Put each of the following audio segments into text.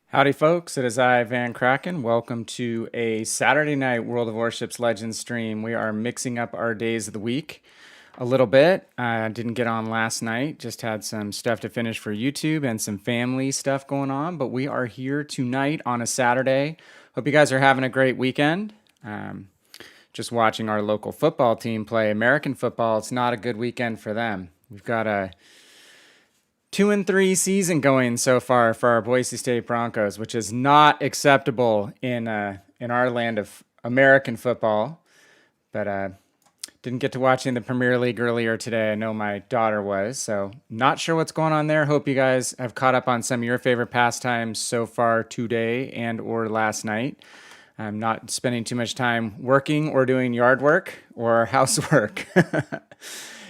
Howdy folks, it is I, VannKraken. Welcome to a Saturday night World of Warships Legends stream. We are mixing up our days of the week a little bit. I didn't get on last night, just had some stuff to finish for YouTube and some family stuff going on, but we are here tonight on a Saturday. Hope you guys are having a great weekend. Just watching our local football team play American football. It's not a good weekend for them. We've got a 2-3 season going so far for our Boise State Broncos, which is not acceptable in our land of American football. But didn't get to watching the Premier League earlier today. I know my daughter was, so not sure what's going on there. Hope you guys have caught up on some of your favorite pastimes so far today and or last night. I'm not spending too much time working or doing yard work or housework.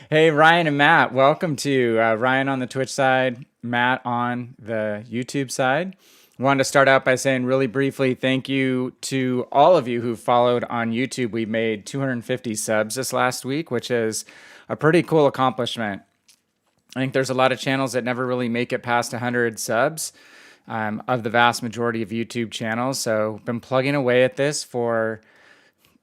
Hey, Ryan and Matt, welcome to Ryan on the Twitch side, Matt on the YouTube side. I wanted to start out by saying really briefly thank you to all of you who followed on YouTube. We made 250 subs this last week, which is a pretty cool accomplishment. I think there's a lot of channels that never really make it past 100 subs of the vast majority of YouTube channels. So been plugging away at this for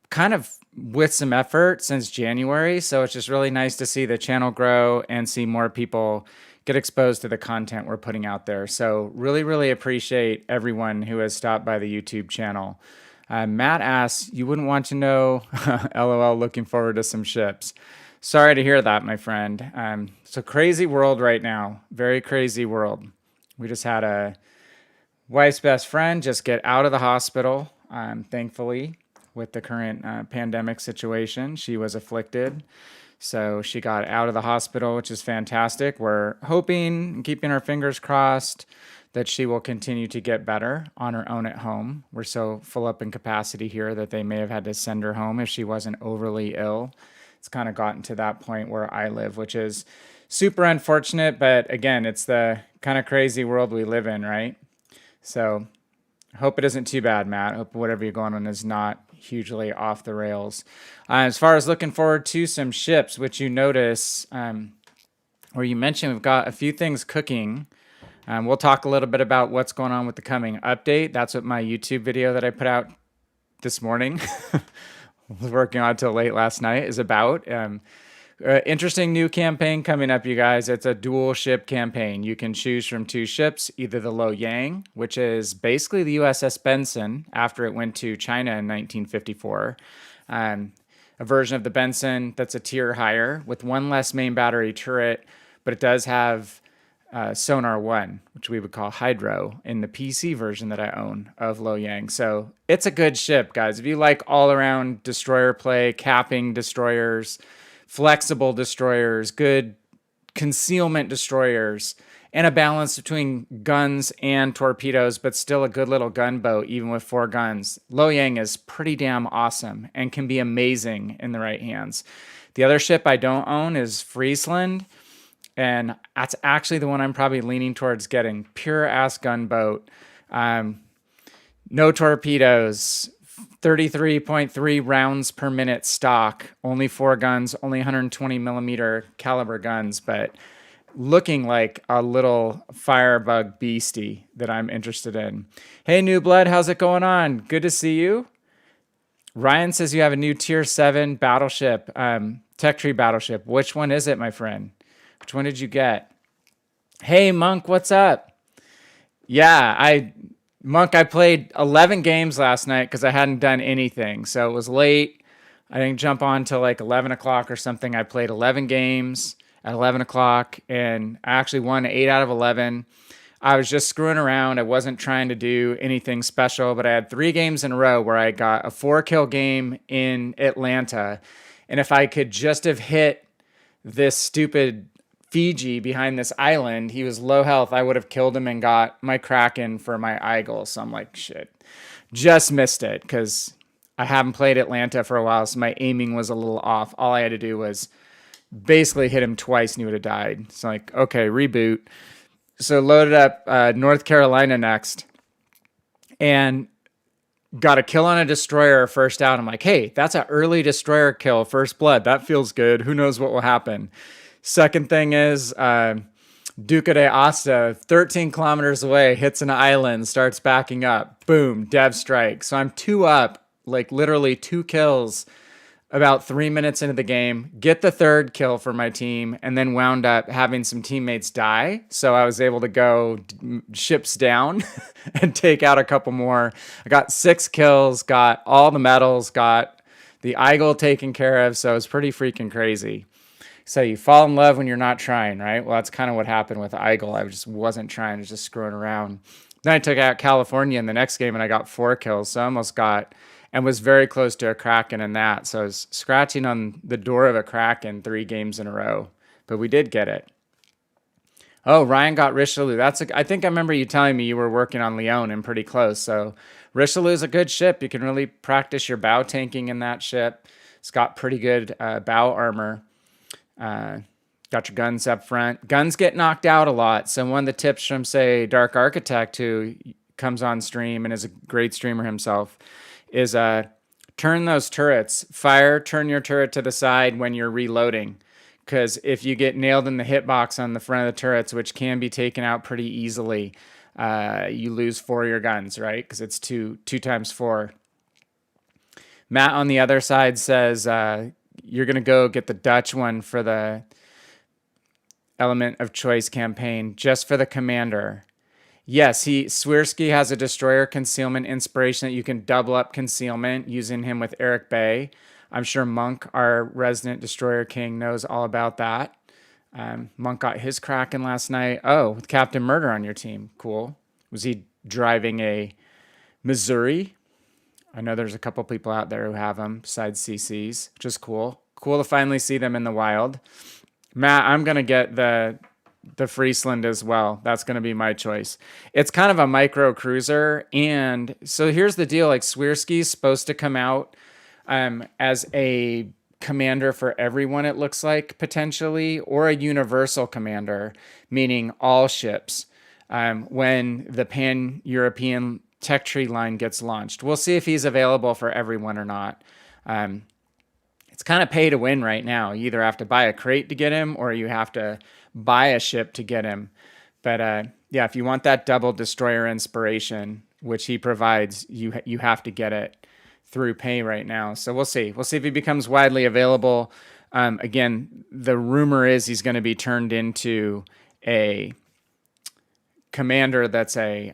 kind of with some effort since January. So it's just really nice to see the channel grow and see more people get exposed to the content we're putting out there. So really, really appreciate everyone who has stopped by the YouTube channel. Matt asks, you wouldn't want to know, LOL, looking forward to some ships. Sorry to hear that, my friend. It's a crazy world right now. Very crazy world. We just had a wife's best friend just get out of the hospital, thankfully. With the current pandemic situation, she was afflicted. So she got out of the hospital, which is fantastic. We're hoping, keeping our fingers crossed, that she will continue to get better on her own at home. We're so full up in capacity here that they may have had to send her home if she wasn't overly ill. It's kind of gotten to that point where I live, which is super unfortunate. But again, it's the kind of crazy world we live in, right? So I hope it isn't too bad, Matt. I hope whatever you're going on is not hugely off the rails. As far as looking forward to some ships, which you notice, or you mentioned, we've got a few things cooking. We'll talk a little bit about what's going on with the coming update. That's what my YouTube video that I put out this morning, was working on until late last night, is about. Interesting new campaign coming up, you guys. It's a dual ship campaign. You can choose from two ships, either the Lo Yang, which is basically the USS Benson after it went to China in 1954. A version of the Benson that's a tier higher with one less main battery turret, but it does have Sonar 1, which we would call Hydro in the PC version that I own of Lo Yang. So it's a good ship, guys. If you like all-around destroyer play, capping destroyers, flexible destroyers, good concealment destroyers, and a balance between guns and torpedoes, but still a good little gunboat, even with 4 guns. Lo Yang is pretty damn awesome and can be amazing in the right hands. The other ship I don't own is Friesland, and that's actually the one I'm probably leaning towards getting. Pure ass gunboat, no torpedoes, 33.3 rounds per minute stock, only 4 guns, only 120 millimeter caliber guns, but looking like a little firebug beastie that I'm interested in. Hey, New Blood, how's it going on? Good to see you. Ryan says you have a new tier 7 battleship, tech tree battleship. Which one is it, my friend? Which one did you get? Hey, Monk, what's up? Yeah, Monk, I played 11 games last night because I hadn't done anything. So it was late. I didn't jump on till like 11 o'clock or something. I played 11 games at 11 o'clock and I actually won 8 out of 11. I was just screwing around. I wasn't trying to do anything special, but I had 3 games in a row where I got a 4-kill game in Atlanta. And if I could just have hit this stupid Fiji behind this island, he was low health, I would have killed him and got my Kraken for my Eagle. So I'm like, shit, just missed it because I haven't played Atlanta for a while, so my aiming was a little off. All I had to do was basically hit him twice and he would have died. So like, okay, reboot. So loaded up North Carolina next and got a kill on a destroyer first out. I'm like, hey, that's an early destroyer kill, first blood. That feels good. Who knows what will happen? Second thing is Duca de Asta, 13 kilometers away, hits an island, starts backing up. Boom, dev strike. So I'm 2 up, like literally 2 kills about 3 minutes into the game, get the 3rd kill for my team, and then wound up having some teammates die. So I was able to go ships down and take out a couple more. I got 6 kills, got all the medals, got the Eagle taken care of. So it was pretty freaking crazy. So you fall in love when you're not trying, right? Well, that's kind of what happened with Eagle. I just wasn't trying, I was just screwing around. Then I took out California in the next game and I got 4 kills. So I almost got, and was very close to a Kraken in that. So I was scratching on the door of a Kraken 3 games in a row, but we did get it. Oh, Ryan got Richelieu. I think I remember you telling me you were working on Leon and pretty close. So Richelieu is a good ship. You can really practice your bow tanking in that ship. It's got pretty good bow armor. Got your guns up front. Guns get knocked out a lot. So one of the tips from, say, Dark Architect, who comes on stream and is a great streamer himself, is turn those turrets. Turn your turret to the side when you're reloading. Because if you get nailed in the hitbox on the front of the turrets, which can be taken out pretty easily, you lose 4 of your guns, right? Because it's 2 times 4. Matt on the other side says you're going to go get the Dutch one for the Element of Choice campaign, just for the commander. Yes, Swirsky has a destroyer concealment inspiration that you can double up concealment using him with Eric Bay. I'm sure Monk, our resident destroyer king, knows all about that. Monk got his Kraken last night. Oh, with Captain Murder on your team. Cool. Was he driving a Missouri? I know there's a couple people out there who have them besides CCs, which is cool. Cool to finally see them in the wild. Matt, I'm going to get the Friesland as well. That's going to be my choice. It's kind of a micro cruiser. And so here's the deal. Like Swirsky's supposed to come out as a commander for everyone, it looks like, potentially, or a universal commander, meaning all ships, when the Pan-European tech tree line gets launched. We'll see if he's available for everyone or not. It's kind of pay to win right now. You either have to buy a crate to get him or you have to buy a ship to get him. But yeah, if you want that double destroyer inspiration, which he provides, you have to get it through pay right now. So we'll see. We'll see if he becomes widely available. Again, the rumor is he's going to be turned into a commander that's a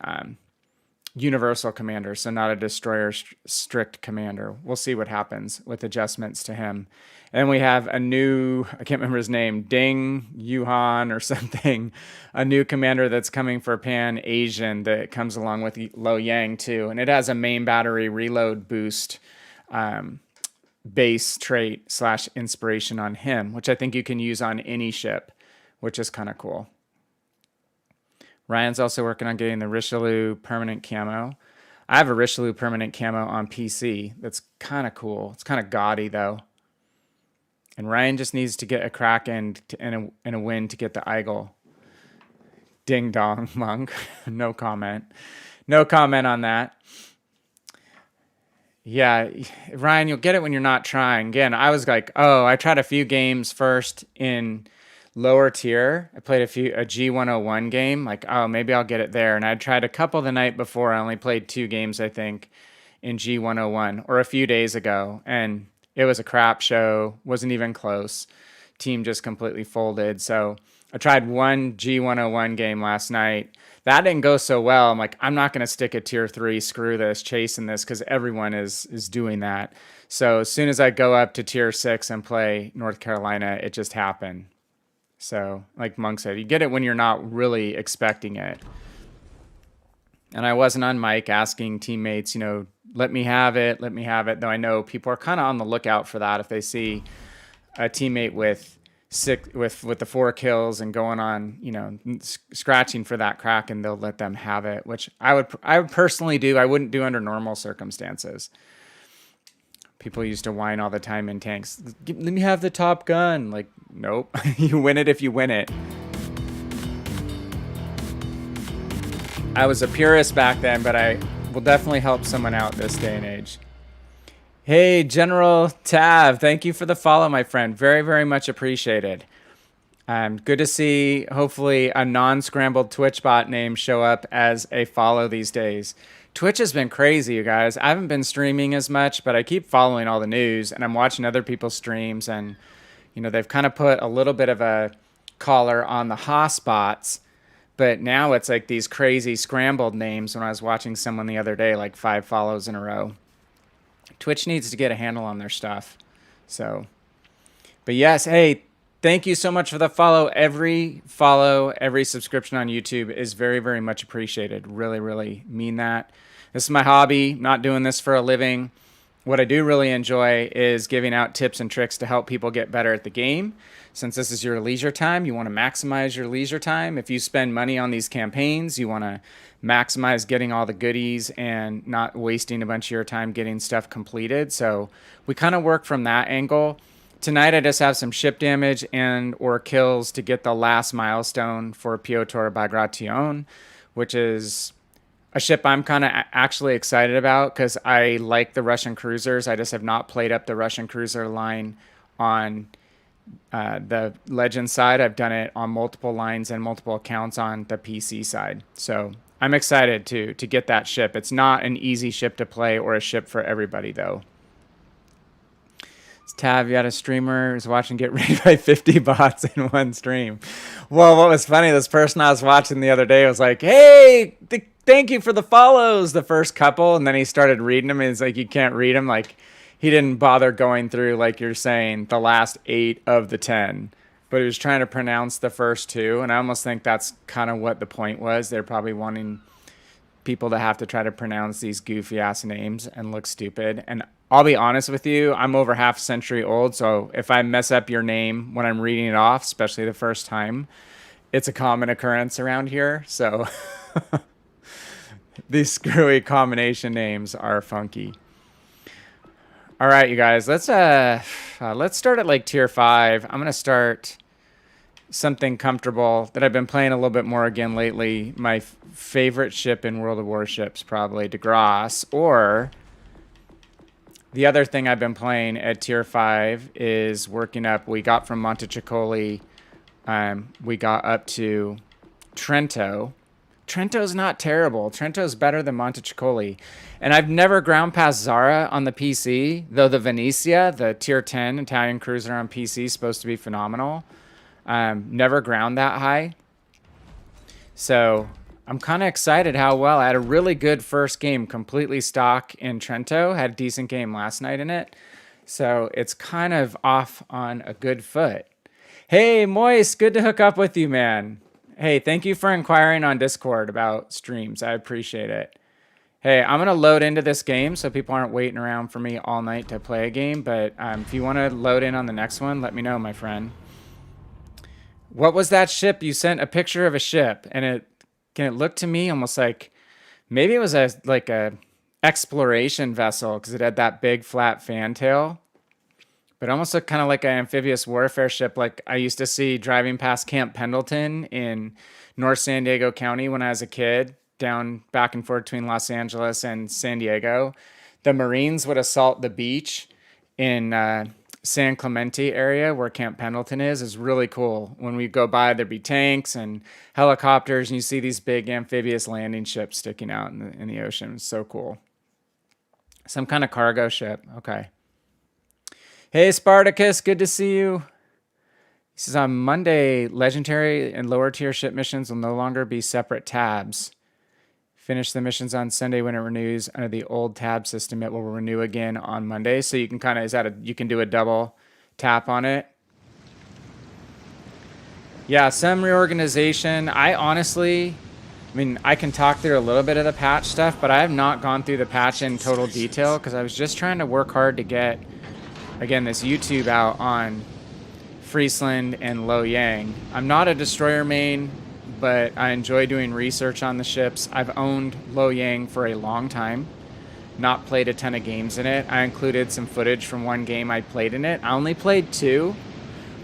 universal commander, so not a destroyer strict commander. We'll see what happens with adjustments to him. And then we have a new, I can't remember his name, Ding Yuhan or something, a new commander that's coming for Pan Asian that comes along with Lo Yang too. And it has a main battery reload boost base trait / inspiration on him, which I think you can use on any ship, which is kind of cool. Ryan's also working on getting the Richelieu permanent camo. I have a Richelieu permanent camo on PC. That's kind of cool. It's kind of gaudy though. And Ryan just needs to get a Kraken and a win to get the Eagle. Ding dong, Monk. No comment. No comment on that. Yeah, Ryan, you'll get it when you're not trying. Again, I was like, oh, I tried a few games first in lower tier. I played a G101 game. Like, oh, maybe I'll get it there. And I tried a couple the night before. I only played 2 games, I think, in G101 or a few days ago. And it was a crap show. Wasn't even close. Team just completely folded. So I tried one G101 game last night. That didn't go so well. I'm like, I'm not going to stick at tier 3. Screw this, chasing this, because everyone is doing that. So as soon as I go up to tier 6 and play North Carolina, it just happened. So like Monk said, you get it when you're not really expecting it. And I wasn't on mic asking teammates, let me have it, though I know people are kind of on the lookout for that. If they see a teammate with the 4 kills and going on, scratching for that Kraken, they'll let them have it, which I would personally do. I wouldn't do under normal circumstances. People used to whine all the time in tanks. Let me have the top gun. Like, nope. You win it if you win it. I was a purist back then, but I will definitely help someone out this day and age. Hey, General Tav, thank you for the follow, my friend. Very, very much appreciated. Good to see, hopefully, a non-scrambled Twitch bot name show up as a follow these days. Twitch has been crazy, you guys. I haven't been streaming as much, but I keep following all the news, and I'm watching other people's streams, and, you know, they've kind of put a little bit of a collar on the hotspots, but now it's like these crazy scrambled names. When I was watching someone the other day, like 5 follows in a row. Twitch needs to get a handle on their stuff. So, but yes, hey, thank you so much for the follow. Every follow, every subscription on YouTube is very, very much appreciated. Really, really mean that. This is my hobby, not doing this for a living. What I do really enjoy is giving out tips and tricks to help people get better at the game. Since this is your leisure time, you want to maximize your leisure time. If you spend money on these campaigns, you want to maximize getting all the goodies and not wasting a bunch of your time getting stuff completed. So we kind of work from that angle. Tonight I just have some ship damage and or kills to get the last milestone for Pyotr Bagration, which is a ship I'm kind of actually excited about because I like the Russian cruisers. I just have not played up the Russian cruiser line on the Legend side. I've done it on multiple lines and multiple accounts on the PC side. So I'm excited to get that ship. It's not an easy ship to play or a ship for everybody, though. Tav, you had a streamer who's watching get raided by 50 bots in one stream. Well, what was funny, this person I was watching the other day was like, hey, thank you for the follows, the first couple. And then he started reading them. And it's like, you can't read them. Like, he didn't bother going through, like you're saying, the last 8 of the 10. But he was trying to pronounce the first 2. And I almost think that's kind of what the point was. They're probably wanting people to have to try to pronounce these goofy ass names and look stupid. And I'll be honest with you, I'm over half a century old, so if I mess up your name when I'm reading it off, especially the first time, it's a common occurrence around here. So these screwy combination names are funky. All right, you guys, let's start at like tier 5. I'm gonna start something comfortable that I've been playing a little bit more again lately. My favorite ship in World of Warships, probably De Grasse, or the other thing I've been playing at tier 5 is working up. We got from Montecicoli, we got up to Trento. Trento's not terrible. Trento's better than Montecicoli. And I've never ground passed Zara on the PC, though the Venezia, the tier 10 Italian cruiser on PC, is supposed to be phenomenal. Never ground that high. So I'm kind of excited how well. I had a really good first game, completely stock in Trento. Had a decent game last night in it. So it's kind of off on a good foot. Hey, Moist, good to hook up with you, man. Hey, thank you for inquiring on Discord about streams. I appreciate it. Hey, I'm going to load into this game so people aren't waiting around for me all night to play a game. But if you want to load in on the next one, let me know, my friend. What was that ship? You sent a picture of a ship, and it looked to me almost like maybe it was a exploration vessel because it had that big flat fantail. But it almost looked kind of like an amphibious warfare ship like I used to see driving past Camp Pendleton in North San Diego County when I was a kid, down back and forth between Los Angeles and San Diego. The Marines would assault the beach in San Clemente area where Camp Pendleton is really cool. When we go by, there'd be tanks and helicopters, and you see these big amphibious landing ships sticking out in the ocean. It's so cool. Some kind of cargo ship. Okay. Hey, Spartacus, good to see you. He says on Monday, legendary and lower tier ship missions will no longer be separate tabs. Finish the missions on Sunday when it renews under the old tab system. It will renew again on Monday. So you can kind of, you can do a double tap on it. Yeah, some reorganization. I mean, I can talk through a little bit of the patch stuff, but I have not gone through the patch in total detail because I was just trying to work hard to get, again, this YouTube out on Friesland and Lo Yang. I'm not a destroyer main, but I enjoy doing research on the ships. I've owned Lo Yang for a long time, not played a ton of games in it. I included some footage from one game I played in it. I only played 2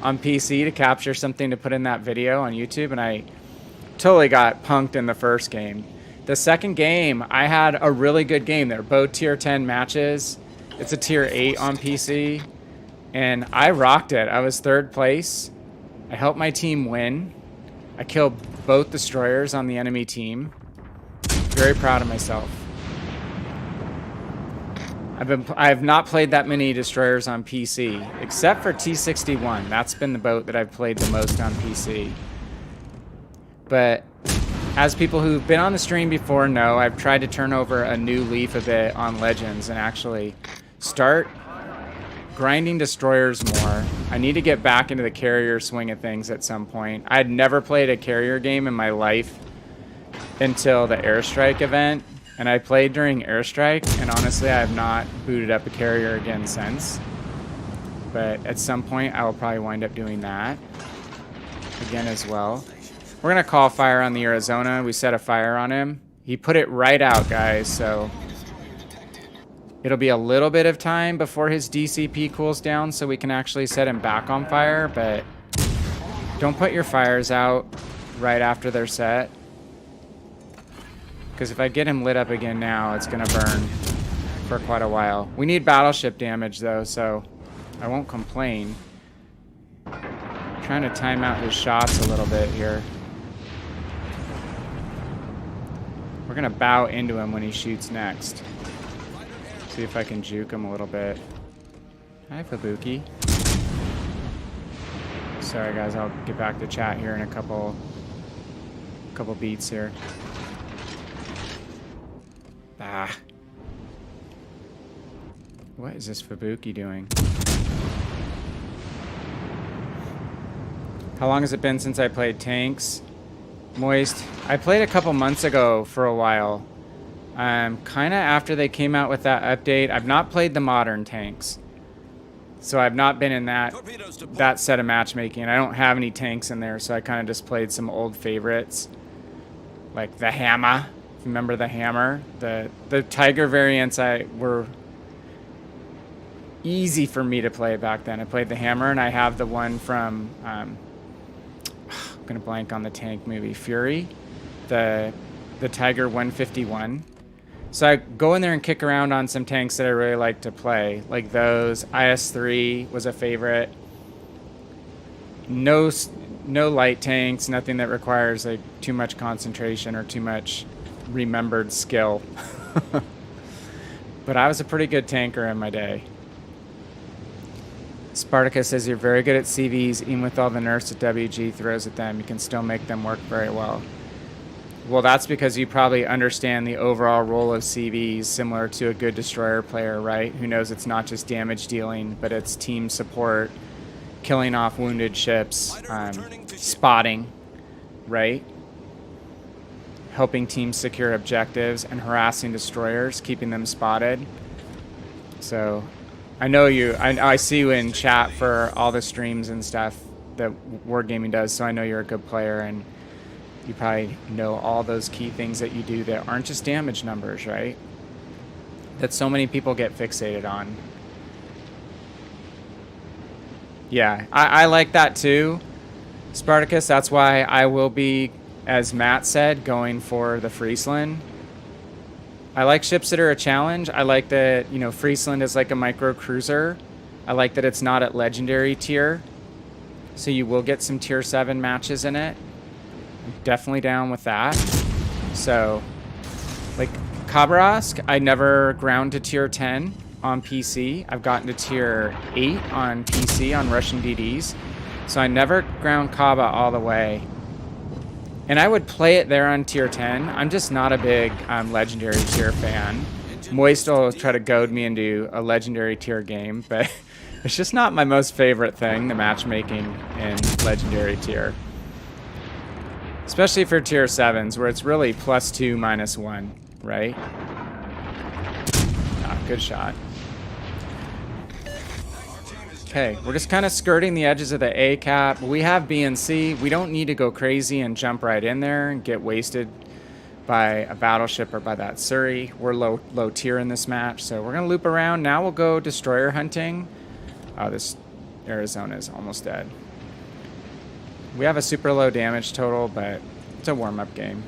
on PC to capture something to put in that video on YouTube, and I totally got punked in the first game. The second game, I had a really good game. They're both tier 10 matches. It's a tier 8 on PC, and I rocked it. I was 3rd place. I help my team win. I kill both destroyers on the enemy team. Very proud of myself. I have not played that many destroyers on PC, except for T-61. That's been the boat that I've played the most on PC. But as people who've been on the stream before know, I've tried to turn over a new leaf a bit on Legends and actually start grinding destroyers more. I need to get back into the carrier swing of things at some point. I'd never played a carrier game in my life until the Airstrike event. And I played during Airstrike, and honestly, I have not booted up a carrier again since. But at some point, I will probably wind up doing that again as well. We're going to call fire on the Arizona. We set a fire on him. He put it right out, guys, so it'll be a little bit of time before his DCP cools down so we can actually set him back on fire, but don't put your fires out right after they're set. Because if I get him lit up again now, it's going to burn for quite a while. We need battleship damage, though, so I won't complain. I'm trying to time out his shots a little bit here. We're going to bow into him when he shoots next. See if I can juke him a little bit. Hi, Fabuki. Sorry, guys. I'll get back to chat here in a couple beats here. Ah. What is this Fabuki doing? How long has it been since I played tanks? Moist. I played a couple months ago for a while. Kind of after they came out with that update. I've not played the modern tanks. So I've not been in that set of matchmaking. I don't have any tanks in there, so I kind of just played some old favorites. Like the Hammer. Remember the Hammer? The Tiger variants were easy for me to play back then. I played the Hammer, and I have the one from I'm gonna blank on the tank movie, Fury, the Tiger 151. So I go in there and kick around on some tanks that I really like to play, like those. IS-3 was a favorite. No light tanks, nothing that requires like too much concentration or too much remembered skill. But I was a pretty good tanker in my day. Spartacus says you're very good at CVs, even with all the nerfs that WG throws at them. You can still make them work very well. Well, that's because you probably understand the overall role of CVs, similar to a good destroyer player, right? Who knows it's not just damage dealing, but it's team support, killing off wounded ships, spotting, right? Helping teams secure objectives and harassing destroyers, keeping them spotted. So I know you, I see you in chat for all the streams and stuff that Wargaming does, so I know you're a good player, and you probably know all those key things that you do that aren't just damage numbers, right? That so many people get fixated on. Yeah, I like that too, Spartacus. That's why I will be, as Matt said, going for the Friesland. I like ships that are a challenge. I like that, you know, Friesland is like a micro cruiser. I like that it's not at legendary tier, so you will get some tier 7 matches in it. I'm definitely down with that. So, like Khabarovsk, I never ground to tier 10 on PC. I've gotten to tier 8 on PC on Russian DDs. So I never ground Kaba all the way. And I would play it there on tier 10. I'm just not a big legendary tier fan. Moist will try to goad me into a legendary tier game, but it's just not my most favorite thing, the matchmaking in legendary tier. Especially for tier 7s, where it's really +2, -1, right? Ah, good shot. Okay, we're just kind of skirting the edges of the A cap. We have B and C. We don't need to go crazy and jump right in there and get wasted by a battleship or by that Surrey. We're low tier in this match, so we're going to loop around. Now we'll go destroyer hunting. Oh, this Arizona is almost dead. We have a super low damage total, but it's a warm-up game.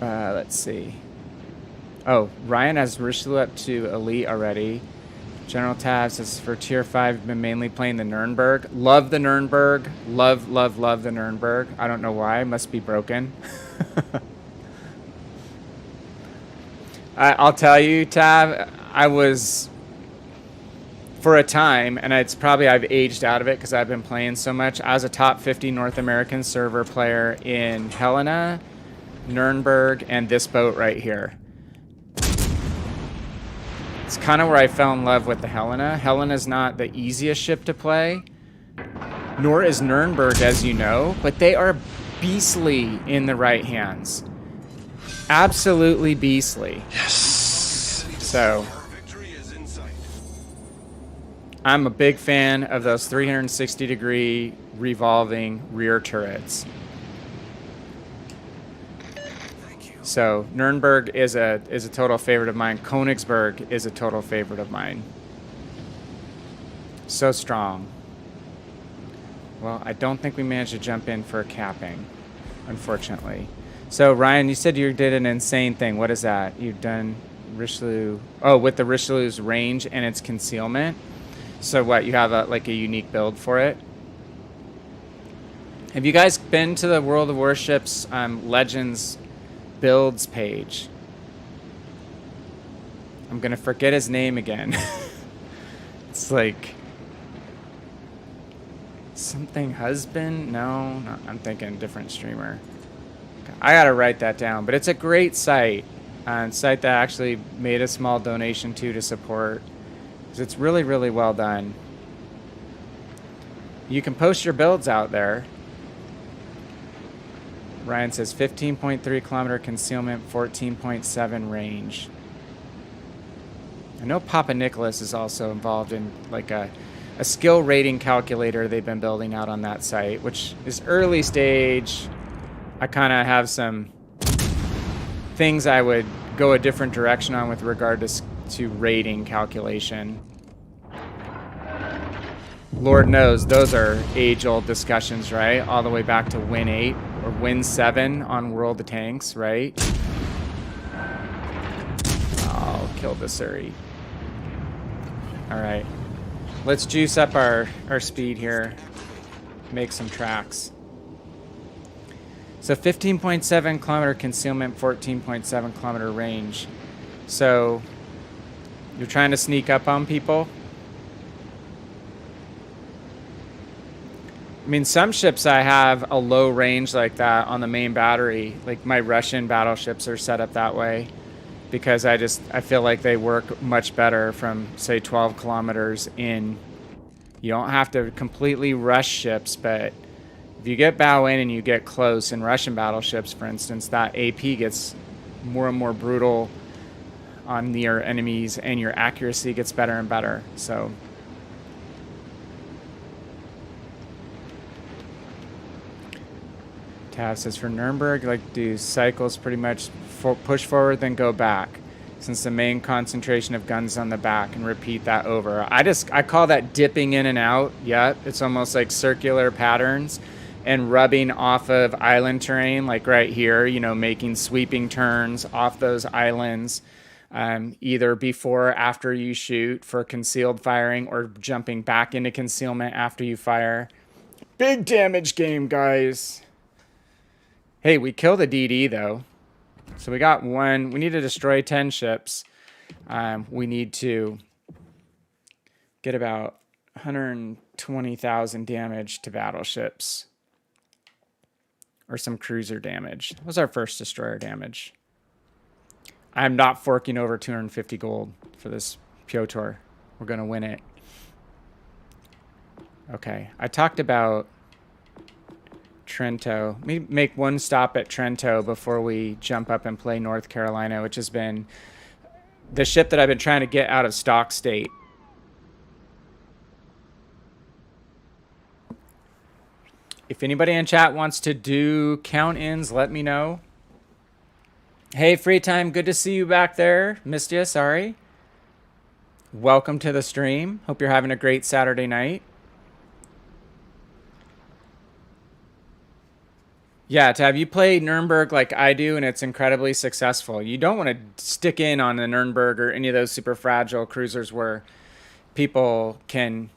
Let's see. Oh, Ryan has Richelieu up to elite already. General Tab says for tier 5, been mainly playing the Nuremberg. Love the Nuremberg. Love, love, love the Nuremberg. I don't know why. Must be broken. I'll tell you, Tab, I was, for a time, and it's probably I've aged out of it because I've been playing so much. I was a top 50 North American server player in Helena, Nuremberg, and this boat right here. It's kind of where I fell in love with the Helena. Helena's not the easiest ship to play, nor is Nuremberg, as you know, but they are beastly in the right hands. Absolutely beastly. Yes. So, I'm a big fan of those 360-degree revolving rear turrets. So Nuremberg is a total favorite of mine. Königsberg is a total favorite of mine. So strong. Well, I don't think we managed to jump in for a capping, unfortunately. So Ryan, you said you did an insane thing. What is that? You've done Richelieu. Oh, with the Richelieu's range and its concealment. So what? You have like a unique build for it. Have you guys been to the World of Warships Legends builds page? I'm gonna forget his name again. It's like something husband. No, I'm thinking different streamer. I gotta write that down, but it's a great site, site that I actually made a small donation to support, because it's really, really well done. You can post your builds out there. Ryan says 15.3 kilometer concealment, 14.7 range. I know Papa Nicholas is also involved in like a skill rating calculator they've been building out on that site, which is early stage. I kind of have some things I would go a different direction on with regard to rating calculation. Lord knows those are age-old discussions, right? All the way back to Win 8 or Win 7 on World of Tanks, right? I'll kill the Surrey. All right. Let's juice up our speed here. Make some tracks. So 15.7 kilometer concealment, 14.7 kilometer range. So you're trying to sneak up on people? I mean, some ships I have a low range like that on the main battery. Like my Russian battleships are set up that way because I feel like they work much better from, say, 12 kilometers in. You don't have to completely rush ships, but if you get bow in and you get close in Russian battleships, for instance, that AP gets more and more brutal on your enemies and your accuracy gets better and better. So Tav says for Nuremberg, like do cycles pretty much push forward then go back, since the main concentration of guns on the back, and repeat that over. I call that dipping in and out. Yeah, it's almost like circular patterns and rubbing off of island terrain, like right here, you know, making sweeping turns off those islands, either before or after you shoot for concealed firing, or jumping back into concealment after you fire. Big damage game, guys. Hey, we killed a DD though. So we got one. We need to destroy 10 ships. We need to get about 120,000 damage to battleships. Or some cruiser damage. That was our first destroyer damage. I'm not forking over 250 gold for this Pyotr. We're going to win it. Okay, I talked about Trento. Let me make one stop at Trento before we jump up and play North Carolina, which has been the ship that I've been trying to get out of stock state. If anybody in chat wants to do count-ins, let me know. Hey, Free Time, good to see you back there. Missed you, sorry. Welcome to the stream. Hope you're having a great Saturday night. Yeah, Tab, you play Nuremberg like I do, and it's incredibly successful. You don't want to stick in on the Nuremberg or any of those super fragile cruisers where people can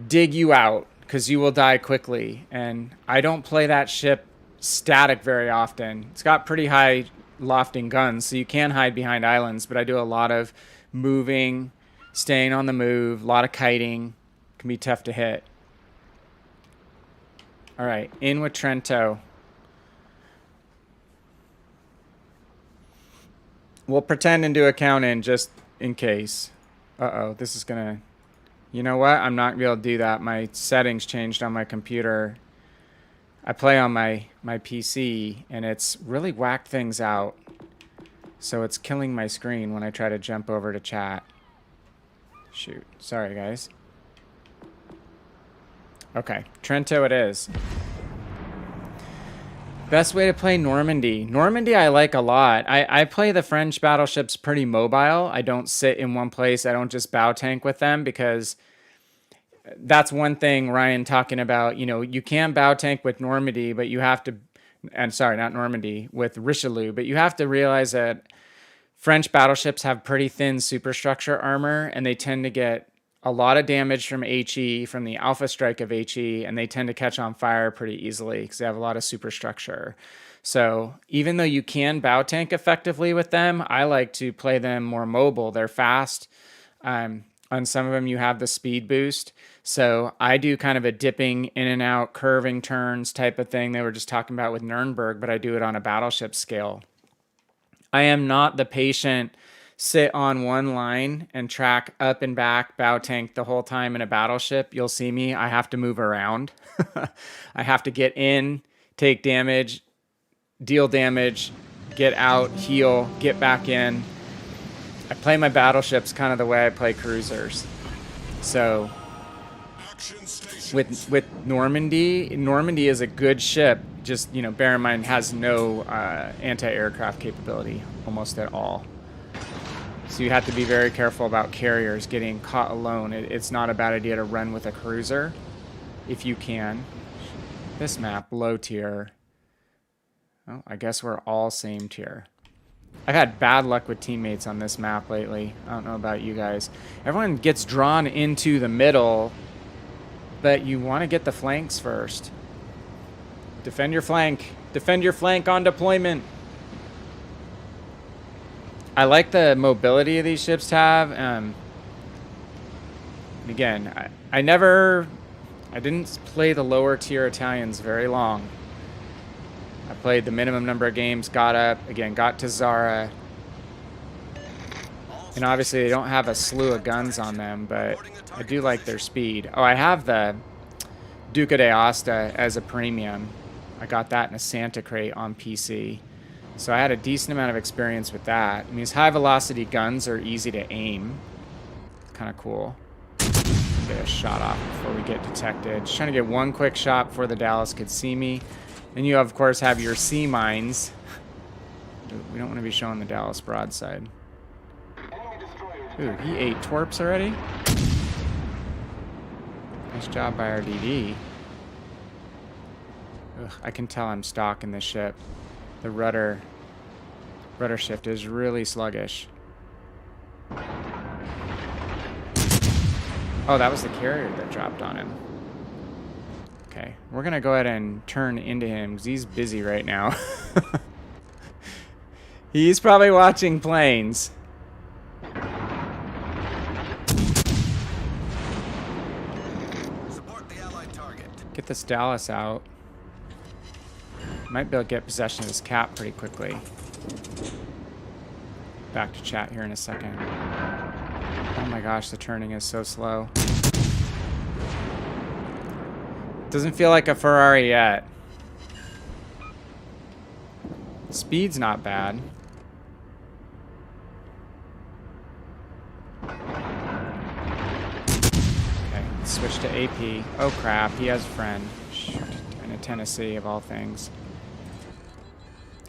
dig you out because you will die quickly. And I don't play that ship static very often. It's got pretty high lofting guns, so you can hide behind islands, but I do a lot of moving, staying on the move, a lot of kiting. Can be tough to hit. All right, in with Trento. We'll pretend and do a count in just in case. Uh-oh, this is gonna... You know what? I'm not gonna be able to do that. My settings changed on my computer. I play on my PC, and it's really whacked things out. So it's killing my screen when I try to jump over to chat. Shoot. Sorry, guys. Okay, Trento it is. Best way to play Normandy. Normandy I like a lot. I play the French battleships pretty mobile. I don't sit in one place. I don't just bow tank with them, because that's one thing Ryan talking about. You know, you can bow tank with Normandy, but you have to, and sorry, not Normandy, with Richelieu, but you have to realize that French battleships have pretty thin superstructure armor, and they tend to get a lot of damage from HE, from the alpha strike of HE, and they tend to catch on fire pretty easily because they have a lot of superstructure. So even though you can bow tank effectively with them, I like to play them more mobile. They're fast. On some of them, you have the speed boost. So I do kind of a dipping in and out, curving turns type of thing they were just talking about with Nuremberg, but I do it on a battleship scale. I am not the patient sit on one line and track up and back, bow tank the whole time in a battleship. You'll see me. I have to move around. I have to get in, take damage, deal damage, get out, heal, get back in. I play my battleships kind of the way I play cruisers. So with Normandy is a good ship. Just, you know, bear in mind, has no anti-aircraft capability almost at all. So you have to be very careful about carriers getting caught alone. It's not a bad idea to run with a cruiser if you can. This map, low tier. Oh, I guess we're all same tier. I've had bad luck with teammates on this map lately. I don't know about you guys. Everyone gets drawn into the middle, but you want to get the flanks first. Defend your flank. Defend your flank on deployment. I like the mobility of these ships to have. Again, I didn't play the lower tier Italians very long. I played the minimum number of games, got up, again, got to Zara. And obviously they don't have a slew of guns on them, but I do like their speed. Oh, I have the Duca d'Aosta as a premium. I got that in a Santa crate on PC. So I had a decent amount of experience with that. I mean, these high velocity guns are easy to aim. Kind of cool. Get a shot off before we get detected. Just trying to get one quick shot before the Dallas could see me. Then you, of course, have your sea mines. We don't want to be showing the Dallas broadside. Ooh, he ate twerps already? Nice job by our DD. Ugh, I can tell I'm stalking this ship. The rudder shift is really sluggish. Oh, that was the carrier that dropped on him. Okay, we're gonna go ahead and turn into him because he's busy right now. He's probably watching planes. Support the allied target. Get this Dallas out. Might be able to get possession of this cap pretty quickly. Back to chat here in a second. Oh my gosh, the turning is so slow. Doesn't feel like a Ferrari yet. Speed's not bad. Okay, let's switch to AP. Oh crap, he has a friend. Shoot, in a Tennessee of all things.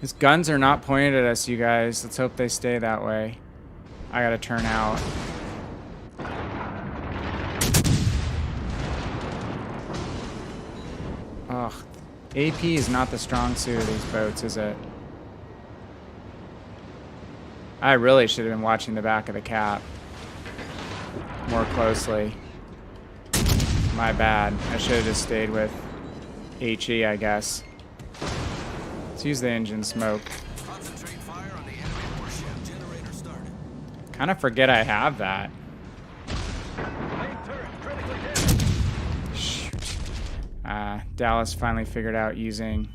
His guns are not pointed at us, you guys. Let's hope they stay that way. I gotta turn out. Ugh. AP is not the strong suit of these boats, is it? I really should have been watching the back of the cap. more closely. My bad. I should have just stayed with HE, I guess. Let's use the engine smoke. Kind of forget I have that. Shoot. Dallas finally figured out using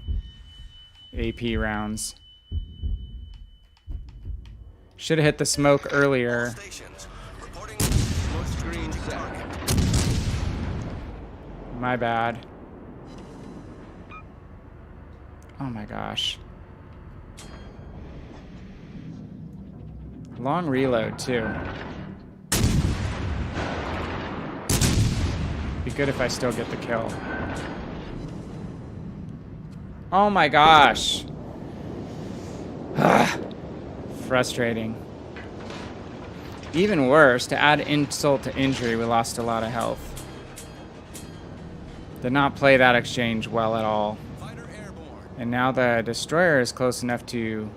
AP rounds. Should have hit the smoke earlier. My bad. Oh my gosh. Long reload too. Be good if I still get the kill. Oh my gosh. Frustrating. Even worse, to add insult to injury, we lost a lot of health. Did not play that exchange well at all. And now the destroyer is close enough to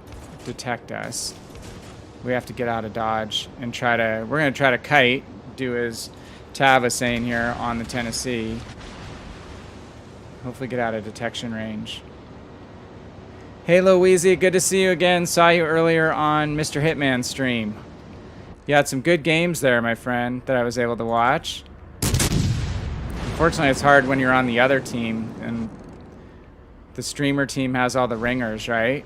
detect us. We have to get out of dodge and try to... We're going to try to kite, do as Tav was saying here on the Tennessee. Hopefully get out of detection range. Hey Louise, good to see you again. Saw you earlier on Mr. Hitman's stream. You had some good games there, my friend, that I was able to watch. Unfortunately, it's hard when you're on the other team, and the streamer team has all the ringers, right?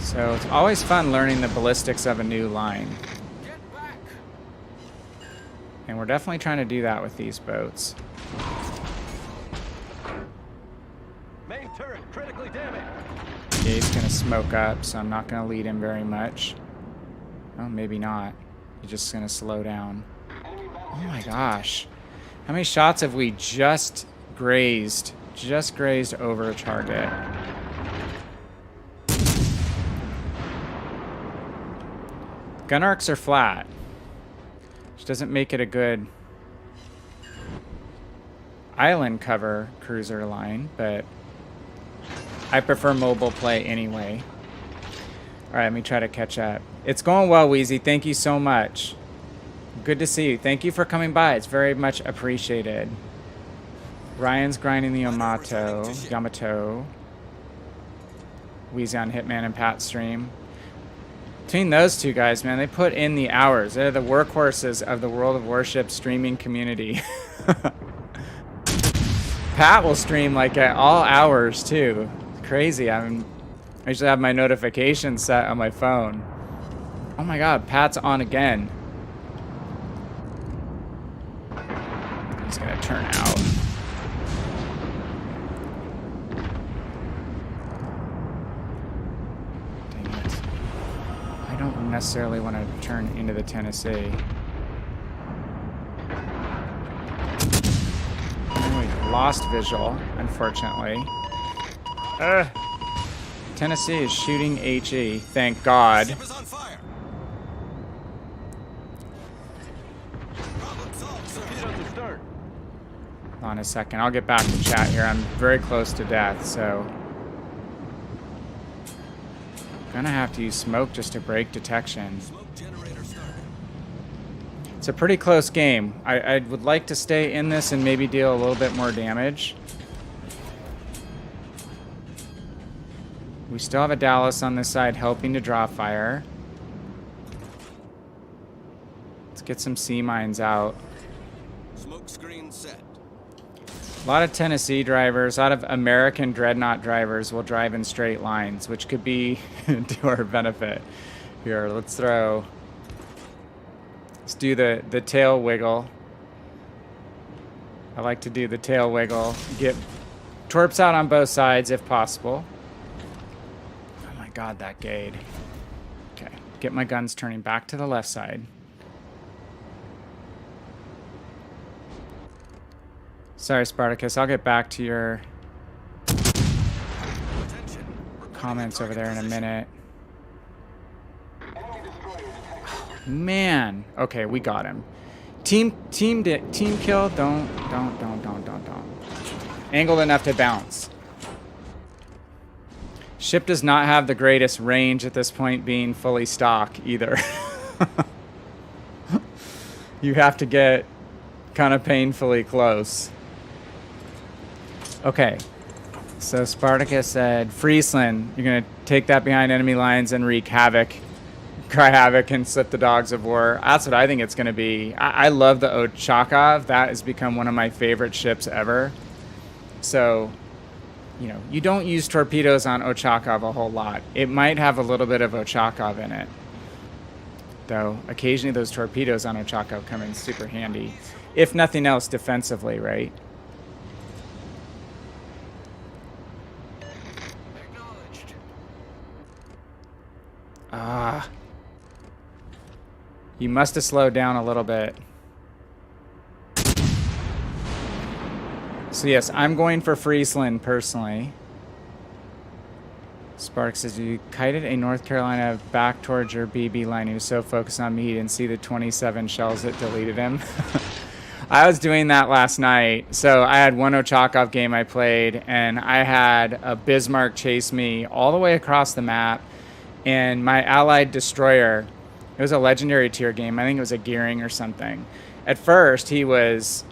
So it's always fun learning the ballistics of a new line. And we're definitely trying to do that with these boats. Main turret critically damaged. He's gonna smoke up, so I'm not gonna lead him very much. Oh, maybe not. He's just gonna slow down. Oh my gosh. How many shots have we just grazed? Just grazed over a target. Gun arcs are flat, which doesn't make it a good island cover cruiser line, but I prefer mobile play anyway. All right, let me try to catch up. It's going well, Wheezy. Thank you so much. Good to see you. Thank you for coming by. It's very much appreciated. Ryan's grinding the Yamato. Wheezy on Hitman and Pat stream. Between those two guys, man, they put in the hours. They're the workhorses of the World of Warships streaming community. Pat will stream like at all hours too. Crazy. I usually have my notifications set on my phone. Oh my god, Pat's on again. He's gonna turn out. Dang it. I don't necessarily want to turn into the Tennessee. We lost visual, unfortunately. Tennessee is shooting HE, thank God. Hold on a second, I'll get back to chat here. I'm very close to death, so gonna have to use smoke just to break detection. It's a pretty close game. I would like to stay in this and maybe deal a little bit more damage. We still have a Dallas on this side helping to draw fire. Let's get some sea mines out. Smoke screen set. A lot of Tennessee drivers, a lot of American dreadnought drivers will drive in straight lines, which could be to our benefit. Here, let's do the tail wiggle. I like to do the tail wiggle. Get torps out on both sides if possible. Oh my god, that gade. Okay, get my guns turning back to the left side. Sorry, Spartacus, I'll get back to your comments over there in a minute. Man. Okay, we got him. Team kill. Don't. Angled enough to bounce. Ship does not have the greatest range at this point, being fully stock either. You have to get kind of painfully close. Okay. So Spartacus said, Friesland, you're going to take that behind enemy lines and wreak havoc. Cry havoc and slip the dogs of war. That's what I think it's going to be. I love the Ochakov. That has become one of my favorite ships ever. So, you know, you don't use torpedoes on Ochakov a whole lot. It might have a little bit of Ochakov in it. Though, occasionally those torpedoes on Ochakov come in super handy. If nothing else, defensively, right? Ah. You must have slowed down a little bit. So yes, I'm going for Friesland personally. Spark says, you kited a North Carolina back towards your BB line. He was so focused on me, he didn't see the 27 shells that deleted him. I was doing that last night. So I had one Ochakov game I played, and I had a Bismarck chase me all the way across the map. And my allied destroyer, it was a legendary tier game. I think it was a Gearing or something. At first, he was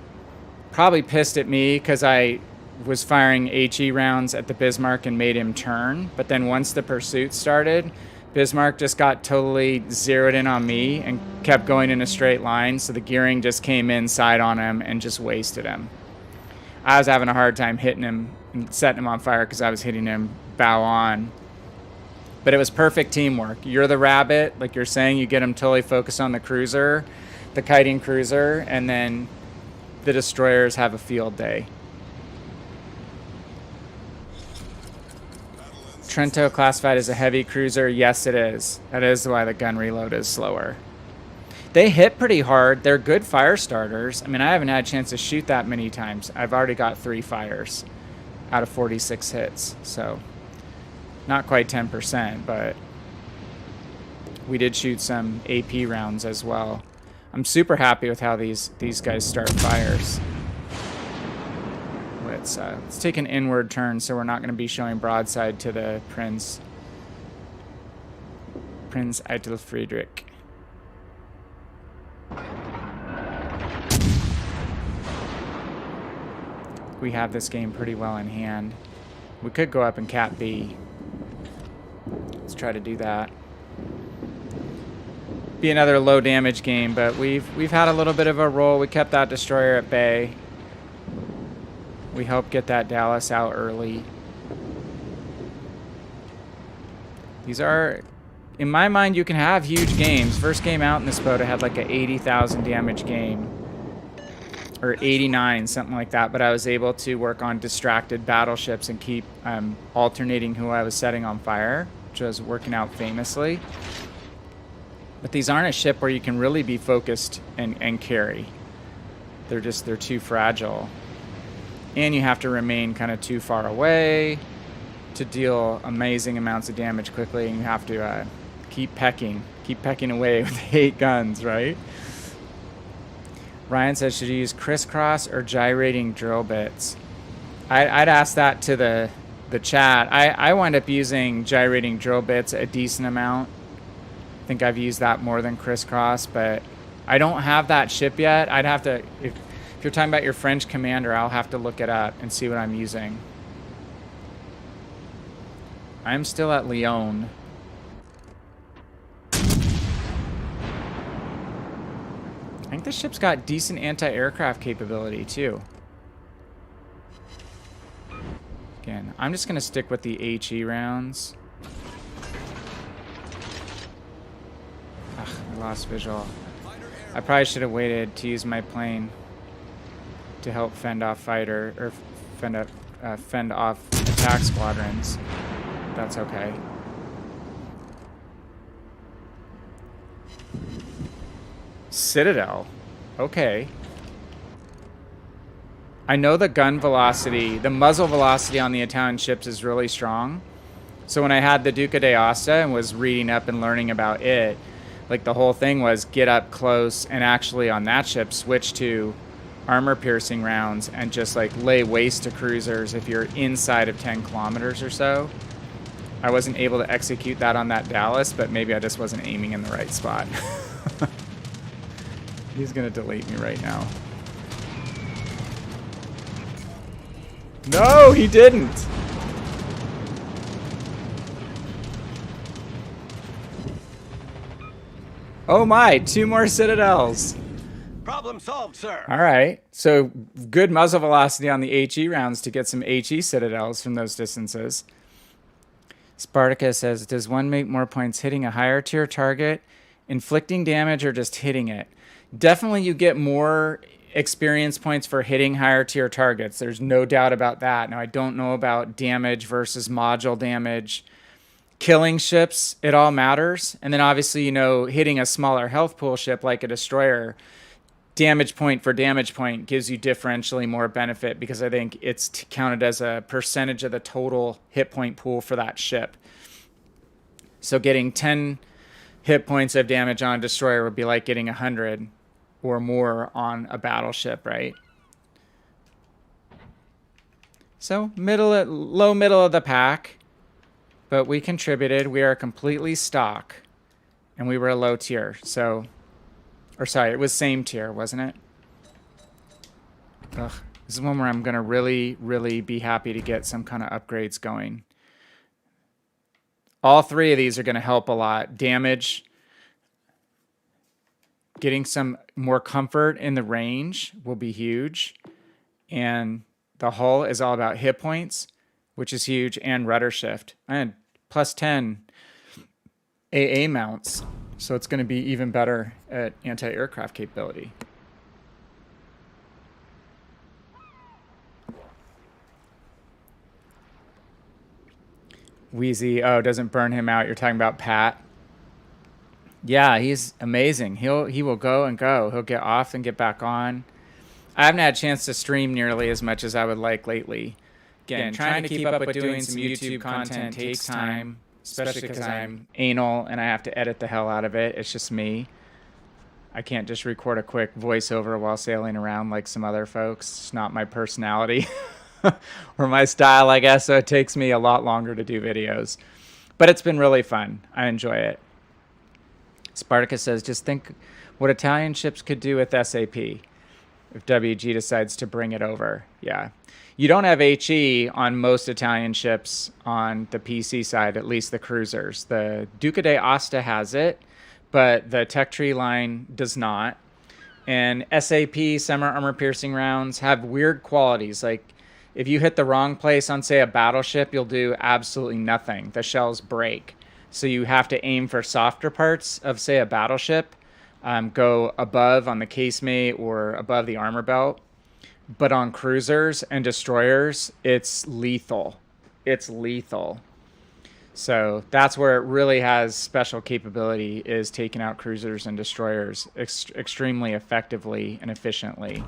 probably pissed at me because I was firing HE rounds at the Bismarck and made him turn. But then once the pursuit started, Bismarck just got totally zeroed in on me and kept going in a straight line. So the Gearing just came inside on him and just wasted him. I was having a hard time hitting him and setting him on fire because I was hitting him bow on. But it was perfect teamwork. You're the rabbit, like you're saying, you get him totally focused on the cruiser, the kiting cruiser, and then the destroyers have a field day. Trento classified as a heavy cruiser. Yes, it is. That is why the gun reload is slower. They hit pretty hard. They're good fire starters. I mean, I haven't had a chance to shoot that many times. I've already got 3 fires out of 46 hits. So not quite 10%, but we did shoot some AP rounds as well. I'm super happy with how these guys start fires. Let's take an inward turn so we're not going to be showing broadside to the Prinz Eitel Friedrich. We have this game pretty well in hand. We could go up and cap B. Let's try to do that. Be another low damage game, but we've had a little bit of a roll. We kept that destroyer at bay. We helped get that Dallas out early. These are, in my mind, you can have huge games. First game out in this boat, I had like a 80,000 damage game. Or 89, something like that. But I was able to work on distracted battleships and keep alternating who I was setting on fire, which was working out famously. But these aren't a ship where you can really be focused and carry. They're too fragile. And you have to remain kind of too far away to deal amazing amounts of damage quickly, and you have to keep pecking away with 8 guns, right? Ryan says, should you use crisscross or gyrating drill bits? I'd ask that to the chat. I wind up using gyrating drill bits a decent amount. I think I've used that more than crisscross, but I don't have that ship yet. I'd have to, if you're talking about your French commander, I'll have to look it up and see what I'm using. I'm still at Lyon. I think this ship's got decent anti-aircraft capability too. Again, I'm just gonna stick with the HE rounds. Ugh, I lost visual. I probably should have waited to use my plane to help fend off fighter, or fend off attack squadrons. That's okay. Citadel. Okay. I know the gun velocity, the muzzle velocity on the Italian ships is really strong. So when I had the Duca d'Aosta and was reading up and learning about it, like the whole thing was get up close and actually on that ship switch to armor piercing rounds and just like lay waste to cruisers if you're inside of 10 kilometers or so. I wasn't able to execute that on that Dallas, but maybe I just wasn't aiming in the right spot. He's gonna delete me right now. No, he didn't. Oh my, 2 more citadels. Problem solved, sir. All right, so good muzzle velocity on the HE rounds to get some HE citadels from those distances. Spartacus says, does one make more points hitting a higher tier target, inflicting damage, or just hitting it? Definitely you get more experience points for hitting higher tier targets. There's no doubt about that. Now, I don't know about damage versus module damage. Killing ships, it all matters. And then obviously, you know, hitting a smaller health pool ship like a destroyer, damage point for damage point gives you differentially more benefit because I think it's counted as a percentage of the total hit point pool for that ship. So getting 10 hit points of damage on a destroyer would be like getting 100 or more on a battleship, right? So low middle of the pack, but we contributed. We are completely stock, and we were a low tier. So, or sorry, it was same tier, wasn't it? Ugh, this is one where I'm gonna really, really be happy to get some kind of upgrades going. All 3 of these are gonna help a lot. Damage, getting some more comfort in the range will be huge. And the hull is all about hit points, which is huge, and rudder shift. I had plus 10 AA mounts, so it's going to be even better at anti-aircraft capability. Wheezy, oh, doesn't burn him out. You're talking about Pat. Yeah, he's amazing. He will go and go. He'll get off and get back on. I haven't had a chance to stream nearly as much as I would like lately. Again, trying to keep up with doing some YouTube content takes time, especially because I'm anal and I have to edit the hell out of it. It's just me. I can't just record a quick voiceover while sailing around like some other folks. It's not my personality or my style, I guess, so it takes me a lot longer to do videos. But it's been really fun. I enjoy it. Spartacus says, just think what Italian ships could do with SAP if WG decides to bring it over. Yeah. You don't have HE on most Italian ships on the PC side, at least the cruisers. The Duca d'Aosta has it, but the Tech Tree line does not. And SAP, summer armor-piercing rounds, have weird qualities. Like, if you hit the wrong place on, say, a battleship, you'll do absolutely nothing. The shells break. So you have to aim for softer parts of, say, a battleship. Go above on the casemate or above the armor belt. But on cruisers and destroyers, it's lethal. It's lethal. So that's where it really has special capability, is taking out cruisers and destroyers extremely effectively and efficiently.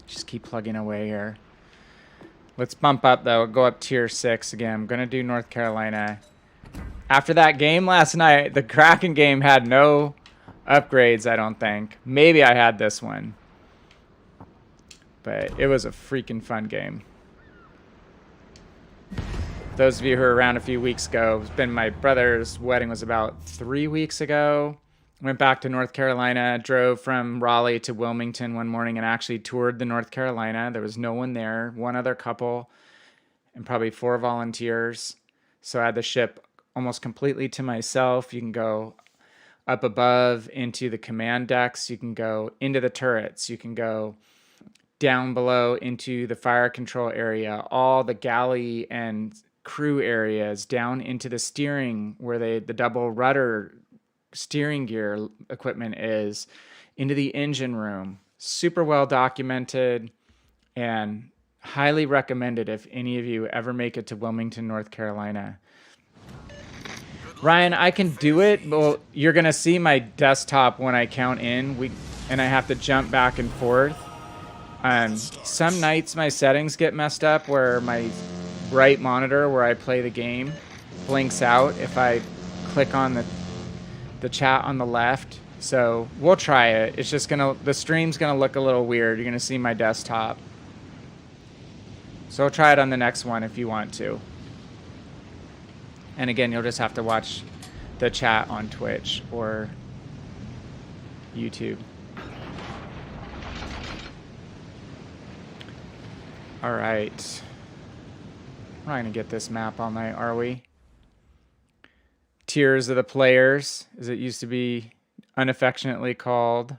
Just keep plugging away here. Let's bump up, though. Go up tier 6 again. I'm going to do North Carolina. After that game last night, the Kraken game had no upgrades, I don't think. Maybe I had this one. But it was a freaking fun game. Those of you who were around a few weeks ago, it's been my brother's wedding was about 3 weeks ago. Went back to North Carolina, drove from Raleigh to Wilmington one morning and actually toured the North Carolina. There was no one there, one other couple, and probably 4 volunteers. So I had the ship almost completely to myself. You can go up above into the command decks. You can go into the turrets. You can go down below into the fire control area, all the galley and crew areas, down into the steering where the double rudder steering gear equipment is, into the engine room. Super well documented and highly recommended if any of you ever make it to Wilmington, North Carolina. Ryan, I can do it, but you're going to see my desktop when I count in, and I have to jump back and forth. Some nights my settings get messed up where my right monitor where I play the game blinks out if I click on the chat on the left. So we'll try it. It's just the stream's gonna look a little weird. You're gonna see my desktop. So I'll try it on the next one if you want to. And again, you'll just have to watch the chat on Twitch or YouTube. All right. We're not going to get this map all night, are we? Tiers of the players, as it used to be unaffectionately called.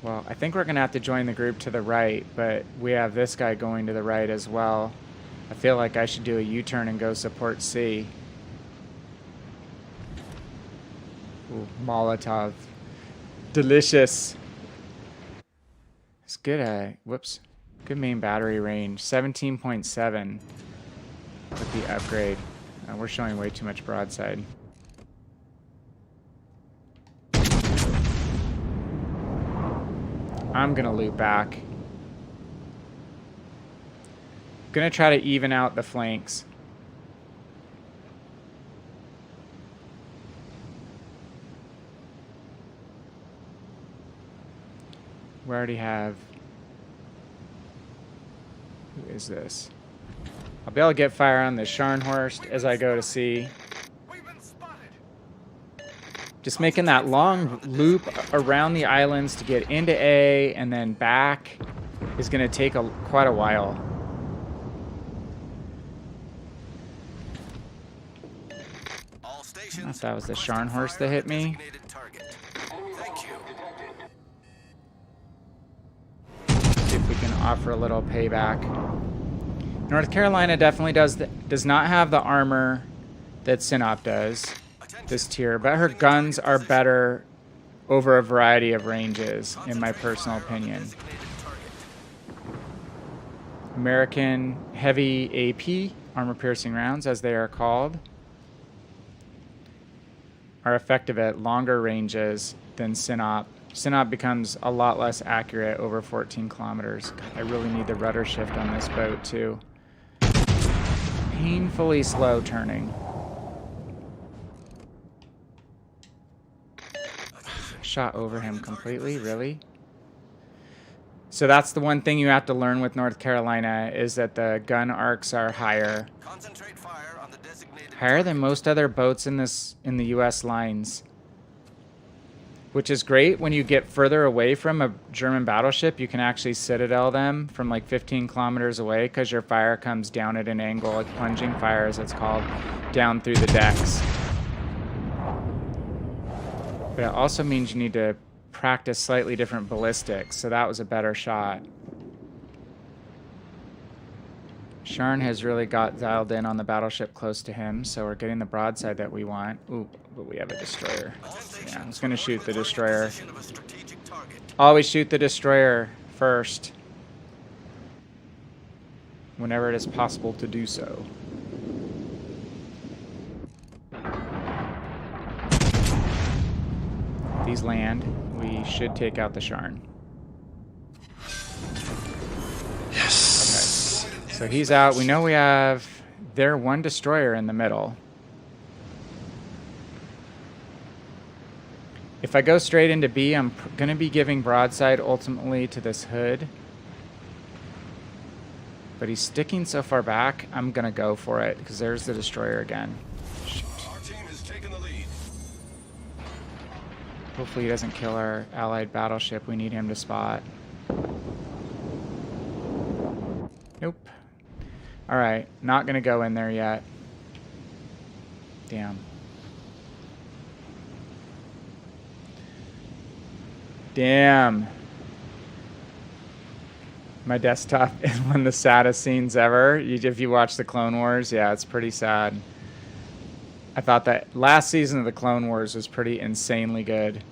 Well, I think we're going to have to join the group to the right, but we have this guy going to the right as well. I feel like I should do a U-turn and go support C. Ooh, Molotov. Delicious. It's good, whoops. Good main battery range. 17.7 with the upgrade. We're showing way too much broadside. I'm gonna loop back. Gonna try to even out the flanks. We already have... Who is this? I'll be able to get fire on the Scharnhorst as I go to C. Just making that long loop around the islands to get into A and then back is going to take quite a while. I don't know if that was the Scharnhorst that hit me. See if we can offer a little payback. North Carolina definitely does not have the armor that Sinop does, this tier, but her guns are better over a variety of ranges, in my personal opinion. American heavy AP, armor-piercing rounds, as they are called, are effective at longer ranges than Sinop. Sinop becomes a lot less accurate over 14 kilometers. God, I really need the rudder shift on this boat, too. Painfully slow turning. Shot over him completely, really? So that's the one thing you have to learn with North Carolina, is that the gun arcs are higher. Higher than most other boats in the US lines. Which is great when you get further away from a German battleship. You can actually citadel them from like 15 kilometers away because your fire comes down at an angle, like plunging fire as it's called, down through the decks. But it also means you need to practice slightly different ballistics, so that was a better shot. Sharn has really got dialed in on the battleship close to him, so we're getting the broadside that we want. Ooh, but we have a destroyer. Yeah, I'm just going to shoot the destroyer. Always shoot the destroyer first, whenever it is possible to do so. If these land, we should take out the Sharn. Yes. Okay. So he's out. We know we have their one destroyer in the middle. If I go straight into B, I'm going to be giving broadside ultimately to this hood. But he's sticking so far back, I'm going to go for it, because there's the destroyer again. Shoot. Our team has taken the lead. Hopefully he doesn't kill our allied battleship. We need him to spot. Nope. Alright, not going to go in there yet. Damn. Damn. My desktop is one of the saddest scenes ever. If you watch the Clone Wars, yeah, it's pretty sad. I thought that last season of the Clone Wars was pretty insanely good.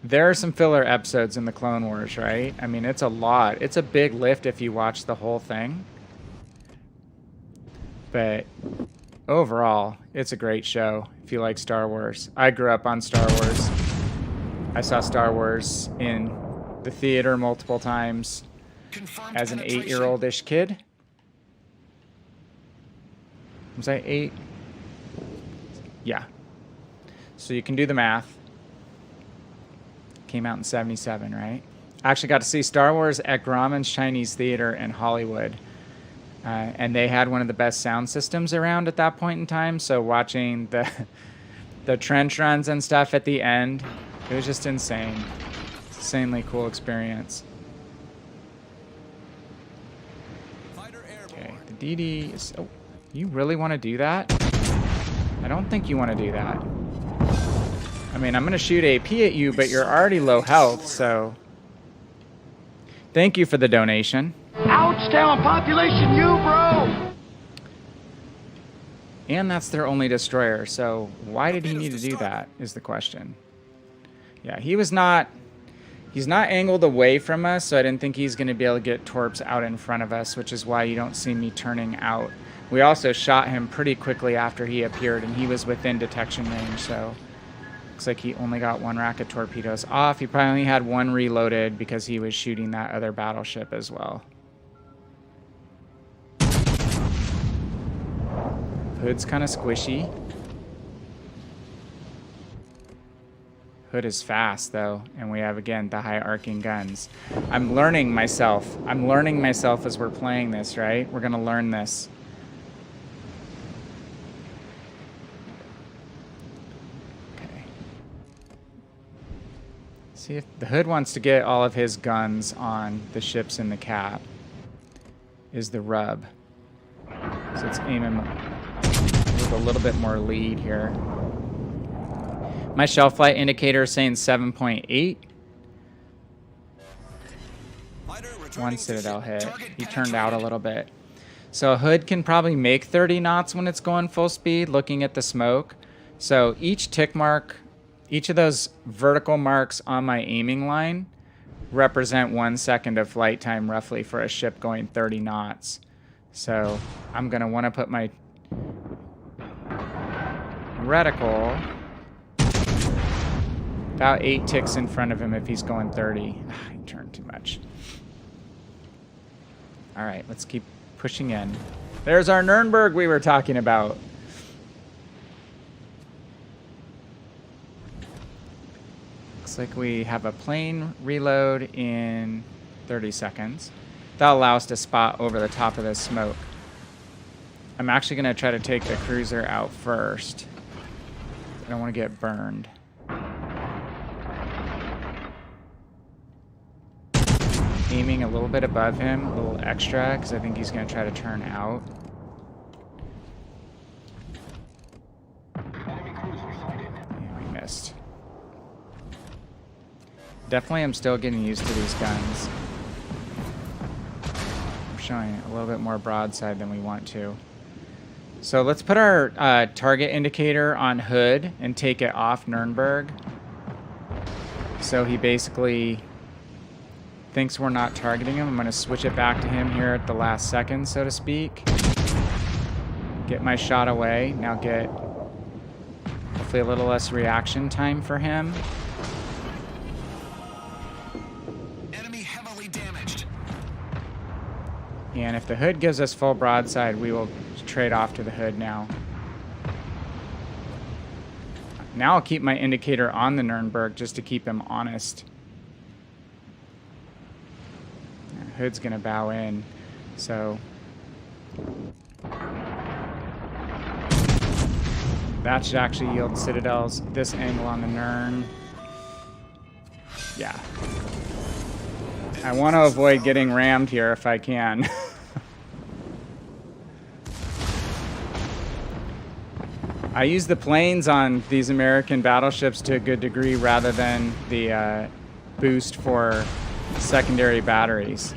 There are some filler episodes in the Clone Wars, right? I mean, it's a lot. It's a big lift if you watch the whole thing. But overall, it's a great show if you like Star Wars. I grew up on Star Wars. I saw Star Wars in the theater multiple times as an 8-year-old-ish kid. Was I 8? Yeah. So you can do the math. Came out in 77, right? I actually got to see Star Wars at Grauman's Chinese Theater in Hollywood. And they had one of the best sound systems around at that point in time. So watching the trench runs and stuff at the end, it was just insane. Insanely cool experience. Okay, the DD is... Oh, you really want to do that? I don't think you want to do that. I mean, I'm going to shoot AP at you, but you're already low health, so... Thank you for the donation. Ouch, town population, you, bro! And that's their only destroyer, so why did he need to do that, is the question. Yeah, he's not angled away from us, so I didn't think he's going to be able to get torps out in front of us, which is why you don't see me turning out. We also shot him pretty quickly after he appeared, and he was within detection range, so... Looks like he only got 1 rack of torpedoes off. He probably only had 1 reloaded because he was shooting that other battleship as well. Hood's kind of squishy. Hood is fast, though, and we have, again, the high arcing guns. I'm learning myself. I'm learning myself as we're playing this, right? We're going to learn this. See if the Hood wants to get all of his guns on the ships in the cap. Is the rub. So let's aim him with a little bit more lead here. My shell flight indicator is saying 7.8. 1 Citadel hit. He turned out a little bit. So Hood can probably make 30 knots when it's going full speed, looking at the smoke. So each tick mark... Each of those vertical marks on my aiming line represent 1 second of flight time roughly for a ship going 30 knots. So I'm going to want to put my reticle about 8 ticks in front of him if he's going 30. He turned too much. All right, let's keep pushing in. There's our Nuremberg we were talking about. Looks like we have a plane reload in 30 seconds. That'll allow us to spot over the top of this smoke. I'm actually going to try to take the cruiser out first. I don't want to get burned. Aiming a little bit above him, a little extra, because I think he's going to try to turn out. Yeah, we missed. Definitely I'm still getting used to these guns. We're showing a little bit more broadside than we want to. So let's put our target indicator on Hood and take it off Nuremberg. So he basically thinks we're not targeting him. I'm going to switch it back to him here at the last second, so to speak. Get my shot away. Now get hopefully a little less reaction time for him. And if the Hood gives us full broadside, we will trade off to the Hood now. Now I'll keep my indicator on the Nuremberg just to keep him honest. Hood's going to bow in, so... That should actually yield Citadels. This angle on the Nern. Yeah. I want to avoid getting rammed here if I can. I use the planes on these American battleships to a good degree rather than the boost for secondary batteries.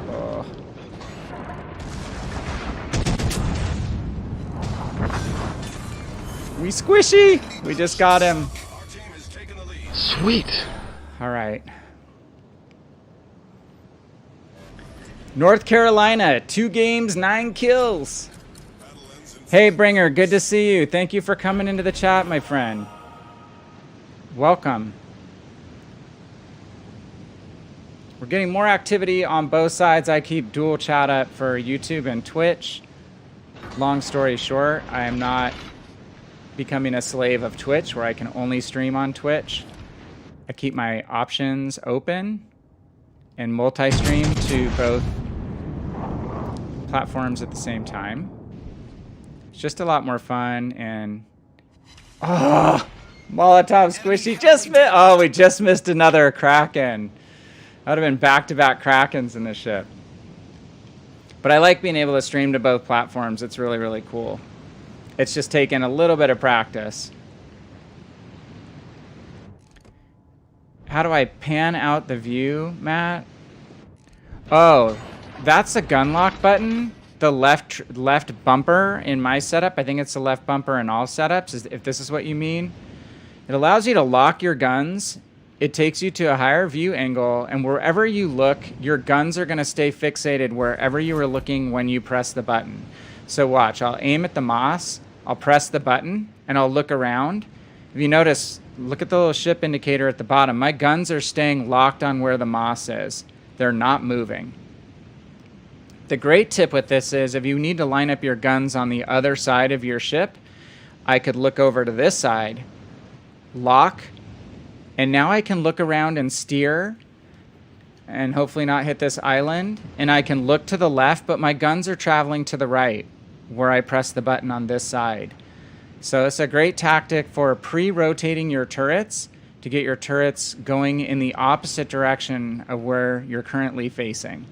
Oh. We squishy! We just got him. Sweet. All right. North Carolina, 2 games, 9 kills. Hey, Bringer, good to see you. Thank you for coming into the chat, my friend. Welcome. We're getting more activity on both sides. I keep dual chat up for YouTube and Twitch. Long story short, I am not becoming a slave of Twitch where I can only stream on Twitch. I keep my options open and multi-stream to both platforms at the same time. It's just a lot more fun. And oh, Molotov squishy just missed. Oh, we just missed another Kraken. That would have been back-to-back Krakens in this ship. But I like being able to stream to both platforms. It's really, really cool. It's just taken a little bit of practice. How do I pan out the view, Matt? Oh, that's the gun lock button. The left bumper in my setup. I think it's the left bumper in all setups, if this is what you mean. It allows you to lock your guns. It takes you to a higher view angle, and wherever you look, your guns are going to stay fixated wherever you were looking when you press the button. So watch, I'll aim at the moss, I'll press the button, and I'll look around. If you notice, look at the little ship indicator at the bottom. My guns are staying locked on where the moss is. They're not moving. The great tip with this is if you need to line up your guns on the other side of your ship, I could look over to this side, lock, and now I can look around and steer and hopefully not hit this island. And I can look to the left, but my guns are traveling to the right where I press the button on this side. So it's a great tactic for pre-rotating your turrets to get your turrets going in the opposite direction of where you're currently facing.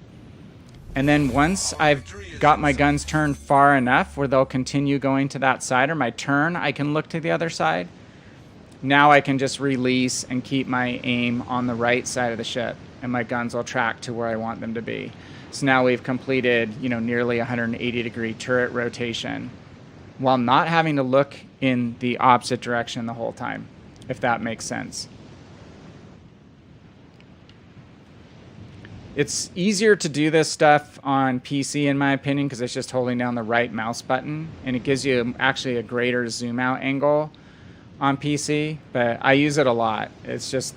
And then once I've got my guns turned far enough where they'll continue going to that side, or my turn, I can look to the other side. Now I can just release and keep my aim on the right side of the ship, and my guns will track to where I want them to be. So now we've completed, nearly 180-degree turret rotation while not having to look in the opposite direction the whole time, if that makes sense. It's easier to do this stuff on PC, in my opinion, because it's just holding down the right mouse button, and it gives you actually a greater zoom out angle on PC, but I use it a lot. It's just,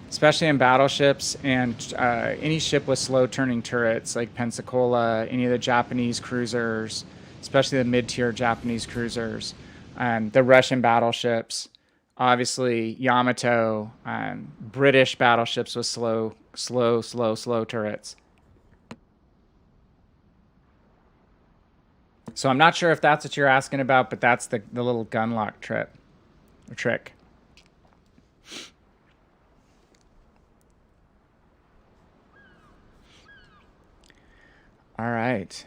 especially in battleships and any ship with slow turning turrets like Pensacola, any of the Japanese cruisers, especially the mid-tier Japanese cruisers, the Russian battleships, obviously Yamato, British battleships with slow turrets. So I'm not sure if that's what you're asking about, but that's the little gun lock trick. All right.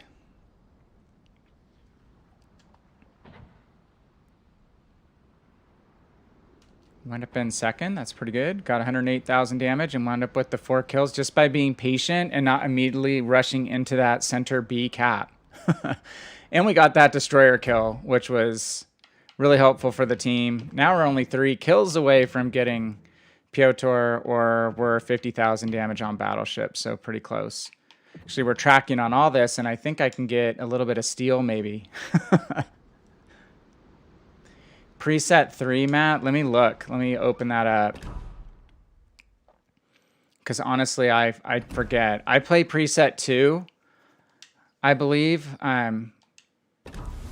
Wound up in second. That's pretty good. Got 108,000 damage and wound up with the 4 kills just by being patient and not immediately rushing into that center B cap. And we got that destroyer kill, which was really helpful for the team. Now we're only 3 kills away from getting Pyotr, or we're 50,000 damage on battleship, so pretty close. Actually, we're tracking on all this, and I think I can get a little bit of steel maybe. Preset 3, Matt? Let me look. Let me open that up. Because honestly, I forget. I play preset 2, I believe.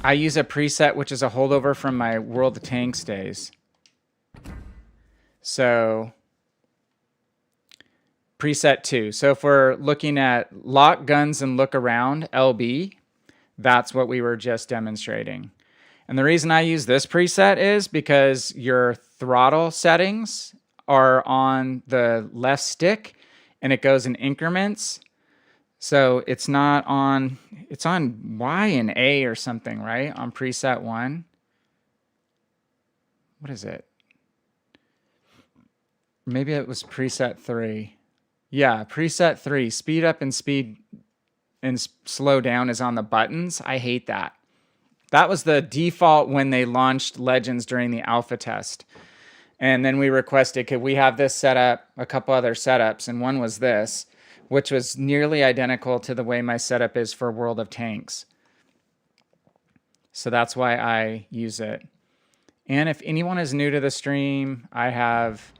I use a preset which is a holdover from my World of Tanks days. So, preset 2. So if we're looking at lock guns and look around, LB, that's what we were just demonstrating. And the reason I use this preset is because your throttle settings are on the left stick and it goes in increments. So it's not on, it's on Y and A or something, right? On preset 1. What is it? Maybe it was preset 3. Yeah, preset 3. Speed up and speed and slow down is on the buttons. I hate that. That was the default when they launched Legends during the alpha test. And then we requested, could we have this set up, a couple other setups, and one was this, which was nearly identical to the way my setup is for World of Tanks. So that's why I use it. And if anyone is new to the stream, I have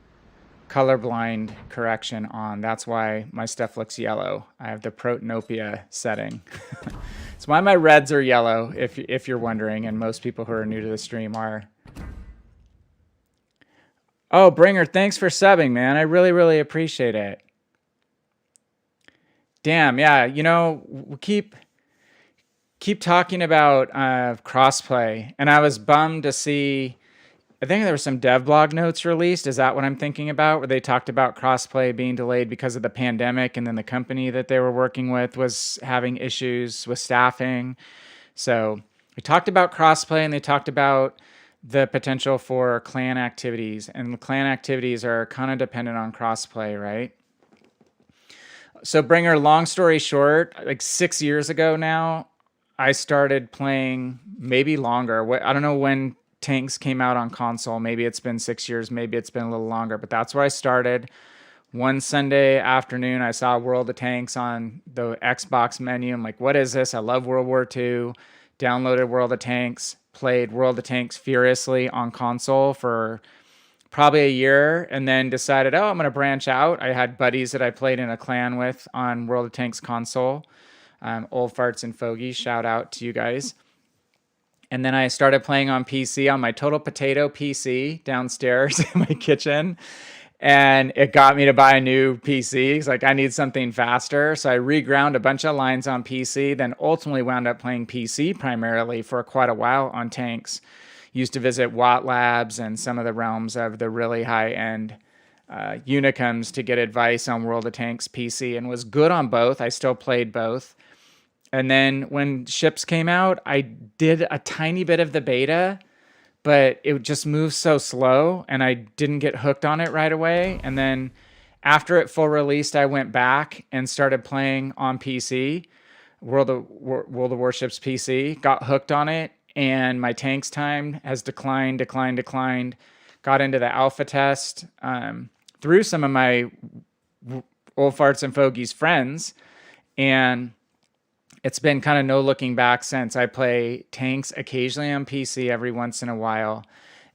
colorblind correction on. That's why my stuff looks yellow. I have the protanopia setting. It's why my reds are yellow, if you're wondering, and most people who are new to the stream are. Oh, Bringer, thanks for subbing, man. I really, really appreciate it. Damn, yeah. You know, we keep talking about crossplay, and I was bummed to see. I think there were some dev blog notes released. Is that what I'm thinking about? Where they talked about crossplay being delayed because of the pandemic, and then the company that they were working with was having issues with staffing. So we talked about crossplay, and they talked about the potential for clan activities, and clan activities are kind of dependent on crossplay, right? So Bringer, long story short, like 6 years ago now, I started playing, maybe longer. I don't know when Tanks came out on console. Maybe it's been 6 years, maybe it's been a little longer, but that's where I started. One Sunday afternoon, I saw World of Tanks on the Xbox menu. I'm like, what is this? I love World War II. Downloaded World of Tanks, played World of Tanks furiously on console for probably a year, and then decided, oh, I'm going to branch out. I had buddies that I played in a clan with on World of Tanks console. Old Farts and Fogies, shout out to you guys. And then I started playing on PC on my Total Potato PC downstairs in my kitchen. And it got me to buy a new PC. It's like, I need something faster. So I reground a bunch of lines on PC, then ultimately wound up playing PC primarily for quite a while on Tanks. Used to visit Watt Labs and some of the realms of the really high-end Unicums to get advice on World of Tanks PC, and was good on both. I still played both. And then when ships came out, I did a tiny bit of the beta, but it just moved so slow, and I didn't get hooked on it right away. And then after it full released, I went back and started playing on PC, World of Warships PC, got hooked on it, and my Tanks time has declined. Got into the alpha test through some of my Old Farts and Fogies friends, and it's been kind of no looking back since. I play Tanks occasionally on PC every once in a while,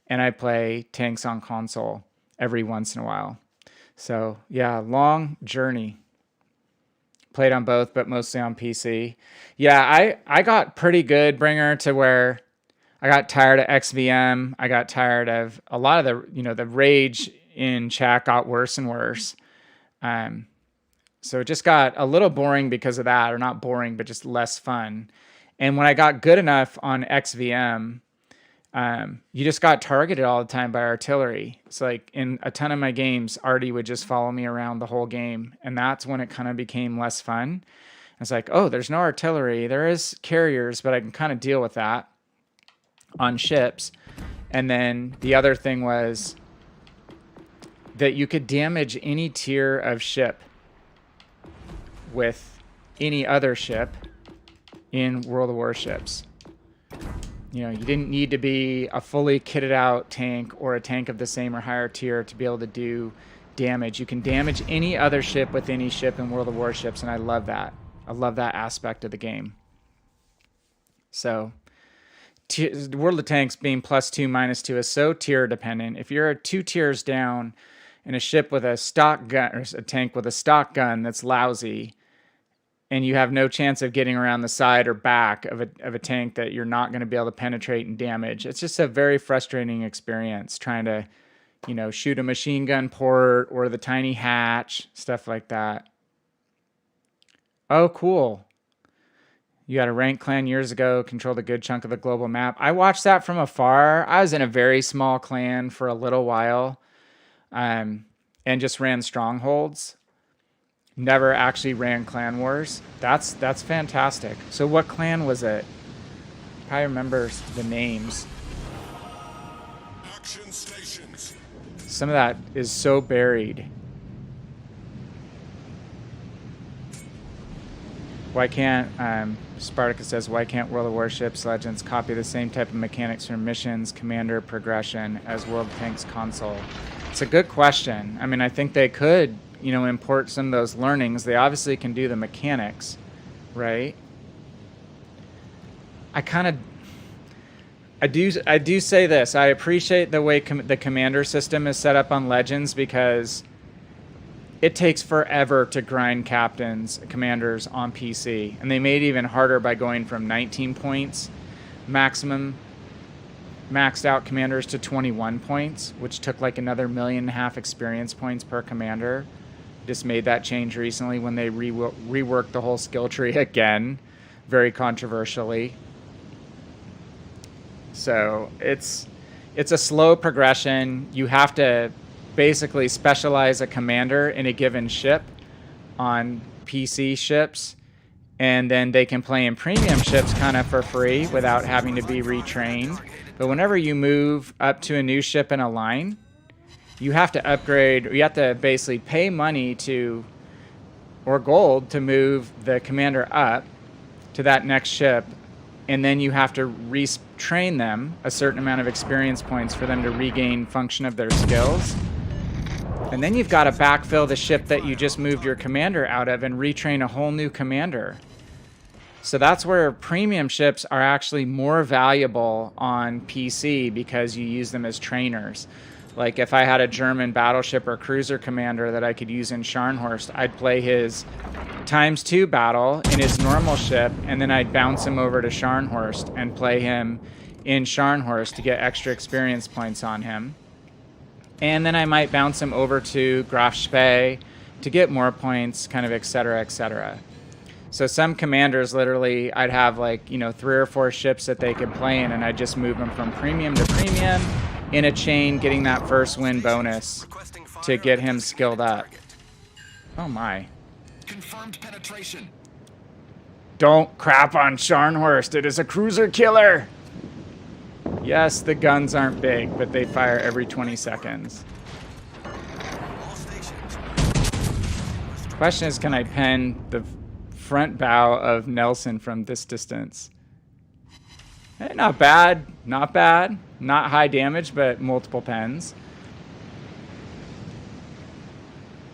and I play Tanks on console every once in a while. So yeah, long journey. Played on both, but mostly on PC. Yeah, I got pretty good, Bringer, to where I got tired of XVM. I got tired of a lot of the rage in chat got worse and worse. So it just got a little boring because of that, or not boring, but just less fun. And when I got good enough on XVM, you just got targeted all the time by artillery. It's like in a ton of my games, Artie would just follow me around the whole game. And that's when it kind of became less fun. It's like, oh, there's no artillery. There is carriers, but I can kind of deal with that on ships. And then the other thing was that you could damage any tier of ship with any other ship in World of Warships. You know, you didn't need to be a fully kitted out tank or a tank of the same or higher tier to be able to do damage. You can damage any other ship with any ship in World of Warships, and I love that. I love that aspect of the game. So, World of Tanks being +2, -2 is so tier dependent. If you're 2 tiers down in a ship with a stock gun, or a tank with a stock gun that's lousy, and you have no chance of getting around the side or back of a tank that you're not going to be able to penetrate and damage, it's just a very frustrating experience trying to, shoot a machine gun port or the tiny hatch, stuff like that. Oh, cool. You had a ranked clan years ago, controlled a good chunk of the global map. I watched that from afar. I was in a very small clan for a little while, and just ran strongholds. Never actually ran clan wars. That's fantastic. So what clan was it? Probably remembers the names. Action stations. Some of that is so buried. Why can't Spartacus says, why can't World of Warships Legends copy the same type of mechanics for missions, commander progression as World of Tanks console? It's a good question. I mean, I think they could, import some of those learnings. They obviously can do the mechanics, right? I do say this. I appreciate the way the commander system is set up on Legends, because it takes forever to grind commanders on PC. And they made it even harder by going from 19 points maximum maxed out commanders to 21 points, which took like another 1.5 million experience points per commander. Just made that change recently when they reworked the whole skill tree again, very controversially. So it's a slow progression. You have to basically specialize a commander in a given ship on PC ships, and then they can play in premium ships kind of for free without having to be retrained. But whenever you move up to a new ship in a line, you have to upgrade, or you have to basically pay money to, or gold, to move the commander up to that next ship, and then you have to retrain them a certain amount of experience points for them to regain function of their skills. And then you've got to backfill the ship that you just moved your commander out of and retrain a whole new commander. So that's where premium ships are actually more valuable on PC, because you use them as trainers. Like if I had a German battleship or cruiser commander that I could use in Scharnhorst, I'd play his ×2 battle in his normal ship, and then I'd bounce him over to Scharnhorst and play him in Scharnhorst to get extra experience points on him. And then I might bounce him over to Graf Spee to get more points, kind of, etc., etc. So some commanders, literally, I'd have like, you know, 3 or 4 ships that they could play in, and I'd just move them from premium to premium in a chain, getting that first win bonus to get him skilled up. Oh my. Confirmed penetration. Don't crap on Scharnhorst. It is a cruiser killer. Yes, the guns aren't big, but they fire every 20 seconds. Question is, can I pen the front bow of Nelson from this distance? Hey, not bad. Not bad. Not high damage, but multiple pens.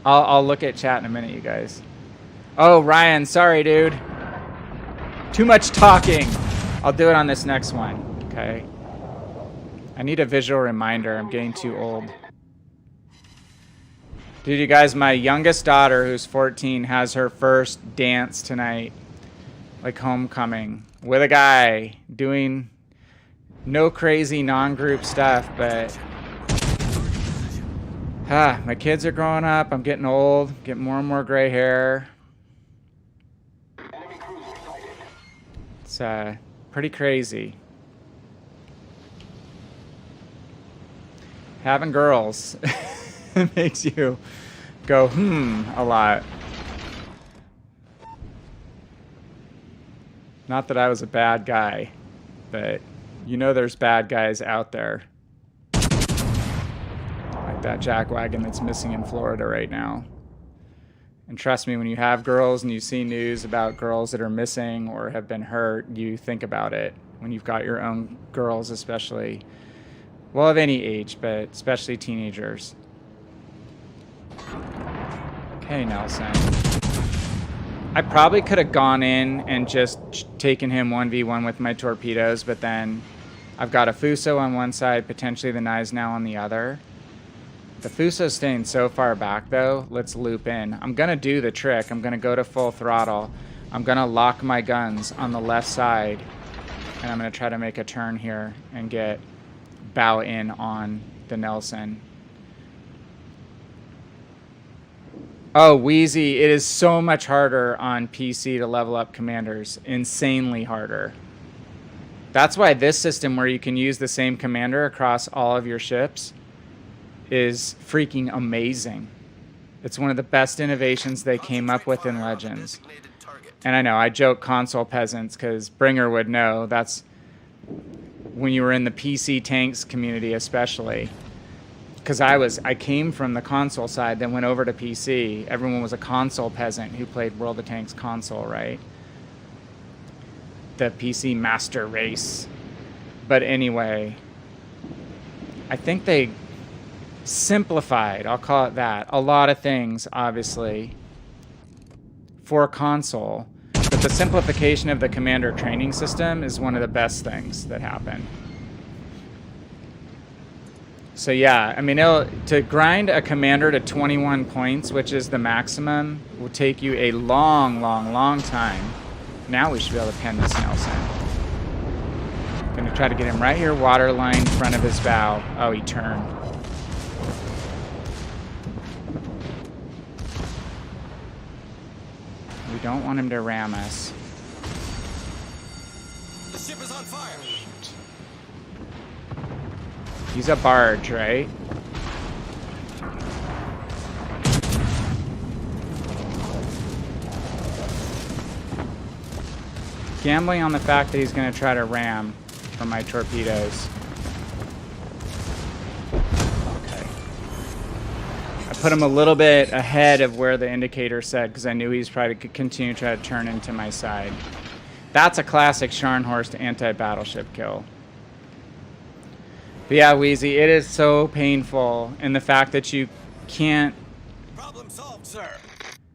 I'll look at chat in a minute, you guys. Oh, Ryan, sorry, dude. Too much talking. I'll do it on this next one, okay? I need a visual reminder. I'm getting too old. Dude, you guys, my youngest daughter, who's 14, has her first dance tonight. Like homecoming. With a guy. Doing no crazy non-group stuff, but... my kids are growing up. I'm getting old. Getting more and more gray hair. It's pretty crazy. Having girls makes you go, a lot. Not that I was a bad guy, but you know there's bad guys out there. Like that jackwagon that's missing in Florida right now. And trust me, when you have girls and you see news about girls that are missing or have been hurt, you think about it. When you've got your own girls, especially. Well, of any age, but especially teenagers. Okay, Nelson. I probably could have gone in and just taken him 1v1 with my torpedoes, but then I've got a Fuso on one side, potentially the Gneisenau on the other. The Fuso's staying so far back, though. Let's loop in. I'm going to do the trick. I'm going to go to full throttle. I'm going to lock my guns on the left side, and I'm going to try to make a turn here and get bow in on the Nelson. Oh, Wheezy, it is so much harder on PC to level up commanders. Insanely harder. That's why this system, where you can use the same commander across all of your ships, is freaking amazing. It's one of the best innovations they came up with in Legends. And I know, I joke console peasants, because Bringer would know that's when you were in the PC tanks community, especially. Because I came from the console side, then went over to PC. Everyone was a console peasant who played World of Tanks console, right? The PC master race. But anyway, I think they simplified, I'll call it that, a lot of things, obviously, for console. But the simplification of the commander training system is one of the best things that happened. So yeah, I mean, to grind a commander to 21 points, which is the maximum, will take you a long, long, long time. Now we should be able to pen this Nelson. Gonna Try to get him right here, waterline in front of his bow. Oh, he turned. We don't want him to ram us. The ship is on fire. He's a barge, right? Gambling on the fact that he's going to try to ram for my torpedoes. Okay. I put him a little bit ahead of where the indicator said because I knew he's probably could continue to try to turn into my side. That's a classic Scharnhorst anti-battleship kill. But yeah, Wheezy, it is so painful in the fact that you can't Problem solved, sir.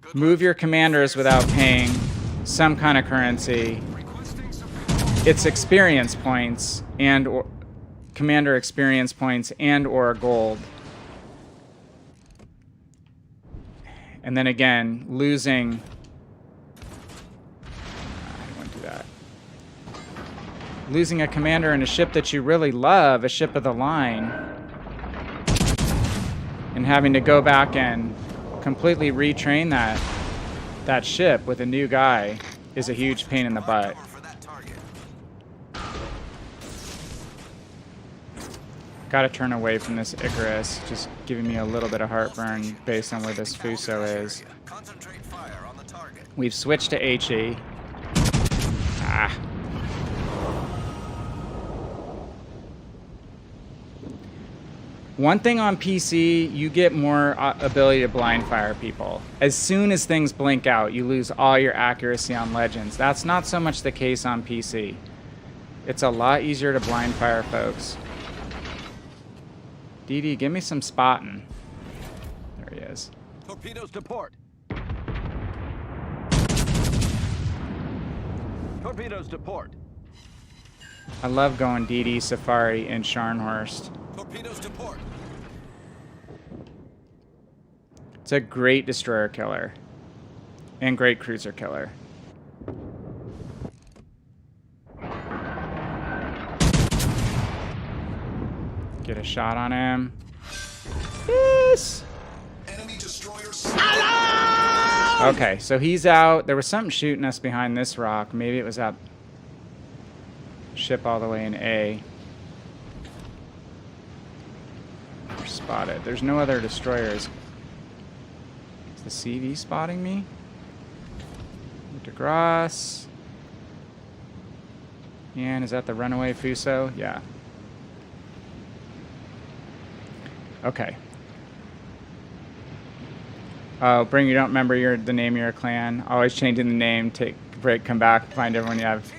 Good move your commanders without paying some kind of currency. requesting support. It's experience points and or commander experience points and or gold. And then again, losing. I don't want to do that. Losing a commander in a ship that you really love, a ship of the line, and having to go back and completely retrain that ship with a new guy is a huge pain in the butt. Cover for that target. Gotta turn away from this Icarus, just giving me a little bit of heartburn based on where this Fuso is. Concentrate fire on the target. We've switched to HE. Ah. One thing on PC, you get more ability to blind fire people. As soon as things blink out, you lose all your accuracy on Legends. That's not so much the case on PC. It's a lot easier to blind fire folks. DD, give me some spotting. There he is. Torpedoes to port. Torpedoes to port. I love going DD Safari in Scharnhorst. Torpedoes to port. It's a great destroyer killer and great cruiser killer. Get a shot on him. Yes. Enemy destroyers. Okay, so he's out. There was something shooting us behind this rock. Maybe it was that ship all the way in A. We're spotted. There's no other destroyers. Is the CV spotting me? DeGrasse. And is that the runaway Fuso? Yeah. Okay. Oh, Bring, you don't remember the name of your clan. Always changing the name, take a break, come back, find everyone you have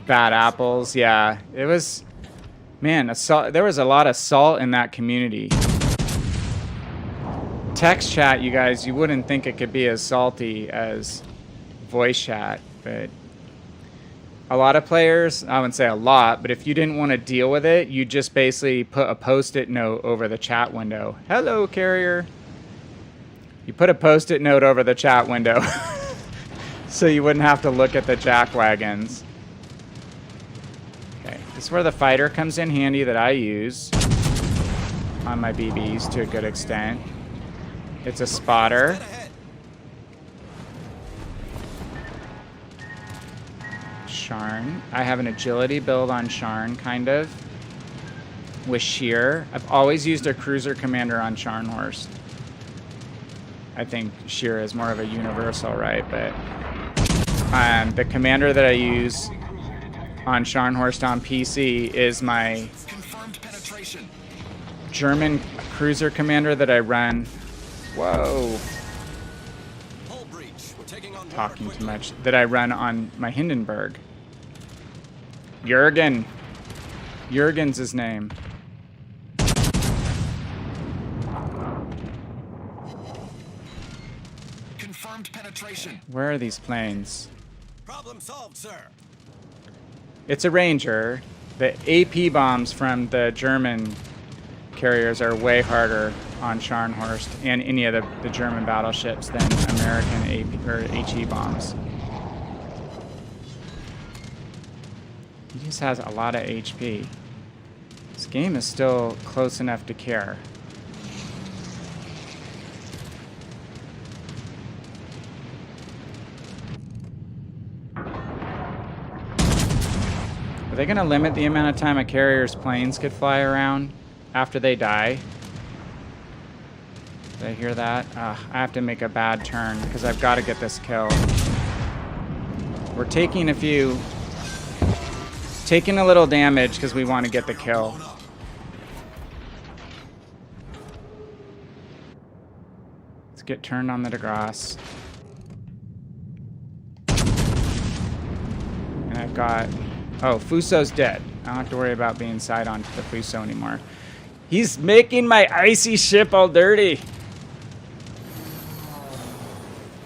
bad apples. Yeah, it was, man, there was a lot of salt in that community. Text chat, you guys, you wouldn't think it could be as salty as voice chat, but a lot of players, I wouldn't say a lot, but if you didn't want to deal with it, you just basically put a post-it note over the chat window. Hello, carrier. You put a post-it note over the chat window so you wouldn't have to look at the jack wagons. Okay, this is where the fighter comes in handy that I use on my BBs to a good extent. It's a spotter. Sharn. I have an agility build on Sharn, kind of. With Sheer. I've always used a cruiser commander on Scharnhorst. I think Sheer is more of a universal, right? But the commander that I use on Scharnhorst on PC is my Confirmed penetration. German cruiser commander that I run. Whoa. Hull breach. We're taking on Talking too much. That I run on my Hindenburg. Jurgen. Jurgen's his name. Confirmed penetration. Where are these planes? Problem solved, sir. It's a Ranger. The AP bombs from the German carriers are way harder on Scharnhorst and any of the German battleships than American AP or HE bombs. He just has a lot of HP. This game is still close enough to care. Are they going to limit the amount of time a carrier's planes could fly around after they die? Did I hear that? I have to make a bad turn because I've got to get this kill. We're taking a little damage because we want to get the kill. Let's get turned on the DeGrasse. And I've got... Oh, Fuso's dead. I don't have to worry about being side on to the Fuso anymore. He's making my icy ship all dirty.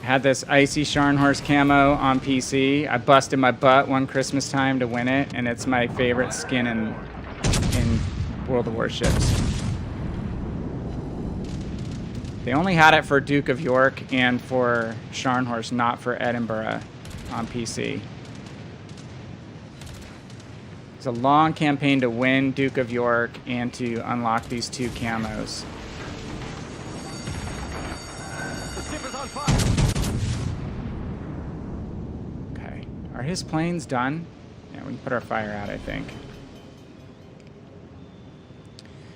I had this icy Scharnhorst camo on PC. I busted my butt one Christmas time to win it, and it's my favorite skin in World of Warships. They only had it for Duke of York and for Scharnhorst, not for Edinburgh on PC. It's a long campaign to win Duke of York and to unlock these 2 camos. The ship is on fire. Okay. Are his planes done? Yeah, we can put our fire out, I think.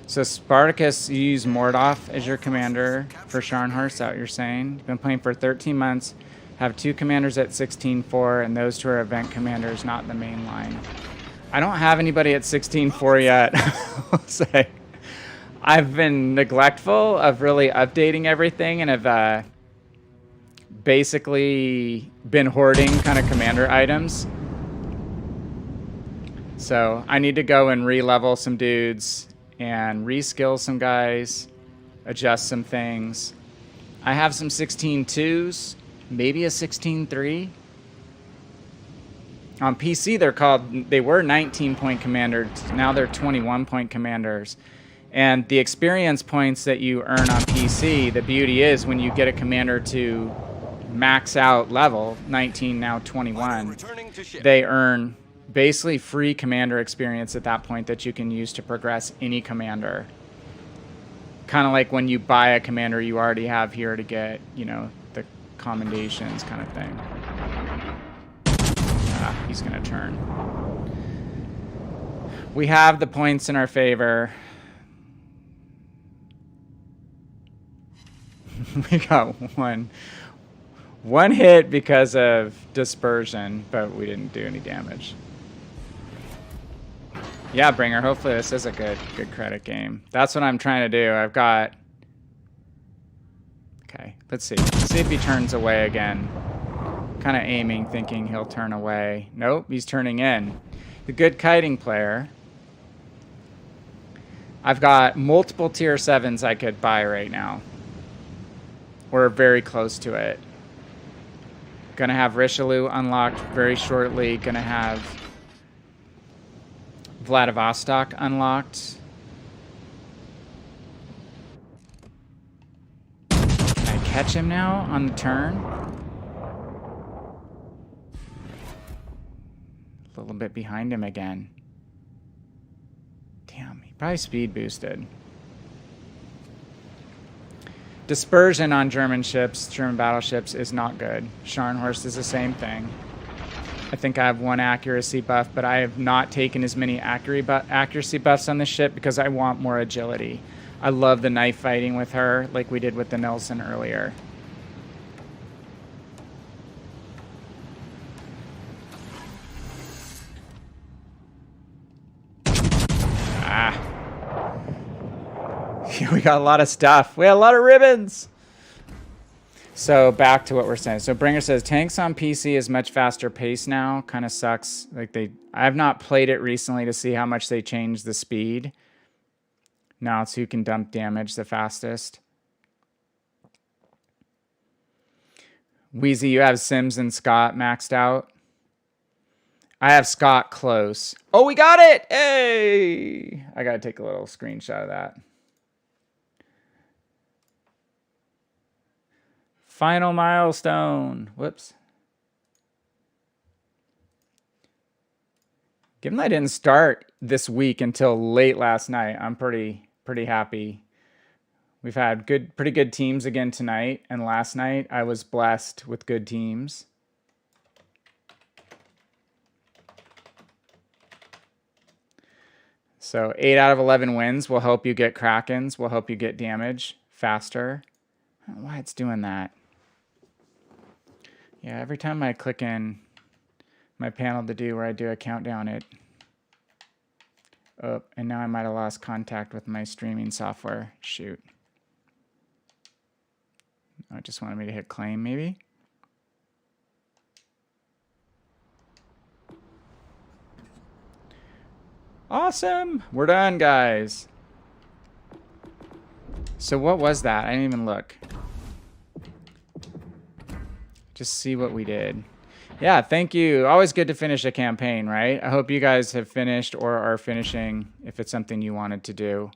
So Spartacus, you use Mordoff as your commander for Scharnhorst, is that what you're saying? You've been playing for 13 months, have 2 commanders at 16-4, and those 2 are event commanders, not the main line. I don't have anybody at 16-4 yet, I'll say. I've been neglectful of really updating everything and have basically been hoarding kind of commander items. So I need to go and re-level some dudes and reskill some guys, adjust some things. I have some 16-2s, maybe a 16-3. On PC, they were 19-point commanders. Now they're 21-point commanders. And the experience points that you earn on PC, the beauty is when you get a commander to max out level, 19, now 21, they earn basically free commander experience at that point that you can use to progress any commander. Kind of like when you buy a commander you already have here to get, you know, the commendations kind of thing. He's going to turn. We have the points in our favor. We got one hit because of dispersion, but we didn't do any damage. Yeah, Bringer, hopefully this is a good credit game. That's what I'm trying to do. I've got... Okay, let's see. Let's see if he turns away again. Kind of aiming, thinking he'll turn away. Nope, he's turning in. The good kiting player. I've got multiple tier 7s I could buy right now. We're very close to it. Gonna have Richelieu unlocked very shortly. Gonna have Vladivostok unlocked. Can I catch him now on the turn? A little bit behind him again. Damn, he probably speed boosted. Dispersion on German ships, German battleships, is not good. Scharnhorst is the same thing. I think I have 1 accuracy buff, but I have not taken as many accuracy buffs on the ship because I want more agility. I love the knife fighting with her like we did with the Nelson earlier. We got a lot of stuff. We had a lot of ribbons. So back to what we're saying. So Bringer says tanks on PC is much faster pace now. Kind of sucks. Like I have not played it recently to see how much they changed the speed. Now it's who can dump damage the fastest. Wheezy, you have Sims and Scott maxed out. I have Scott close. Oh, we got it! Hey! I gotta take a little screenshot of that. Final milestone. Whoops. Given I didn't start this week until late last night, I'm pretty happy. We've had pretty good teams again tonight, and last night I was blessed with good teams. So 8 out of 11 wins will help you get Krakens, will help you get damage faster. I don't know why it's doing that. Yeah, every time I click in my panel to do where I do a countdown, oh, and now I might have lost contact with my streaming software. Shoot. Oh, it just wanted me to hit claim, maybe? Awesome! We're done, guys. So what was that? I didn't even look. Just see what we did. Yeah, thank you. Always good to finish a campaign, right? I hope you guys have finished or are finishing if it's something you wanted to do.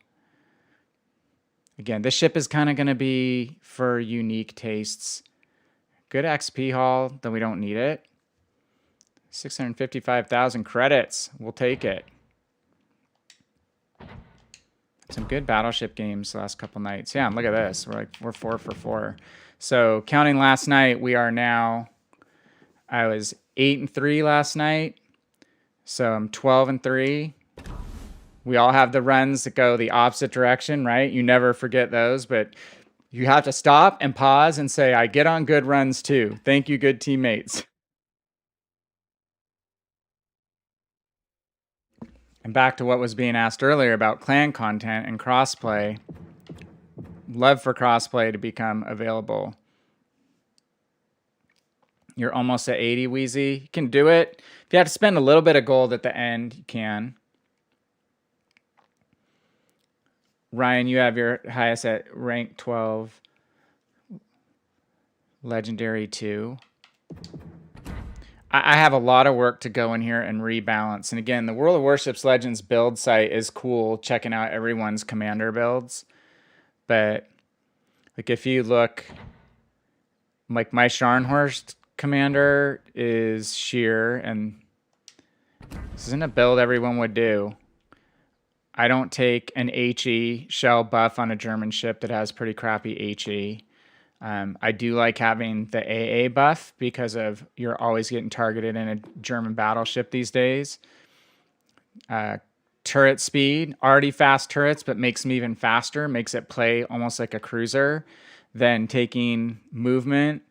Again, this ship is kind of going to be for unique tastes. Good XP haul, though we don't need it. 655,000 credits. We'll take it. Some good battleship games the last couple nights. Yeah, look at this. We're 4 for 4. So counting last night, we are now... I was 8-3 last night, so I'm 12-3. We all have the runs that go the opposite direction, right? You never forget those, but you have to stop and pause and say, I get on good runs too. Thank you, good teammates. And back to what was being asked earlier about clan content and crossplay. Love for crossplay to become available. You're almost at 80, Wheezy. You can do it. If you have to spend a little bit of gold at the end, you can. Ryan, you have your highest at rank 12. Legendary 2. I have a lot of work to go in here and rebalance. And again, the World of Warships Legends build site is cool, checking out everyone's commander builds. But like if you look, like my Scharnhorst commander is sheer, and this isn't a build everyone would do. I don't take an HE shell buff on a German ship that has pretty crappy HE. I do like having the AA buff because of you're always getting targeted in a German battleship these days. Turret speed, already fast turrets, but makes me even faster, makes it play almost like a cruiser. Then taking movement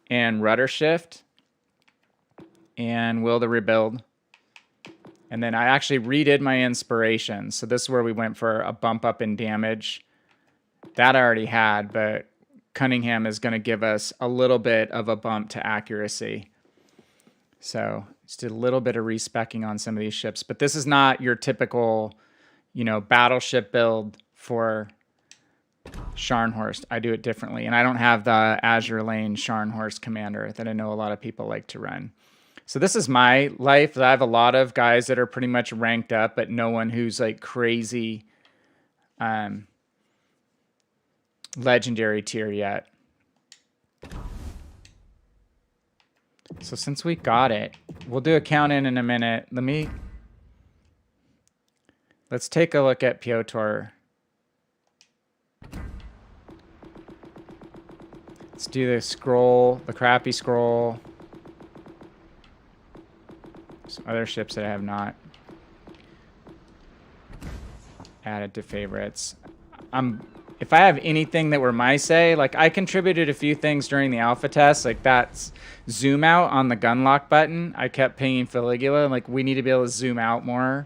and rudder shift and will to rebuild. And then I actually redid my inspiration. So this is where we went for a bump up in damage. That I already had, but Cunningham is going to give us a little bit of a bump to accuracy. So just did a little bit of respecking on some of these ships. But this is not your typical, battleship build for Scharnhorst. I do it differently. And I don't have the Azure Lane Scharnhorst commander that I know a lot of people like to run. So this is my life. I have a lot of guys that are pretty much ranked up, but no one who's like crazy legendary tier yet. So since we got it, we'll do a count in a minute. Let's take a look at Pyotr. Let's do the scroll, the crappy scroll. Some other ships that I have not added to favorites. If I have anything that were my say, like I contributed a few things during the alpha test, like that's zoom out on the gun lock button. I kept pinging Feligula, like we need to be able to zoom out more.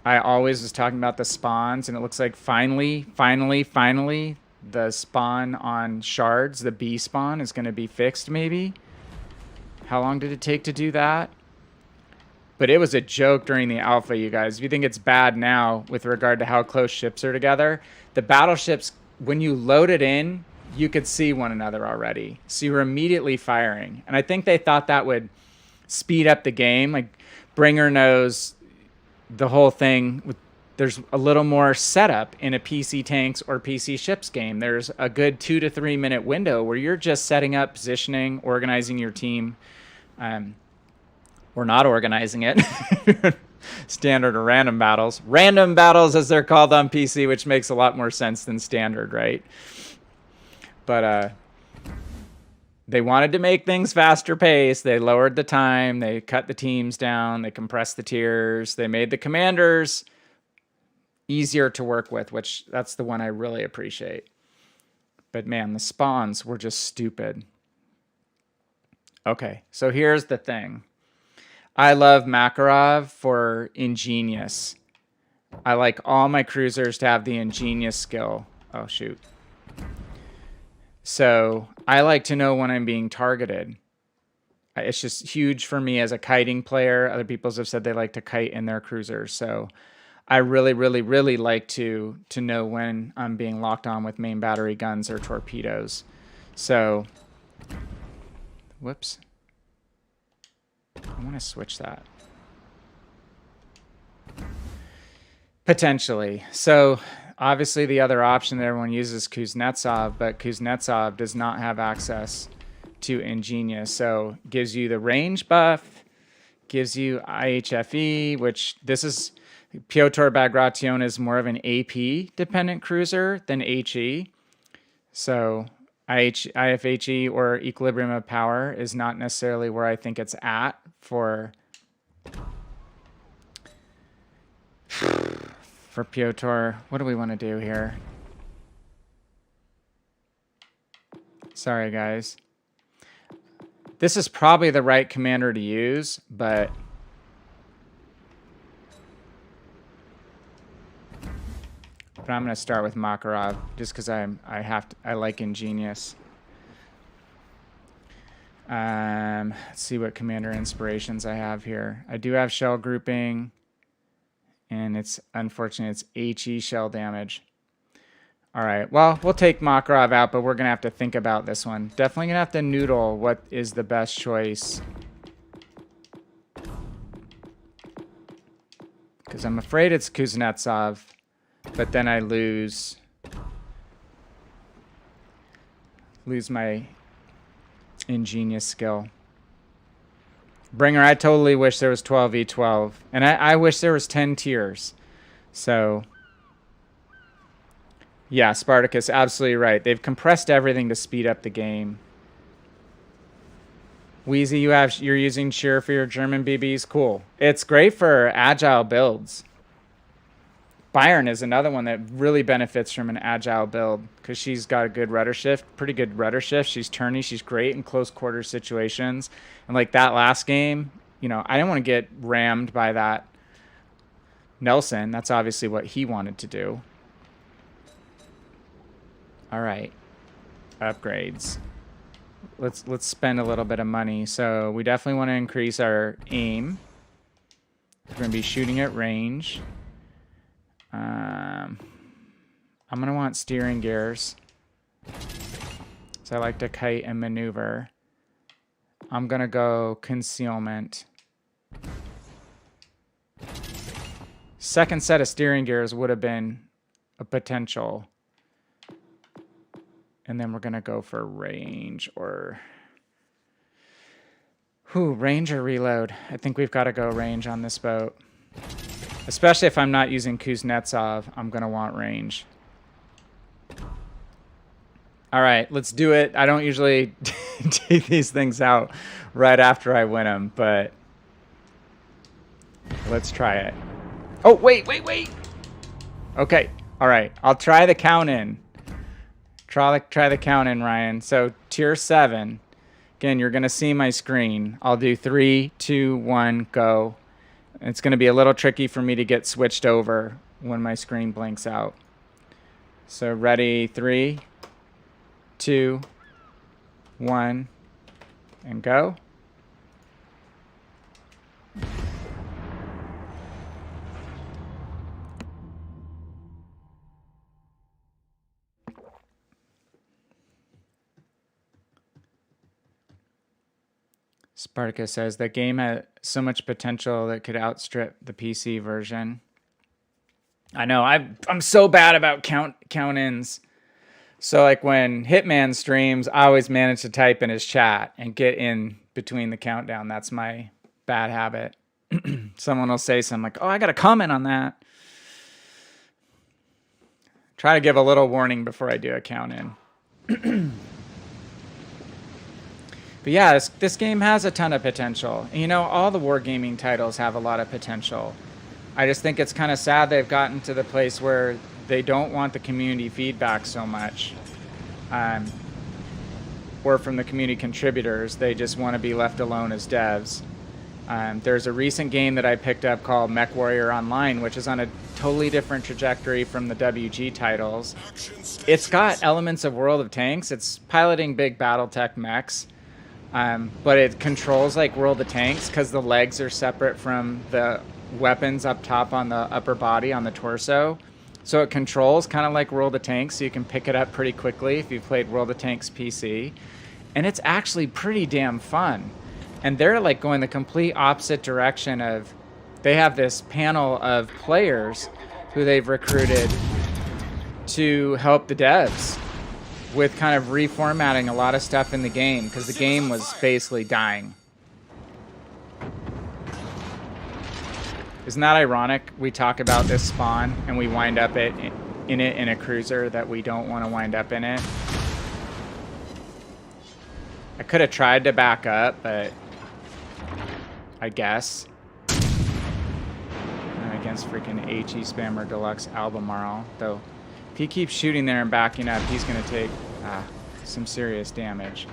I always was talking about the spawns, and it looks like finally, the spawn on shards, the B spawn, is going to be fixed maybe. How long did it take to do that? But it was a joke during the alpha, you guys. If you think it's bad now with regard to how close ships are together, the battleships, when you load it in, you could see one another already. So you were immediately firing. And I think they thought that would speed up the game. Like Bringer knows the whole thing. There's a little more setup in a PC tanks or PC ships game. There's a good 2 to 3 minute window where you're just setting up, positioning, organizing your team. Or not organizing it. Standard or random battles. Random battles, as they're called on PC, which makes a lot more sense than standard, right? But they wanted to make things faster paced. They lowered the time. They cut the teams down. They compressed the tiers. They made the commanders easier to work with, which that's the one I really appreciate. But man, the spawns were just stupid. Okay, so here's the thing. I love Makarov for ingenious. I like all my cruisers to have the ingenious skill. Oh, shoot. So I like to know when I'm being targeted. It's just huge for me as a kiting player. Other people have said they like to kite in their cruisers. So I really, really, really like to know when I'm being locked on with main battery guns or torpedoes. So, whoops. I want to switch that. Potentially. So obviously the other option that everyone uses is Kuznetsov, but Kuznetsov does not have access to Ingenious. So gives you the range buff, gives you IHFE, which this is Pyotr Bagration is more of an AP dependent cruiser than HE. So IFHE or equilibrium of power is not necessarily where I think it's at for Pyotr. What do we want to do here? Sorry, guys. This is probably the right commander to use, but I'm going to start with Makarov just because I like Ingenious. Let's see what commander inspirations I have here. I do have shell grouping, and it's unfortunate it's HE shell damage. All right, well, we'll take Makarov out, but we're going to have to think about this one. Definitely going to have to noodle what is the best choice. Because I'm afraid it's Kuznetsov. But then I lose my ingenious skill. Bringer, I totally wish there was 12v12. And I wish there was 10 tiers. So, yeah, Spartacus, absolutely right. They've compressed everything to speed up the game. Wheezy, you're using Shear for your German BBs? Cool. It's great for agile builds. Byron is another one that really benefits from an agile build because she's got a good rudder shift, pretty good rudder shift. She's turny. She's great in close quarter situations. And like that last game, you know, I didn't want to get rammed by that Nelson. That's obviously what he wanted to do. All right. Upgrades. Let's spend a little bit of money. So we definitely want to increase our aim. We're going to be shooting at range. I'm going to want steering gears. So I like to kite and maneuver. I'm going to go concealment. Second set of steering gears would have been a potential. And then we're going to go for range or... range or reload. I think we've got to go range on this boat. Especially if I'm not using Kuznetsov, I'm going to want range. All right, let's do it. I don't usually take these things out right after I win them, but let's try it. Oh, wait. Okay, all right. I'll try the count in. Try the count in, Ryan. So tier 7. Again, you're going to see my screen. I'll do 3, 2, 1, go. It's going to be a little tricky for me to get switched over when my screen blinks out. So ready, 3, 2, 1, and go. Spartacus says that game had so much potential that could outstrip the PC version. I know, I'm so bad about count-ins. So like when Hitman streams, I always manage to type in his chat and get in between the countdown. That's my bad habit. Someone will say something like, oh, I got to comment on that. Try to give a little warning before I do a count in. But yeah, this game has a ton of potential. And, you know, all the wargaming titles have a lot of potential. I just think it's kind of sad they've gotten to the place where they don't want the community feedback so much. Or from the community contributors. They just want to be left alone as devs. There's a recent game that I picked up called Mech Warrior Online, which is on a totally different trajectory from the WG titles. It's got elements of World of Tanks. It's piloting big Battletech mechs. But it controls like World of Tanks because the legs are separate from the weapons up top on the upper body on the torso. So it controls kind of like World of Tanks, so you can pick it up pretty quickly if you've played World of Tanks PC. And it's actually pretty damn fun. And they're like going the complete opposite direction of, they have this panel of players who they've recruited to help the devs with kind of reformatting a lot of stuff in the game because the game was basically dying. Isn't that ironic? We talk about this spawn and we wind up in it in a cruiser that we don't want to wind up in it. I could have tried to back up, but I guess. Against freaking HE Spammer Deluxe Albemarle. Though, if he keeps shooting there and backing up, he's going to take some serious damage.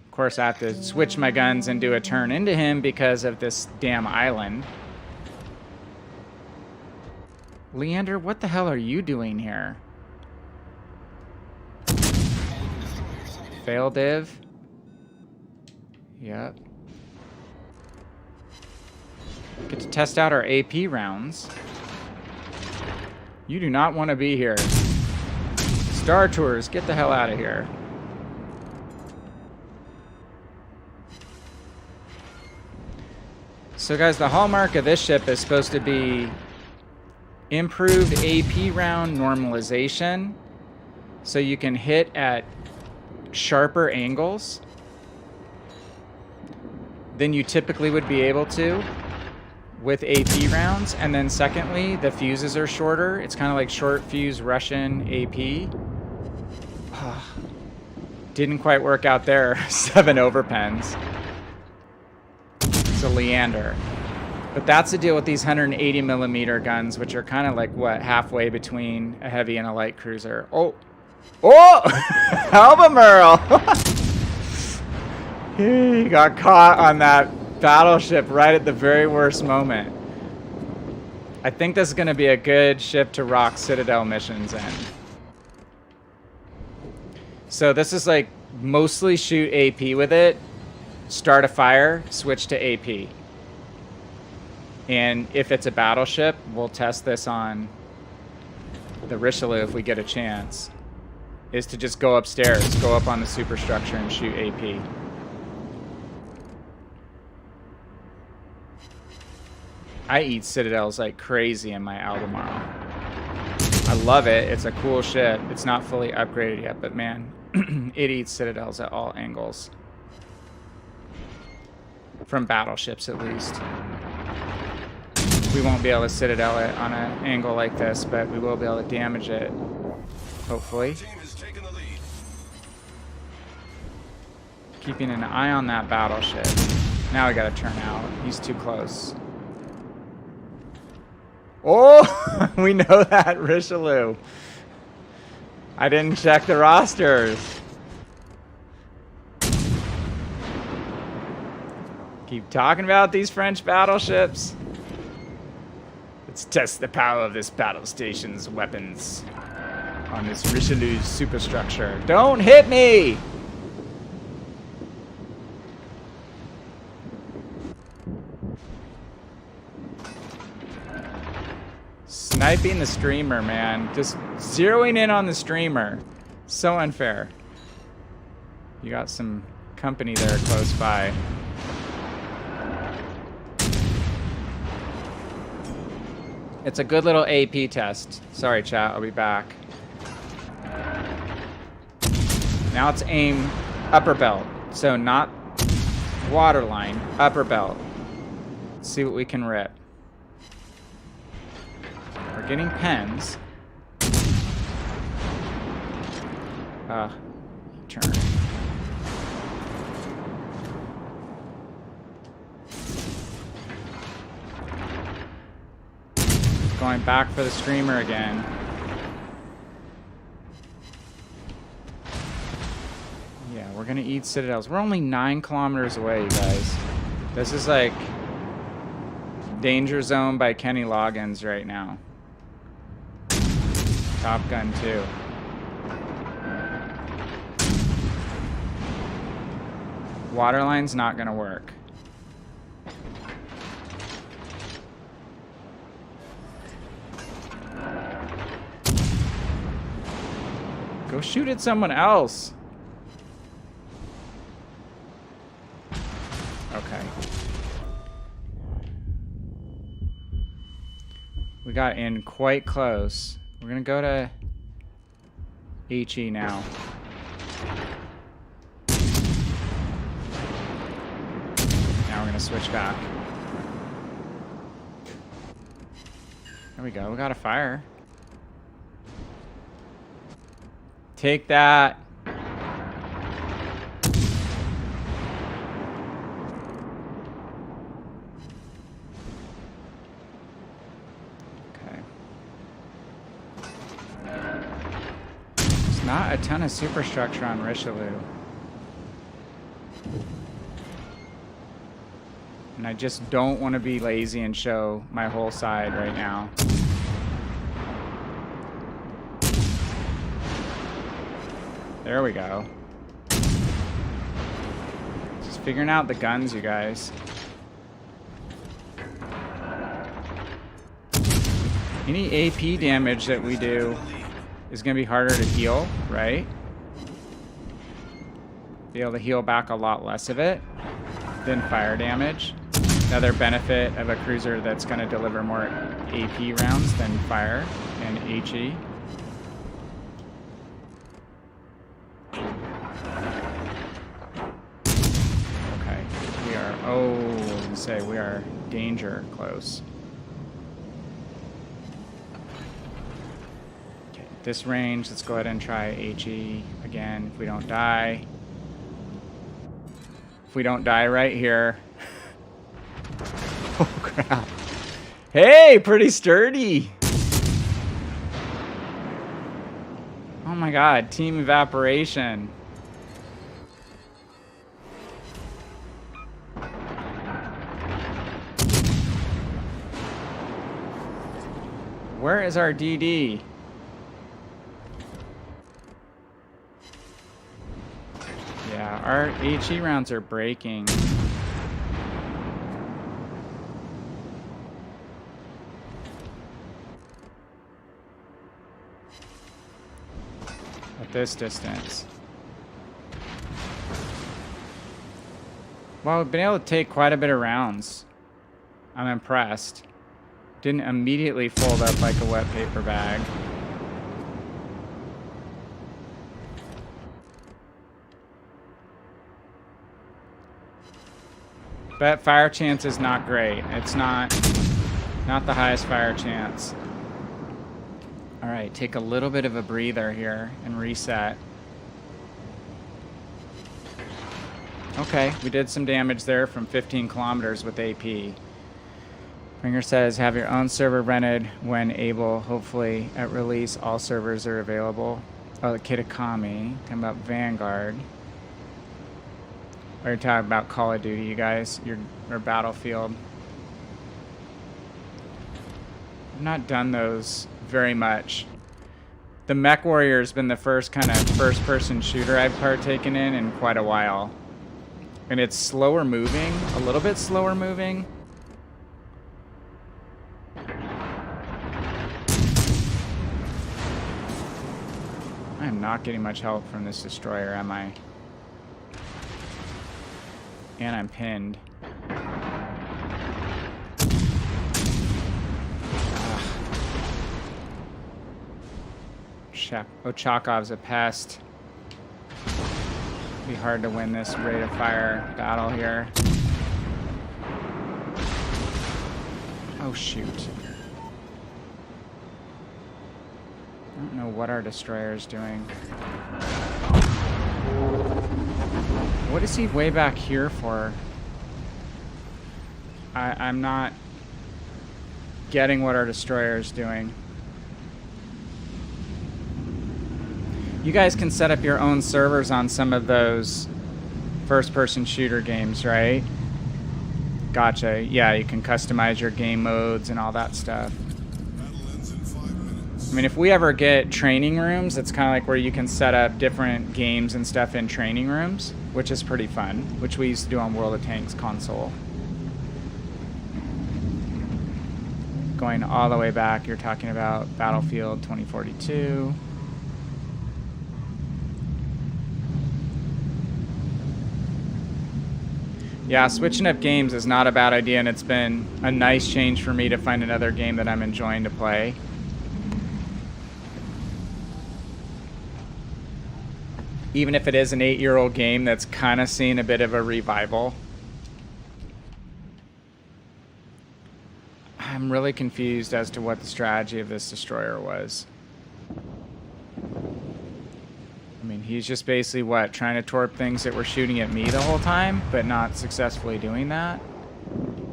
Of course, I have to switch my guns and do a turn into him because of this damn island. Leander, what the hell are you doing here? Fail div? Yep. Get to test out our AP rounds. You do not want to be here. Star Tours, get the hell out of here. So guys, the hallmark of this ship is supposed to be improved AP round normalization. So you can hit at sharper angles than you typically would be able to with AP rounds. And then secondly, the fuses are shorter. It's kind of like short fuse Russian AP. Didn't quite work out there. 7 overpens. It's a Leander. But that's the deal with these 180 millimeter guns, which are kind of like, what, halfway between a heavy and a light cruiser. Oh! Albemarle! He got caught on that battleship right at the very worst moment. I think this is going to be a good ship to rock Citadel missions in. So this is like mostly shoot AP with it, start a fire, switch to AP. And if it's a battleship, we'll test this on the Richelieu if we get a chance, is to just go upstairs, go up on the superstructure and shoot AP. I eat Citadels like crazy in my Albemarle. I love it. It's a cool ship. It's not fully upgraded yet, but man, it eats Citadels at all angles. From battleships, at least. We won't be able to Citadel it on an angle like this, but we will be able to damage it. Hopefully. Keeping an eye on that battleship. Now we gotta turn out. He's too close. Oh, we know that, Richelieu. I didn't check the rosters. Keep talking about these French battleships. Let's test the power of this battle station's weapons on this Richelieu's superstructure. Don't hit me! Sniping the streamer, man. Just zeroing in on the streamer. So unfair. You got some company there close by. It's a good little AP test. Sorry, chat. I'll be back. Now it's aim upper belt. So not waterline, upper belt. Let's see what we can rip. We're getting pens. Turn. Going back for the streamer again. Yeah, we're gonna eat citadels. We're only 9 kilometers away, you guys. This is like danger zone by Kenny Loggins right now. Top Gun 2. Waterline's not gonna work. Go shoot at someone else. Okay. We got in quite close. We're gonna go to HE now. Now we're gonna switch back. There we go. We got a fire. Take that. Okay. There's not a ton of superstructure on Richelieu. And I just don't want to be lazy and show my whole side right now. There we go. Just figuring out the guns, you guys. Any AP damage that we do is going to be harder to heal, right? Be able to heal back a lot less of it than fire damage. Another benefit of a cruiser that's going to deliver more AP rounds than fire and HE. Say we are danger close. Okay, this range, let's go ahead and try HE again if we don't die. If we don't die right here. Oh crap. Hey, pretty sturdy. Oh my god, team evaporation. Where is our DD? Yeah, our HE rounds are breaking. At this distance. Well, we've been able to take quite a bit of rounds. I'm impressed. Didn't immediately fold up like a wet paper bag. But fire chance is not great. It's not the highest fire chance. All right, take a little bit of a breather here and reset. Okay, we did some damage there from 15 kilometers with AP. Ringer says, have your own server rented when able. Hopefully, at release, all servers are available. Oh, the Kitakami. Talking about Vanguard. Or you're talking about Call of Duty, you guys. Or Battlefield. I've not done those very much. The Mech Warrior has been the first kind of first-person shooter I've partaken in quite a while. And it's slower moving, a little bit slower moving. I am not getting much help from this destroyer, am I? And I'm pinned. Ochakov's a pest. Be hard to win this rate of fire battle here. Oh, shoot. I don't know what our destroyer is doing. What is he way back here for? I'm not getting what our destroyer is doing. You guys can set up your own servers on some of those first-person shooter games, right? Gotcha. Yeah, you can customize your game modes and all that stuff. I mean, if we ever get training rooms, it's kind of like where you can set up different games and stuff in training rooms, which is pretty fun, which we used to do on World of Tanks console. Going all the way back, you're talking about Battlefield 2042. Yeah, switching up games is not a bad idea, and it's been a nice change for me to find another game that I'm enjoying to play. Even if it is an 8-year-old game that's kind of seeing a bit of a revival. I'm really confused as to what the strategy of this destroyer was. I mean, he's just basically, what, trying to torp things that were shooting at me the whole time, but not successfully doing that?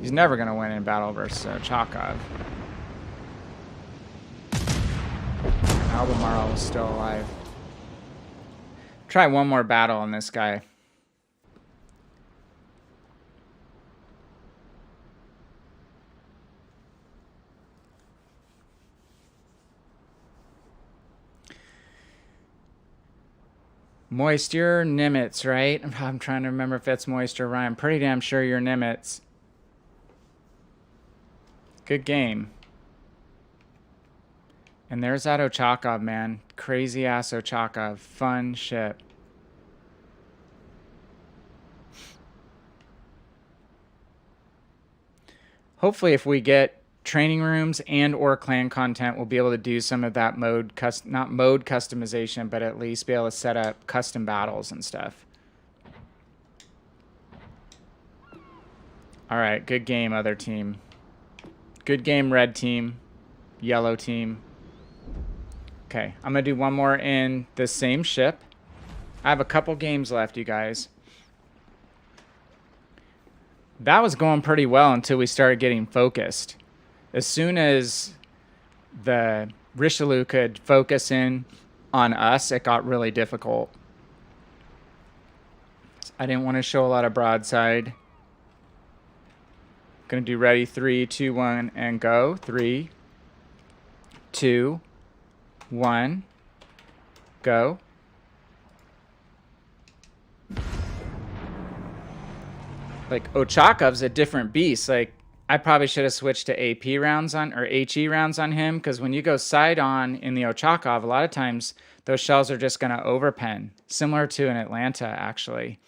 He's never going to win in battle versus Chakov. Albemarle is still alive. Try one more battle on this guy. Moisture Nimitz, right? I'm trying to remember if it's Moisture Ryan. I'm pretty damn sure you're Nimitz. Good game. And there's that Ochakov, man. Crazy ass Ochakov. Fun ship. Hopefully if we get training rooms and or clan content, we'll be able to do some of that mode, not mode customization, but at least be able to set up custom battles and stuff. All right, good game, other team. Good game, red team, yellow team. Okay, I'm going to do one more in the same ship. I have a couple games left, you guys. That was going pretty well until we started getting focused. As soon as the Richelieu could focus in on us, it got really difficult. I didn't want to show a lot of broadside. Going to do ready, 3, 2, 1, and go. 3, 2, 1, go. Like, Ochakov's a different beast. Like, I probably should have switched to AP rounds on, or HE rounds on him, because when you go side on in the Ochakov, a lot of times those shells are just going to overpen, similar to in Atlanta, actually.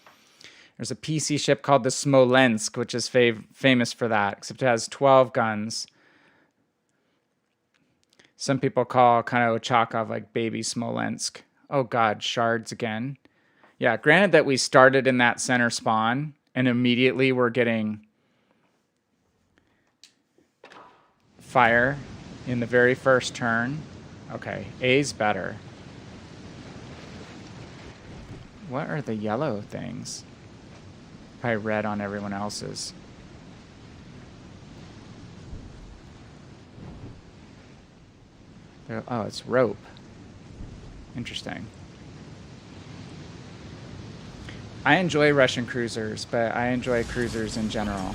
There's a PC ship called the Smolensk, which is famous for that, except it has 12 guns. Some people call kind of Ochakov like baby Smolensk. Oh god, shards again. Yeah, granted that we started in that center spawn, and immediately we're getting fire in the very first turn. Okay, A's better. What are the yellow things? Probably red on everyone else's. Oh, it's rope. Interesting. I enjoy Russian cruisers, but I enjoy cruisers in general.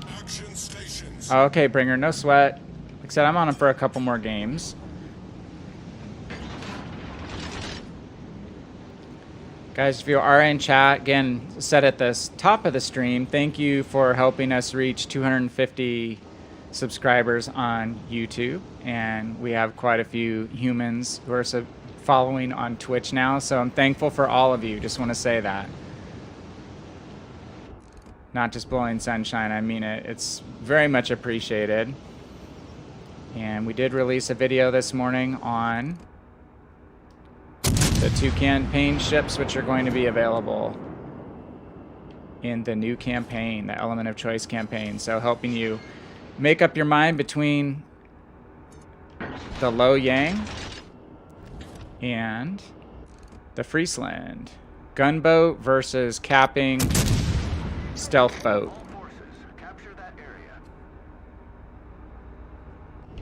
Action stations. Okay, Bringer, no sweat. Like I said, I'm on them for a couple more games. Guys, if you are in chat, again, said at the top of the stream, thank you for helping us reach 250 subscribers on YouTube. And we have quite a few humans who are following on Twitch now, so I'm thankful for all of you. Just want to say that. Not just blowing sunshine, I mean it. It's very much appreciated. And we did release a video this morning on the 2 campaign ships, which are going to be available in the new campaign, the Element of Choice campaign. So helping you make up your mind between the Lo Yang and the Friesland. Gunboat versus capping stealth boat. All forces, capture that area.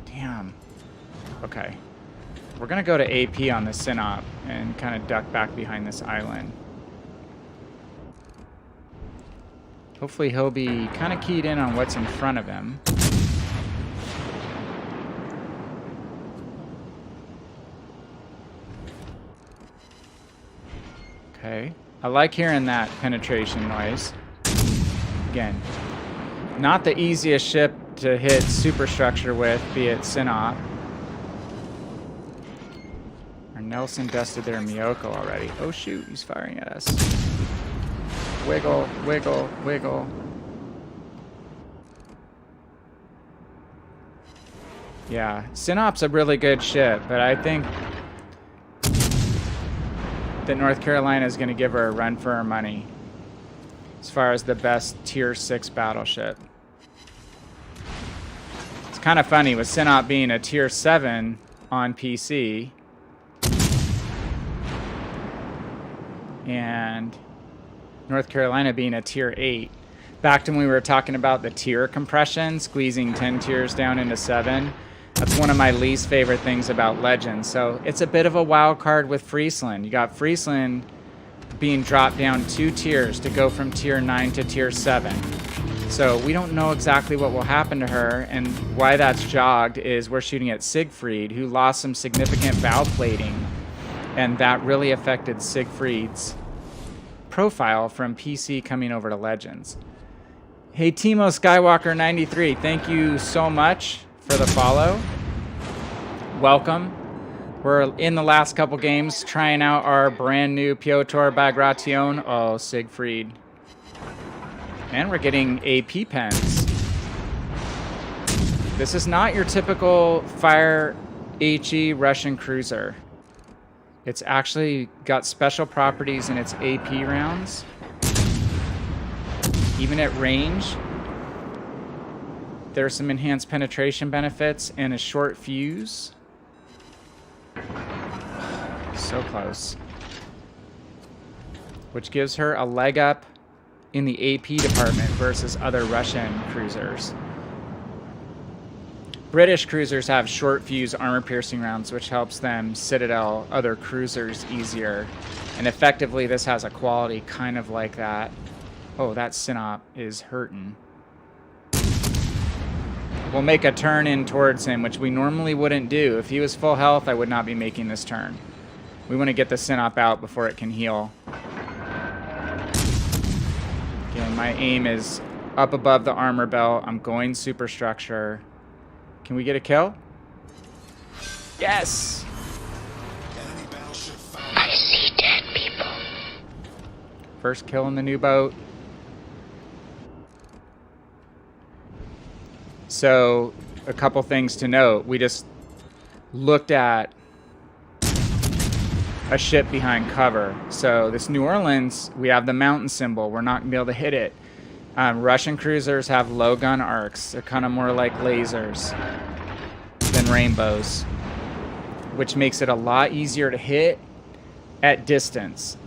Damn. Okay. We're going to go to AP on the Synop and kind of duck back behind this island. Hopefully he'll be kind of keyed in on what's in front of him. Okay. I like hearing that penetration noise. Again, not the easiest ship to hit superstructure with, be it Synop. Our Nelson dusted their Miyoko already. Oh shoot, he's firing at us. Wiggle, wiggle, wiggle. Yeah, Synop's a really good ship, but I think that North Carolina is going to give her a run for her money as far as the best tier 6 battleship. It's kind of funny with Synop being a tier 7 on PC and North Carolina being a tier 8. Back to when we were talking about the tier compression, squeezing 10 tiers down into 7. That's one of my least favorite things about Legends. So it's a bit of a wild card with Friesland. You got Friesland being dropped down 2 tiers to go from tier 9 to tier 7. So we don't know exactly what will happen to her, and why that's jogged is we're shooting at Siegfried, who lost some significant bow plating, and that really affected Siegfried's profile from PC coming over to Legends. Hey Timo Skywalker 93, thank you so much for the follow. Welcome. We're in the last couple games trying out our brand new Pyotr Bagration. Oh, Siegfried. And we're getting AP pens. This is not your typical Fire HE Russian cruiser. It's actually got special properties in its AP rounds. Even at range, there's some enhanced penetration benefits and a short fuse. So close. Which gives her a leg up in the AP department versus other Russian cruisers. British cruisers have short fuse armor-piercing rounds, which helps them citadel other cruisers easier. And effectively, this has a quality kind of like that. Oh, that Synop is hurting. We'll make a turn in towards him, which we normally wouldn't do. If he was full health, I would not be making this turn. We want to get the Synop out before it can heal. Again, my aim is up above the armor belt. I'm going superstructure. Can we get a kill? Yes! I see dead people. First kill in the new boat. So, a couple things to note. We just looked at a ship behind cover. So, this New Orleans, we have the mountain symbol. We're not going to be able to hit it. Russian cruisers have low gun arcs. They're kind of more like lasers than rainbows, which makes it a lot easier to hit at distance.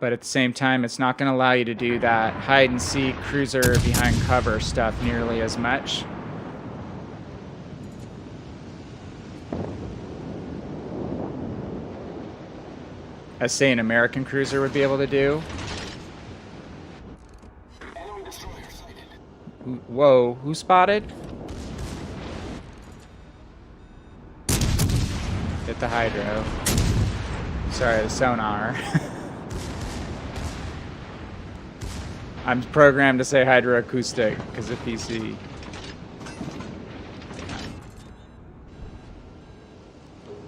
But at the same time, it's not going to allow you to do that hide-and-seek cruiser behind cover stuff nearly as much. As, say, an American cruiser would be able to do. Enemy destroyer sighted. Whoa, who spotted? Hit the hydro. Sorry, the sonar. I'm programmed to say hydroacoustic because of PC.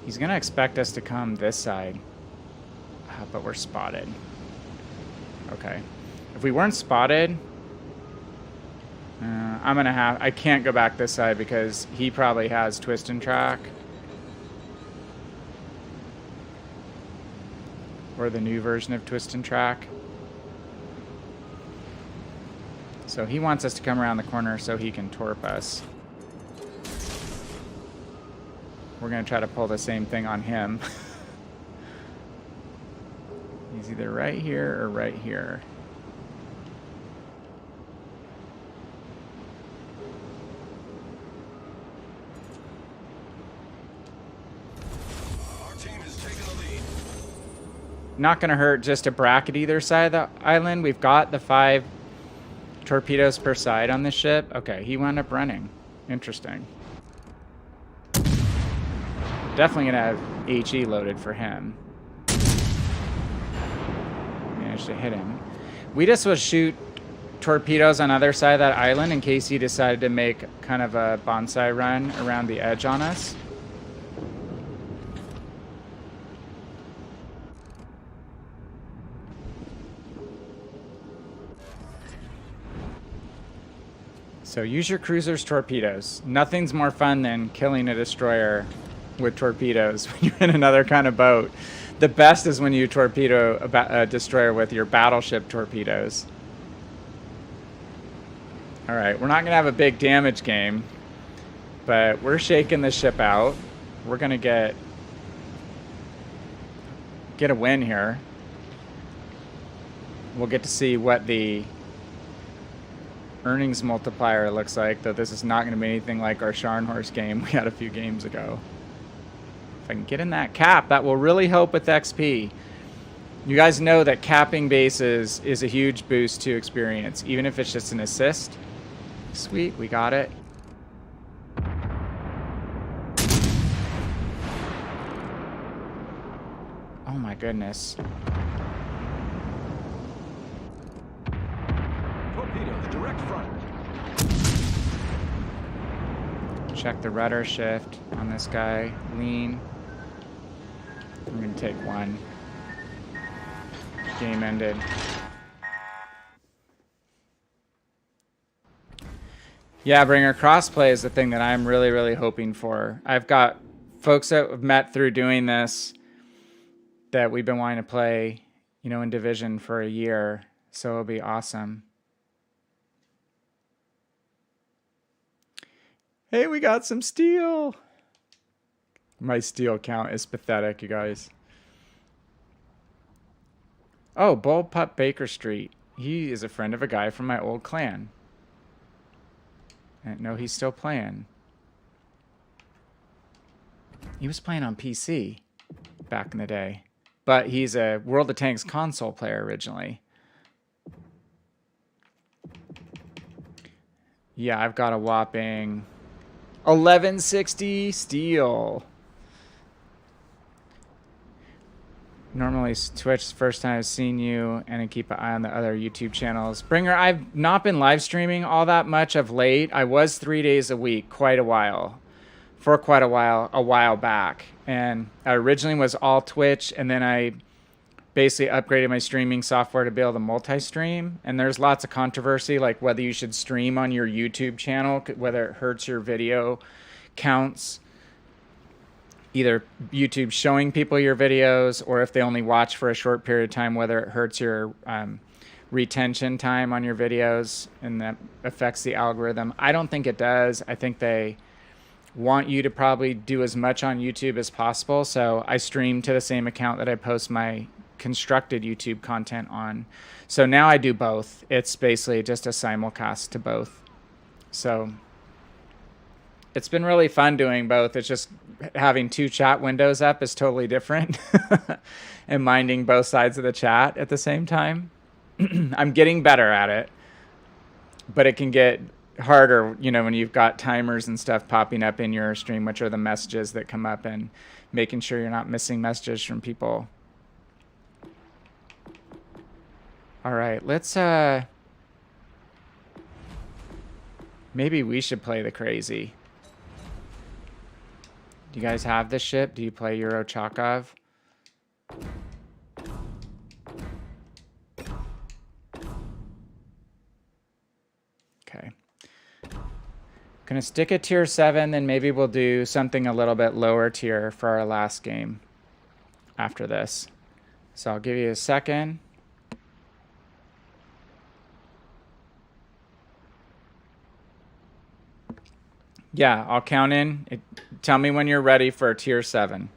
He's gonna expect us to come this side, but we're spotted. Okay, if we weren't spotted, I can't go back this side because he probably has twist and track. Or the new version of twist and track. So he wants us to come around the corner so he can torp us. We're going to try to pull the same thing on him. He's either right here or right here. Our team has taken the lead. Not going to hurt just to bracket either side of the island. We've got the 5 torpedoes per side on this ship. Okay, he wound up running. Interesting. Definitely going to have HE loaded for him. Managed to hit him. We just will shoot torpedoes on the other side of that island in case he decided to make kind of a bonsai run around the edge on us. So use your cruiser's torpedoes. Nothing's more fun than killing a destroyer with torpedoes when you're in another kind of boat. The best is when you torpedo a destroyer with your battleship torpedoes. All right, we're not going to have a big damage game, but we're shaking the ship out. We're going to get a win here. We'll get to see what the earnings multiplier looks like, though this is not going to be anything like our Scharnhorst game we had a few games ago. If I can get in that cap, that will really help with XP. You guys know that capping bases is a huge boost to experience, even if it's just an assist. Sweet, we got it. Oh my goodness. Torpedoes, direct front. Check the rudder shift on this guy. Lean. I'm going to take one. Game ended. Yeah, Bringer, crossplay is the thing that I'm really, really hoping for. I've got folks that have met through doing this that we've been wanting to play, you know, in Division for a year. So it'll be awesome. Hey, we got some steel. My steel count is pathetic, you guys. Oh, Bull Pup Baker Street. He is a friend of a guy from my old clan. And no, he's still playing. He was playing on PC back in the day. But he's a World of Tanks console player originally. Yeah, I've got a whopping 1160 steel. Normally Twitch, first time I've seen you, and I keep an eye on the other YouTube channels. Bringer, I've not been live streaming all that much of late. I was 3 days a week, a while back. And I originally was all Twitch, and then I basically upgraded my streaming software to be able to multi-stream. And there's lots of controversy, like whether you should stream on your YouTube channel, whether it hurts your video counts. Either YouTube showing people your videos, or if they only watch for a short period of time, whether it hurts your retention time on your videos and that affects the algorithm. I don't think it does. I think they want you to probably do as much on YouTube as possible. So I stream to the same account that I post my constructed YouTube content on. So now I do both. It's basically just a simulcast to both. So it's been really fun doing both. It's just having 2 chat windows up is totally different. And minding both sides of the chat at the same time. I'm getting better at it. But it can get harder, you know, when you've got timers and stuff popping up in your stream, which are the messages that come up, and making sure you're not missing messages from people. All right, let's maybe we should play the crazy. Do you guys have this ship? Do you play Euro Chakov? Okay. Gonna stick at tier 7, then maybe we'll do something a little bit lower tier for our last game after this. So I'll give you a second. Yeah, I'll count in. Tell me when you're ready for tier 7.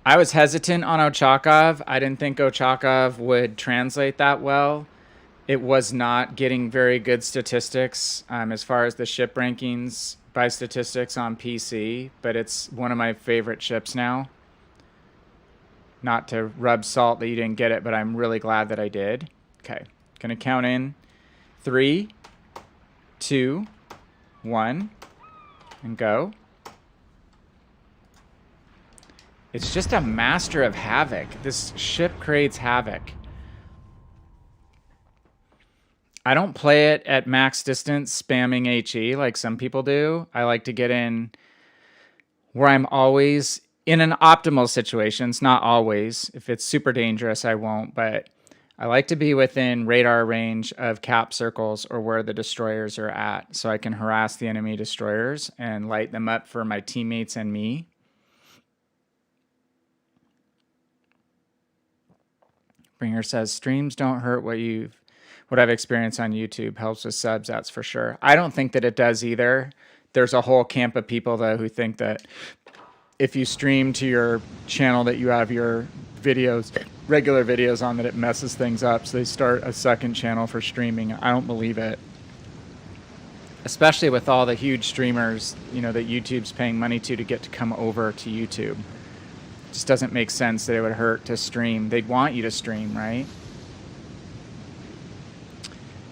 I was hesitant on Ochakov. I didn't think Ochakov would translate that well. It was not getting very good statistics as far as the ship rankings by statistics on PC, but it's one of my favorite ships now. Not to rub salt that you didn't get it, but I'm really glad that I did. Okay, gonna count in 3, 2, 1, and go. It's just a master of havoc. This ship creates havoc. I don't play it at max distance spamming HE like some people do. I like to get in where I'm always in an optimal situation. It's not always. If it's super dangerous, I won't. But I like to be within radar range of cap circles or where the destroyers are at, so I can harass the enemy destroyers and light them up for my teammates and me. Bringer says, streams don't hurt what I've experienced on YouTube. Helps with subs, that's for sure. I don't think that it does either. There's a whole camp of people, though, who think that if you stream to your channel that you have your videos, regular videos on, that it messes things up. So they start a second channel for streaming. I don't believe it. Especially with all the huge streamers, you know, that YouTube's paying money to get to come over to YouTube. It just doesn't make sense that it would hurt to stream. They'd want you to stream, right?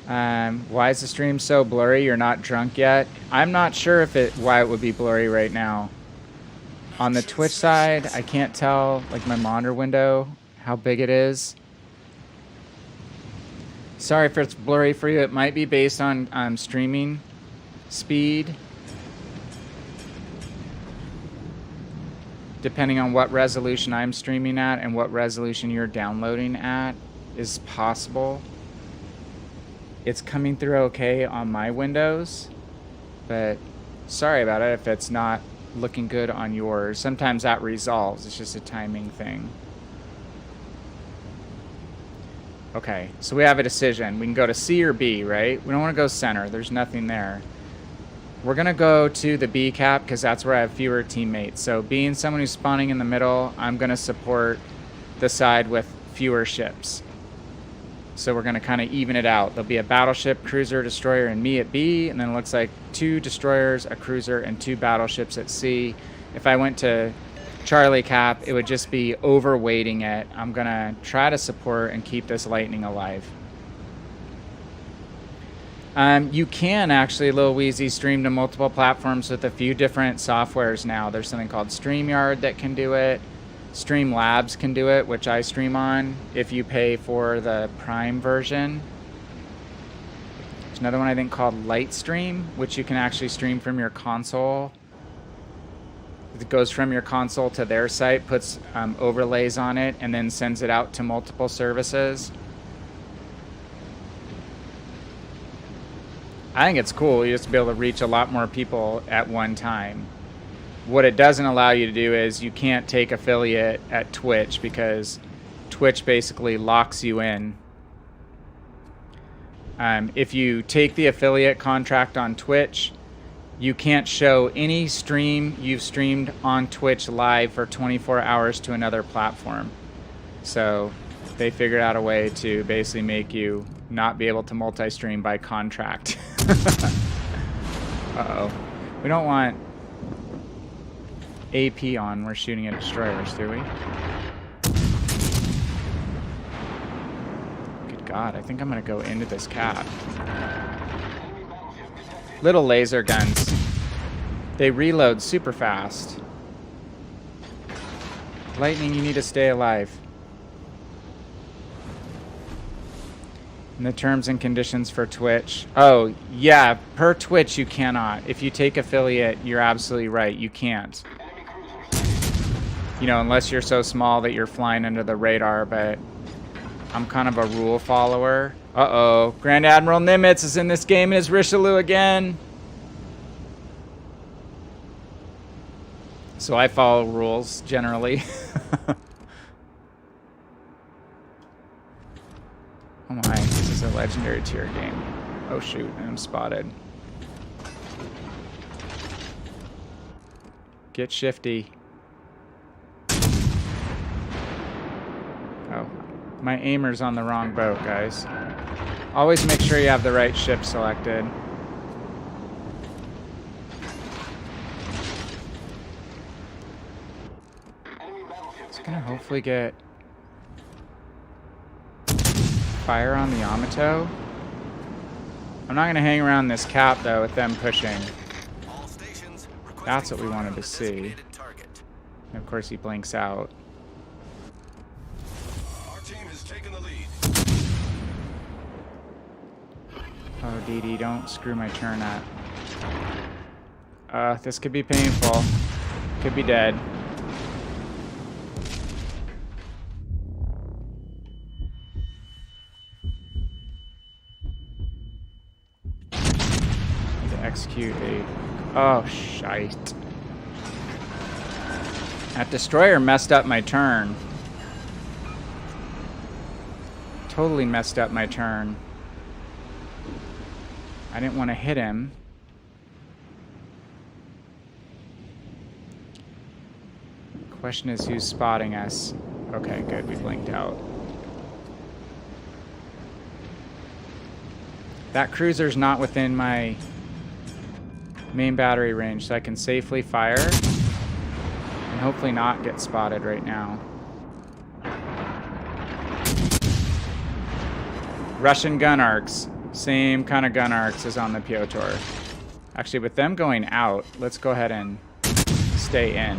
Why is the stream so blurry? You're not drunk yet? I'm not sure why it would be blurry right now. On the Twitch side, I can't tell, like my monitor window, how big it is. Sorry if it's blurry for you. It might be based on streaming speed. Depending on what resolution I'm streaming at and what resolution you're downloading at is possible. It's coming through okay on my Windows, but sorry about it if it's not looking good on yours. Sometimes that resolves. It's just a timing thing. Okay, so we have a decision. We can go to C or B, right? We don't want to go center. There's nothing there. We're going to go to the B cap because that's where I have fewer teammates. So being someone who's spawning in the middle, I'm going to support the side with fewer ships. So we're going to kind of even it out. There'll be a battleship, cruiser, destroyer, and me at B. And then it looks like 2 destroyers, a cruiser, and 2 battleships at C. If I went to Charlie cap, it would just be overweighting it. I'm going to try to support and keep this lightning alive. You can actually, Lil Weezy, stream to multiple platforms with a few different softwares now. There's something called StreamYard that can do it. Streamlabs can do it, which I stream on if you pay for the Prime version. There's another one I think called Lightstream, which you can actually stream from your console. It goes from your console to their site, puts overlays on it, and then sends it out to multiple services. I think it's cool. You just be able to reach a lot more people at one time. What it doesn't allow you to do is you can't take affiliate at Twitch because Twitch basically locks you in. If you take the affiliate contract on Twitch, you can't show any stream you've streamed on Twitch live for 24 hours to another platform. So they figured out a way to basically make you not be able to multi-stream by contract. Uh-oh. We don't want AP on. We're shooting at destroyers, do we? Good God, I think I'm going to go into this cap. Little laser guns. They reload super fast. Lightning, you need to stay alive. And the terms and conditions for Twitch. Oh, yeah, per Twitch you cannot. If you take affiliate, you're absolutely right. You can't. You know, unless you're so small that you're flying under the radar, but I'm kind of a rule follower. Uh-oh. Grand Admiral Nimitz is in this game and is Richelieu again. So I follow rules, generally. Oh my, this is a legendary tier game. Oh shoot, I'm spotted. Get shifty. Oh, my aimer's on the wrong boat, guys. Always make sure you have the right ship selected. It's gonna hopefully get fire on the Yamato. I'm not gonna hang around this cap though with them pushing. That's what we wanted to see. And of course he blinks out. Our team has taken the lead. Oh, DD, don't screw my turn up. This could be painful. Could be dead. Need to execute a... Oh, shite. That destroyer messed up my turn. Totally messed up my turn. I didn't want to hit him. Question is who's spotting us. Okay, good. We blinked out. That cruiser's not within my main battery range, so I can safely fire and hopefully not get spotted right now. Russian gun arcs. Same kind of gun arcs as on the Pyotr. Actually, with them going out, let's go ahead and stay in.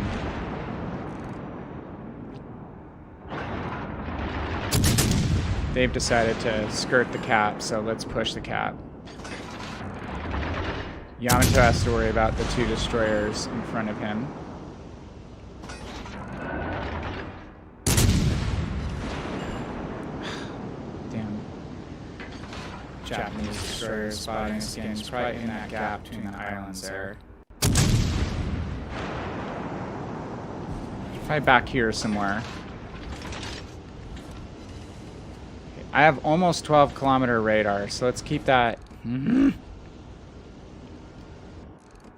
They've decided to skirt the cap, so let's push the cap. Yamato has to worry about the two destroyers in front of him. Damn. Japanese destroyer spotting us again. It's probably in that gap between the islands there. Probably back here somewhere. I have almost 12-kilometer radar, so let's keep that.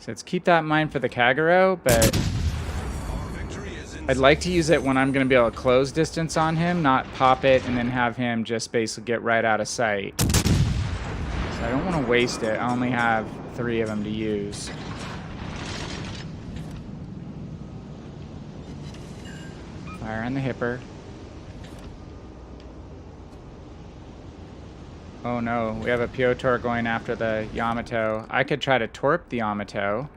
So let's keep that in mind for the Kagero, but I'd like to use it when I'm going to be able to close distance on him, not pop it and then have him just basically get right out of sight. So I don't want to waste it. I only have 3 of them to use. Fire on the hipper. Oh no, we have a Pyotr going after the Yamato. I could try to torp the Yamato.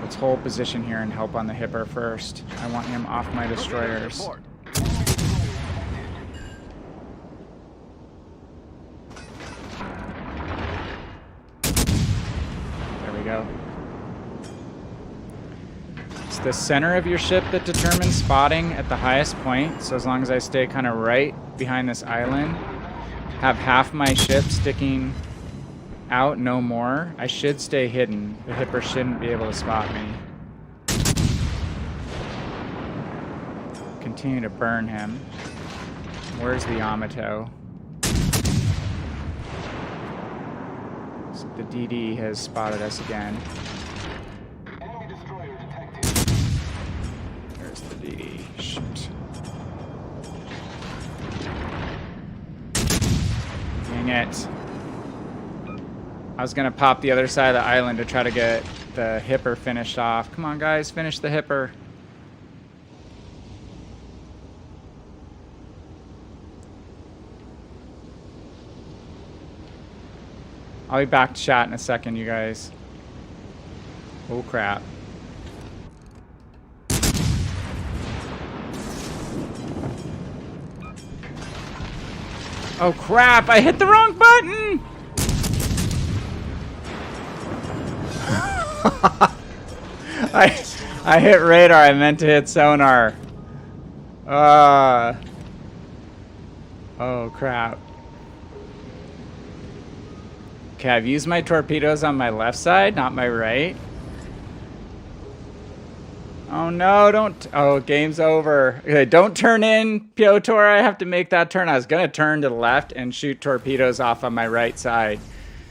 Let's hold position here and help on the hipper first. I want him off my destroyers. There we go. It's the center of your ship that determines spotting at the highest point. So as long as I stay kind of right behind this island, have half my ship sticking out, no more, I should stay hidden. The hipper shouldn't be able to spot me. Continue to burn him. Where's the Yamato? So the DD has spotted us again. Enemy destroyer detected. There's the DD. Shoot. Dang it. I was gonna pop the other side of the island to try to get the hipper finished off. Come on, guys, finish the hipper. I'll be back to chat in a second, you guys. Oh, crap. Oh, crap! I hit the wrong button! I hit radar. I meant to hit sonar. Oh, crap. Okay, I've used my torpedoes on my left side, not my right. Oh no, don't. Oh, game's over. Okay, don't turn in, Pyotr. I have to make that turn. I was going to turn to the left and shoot torpedoes off on my right side.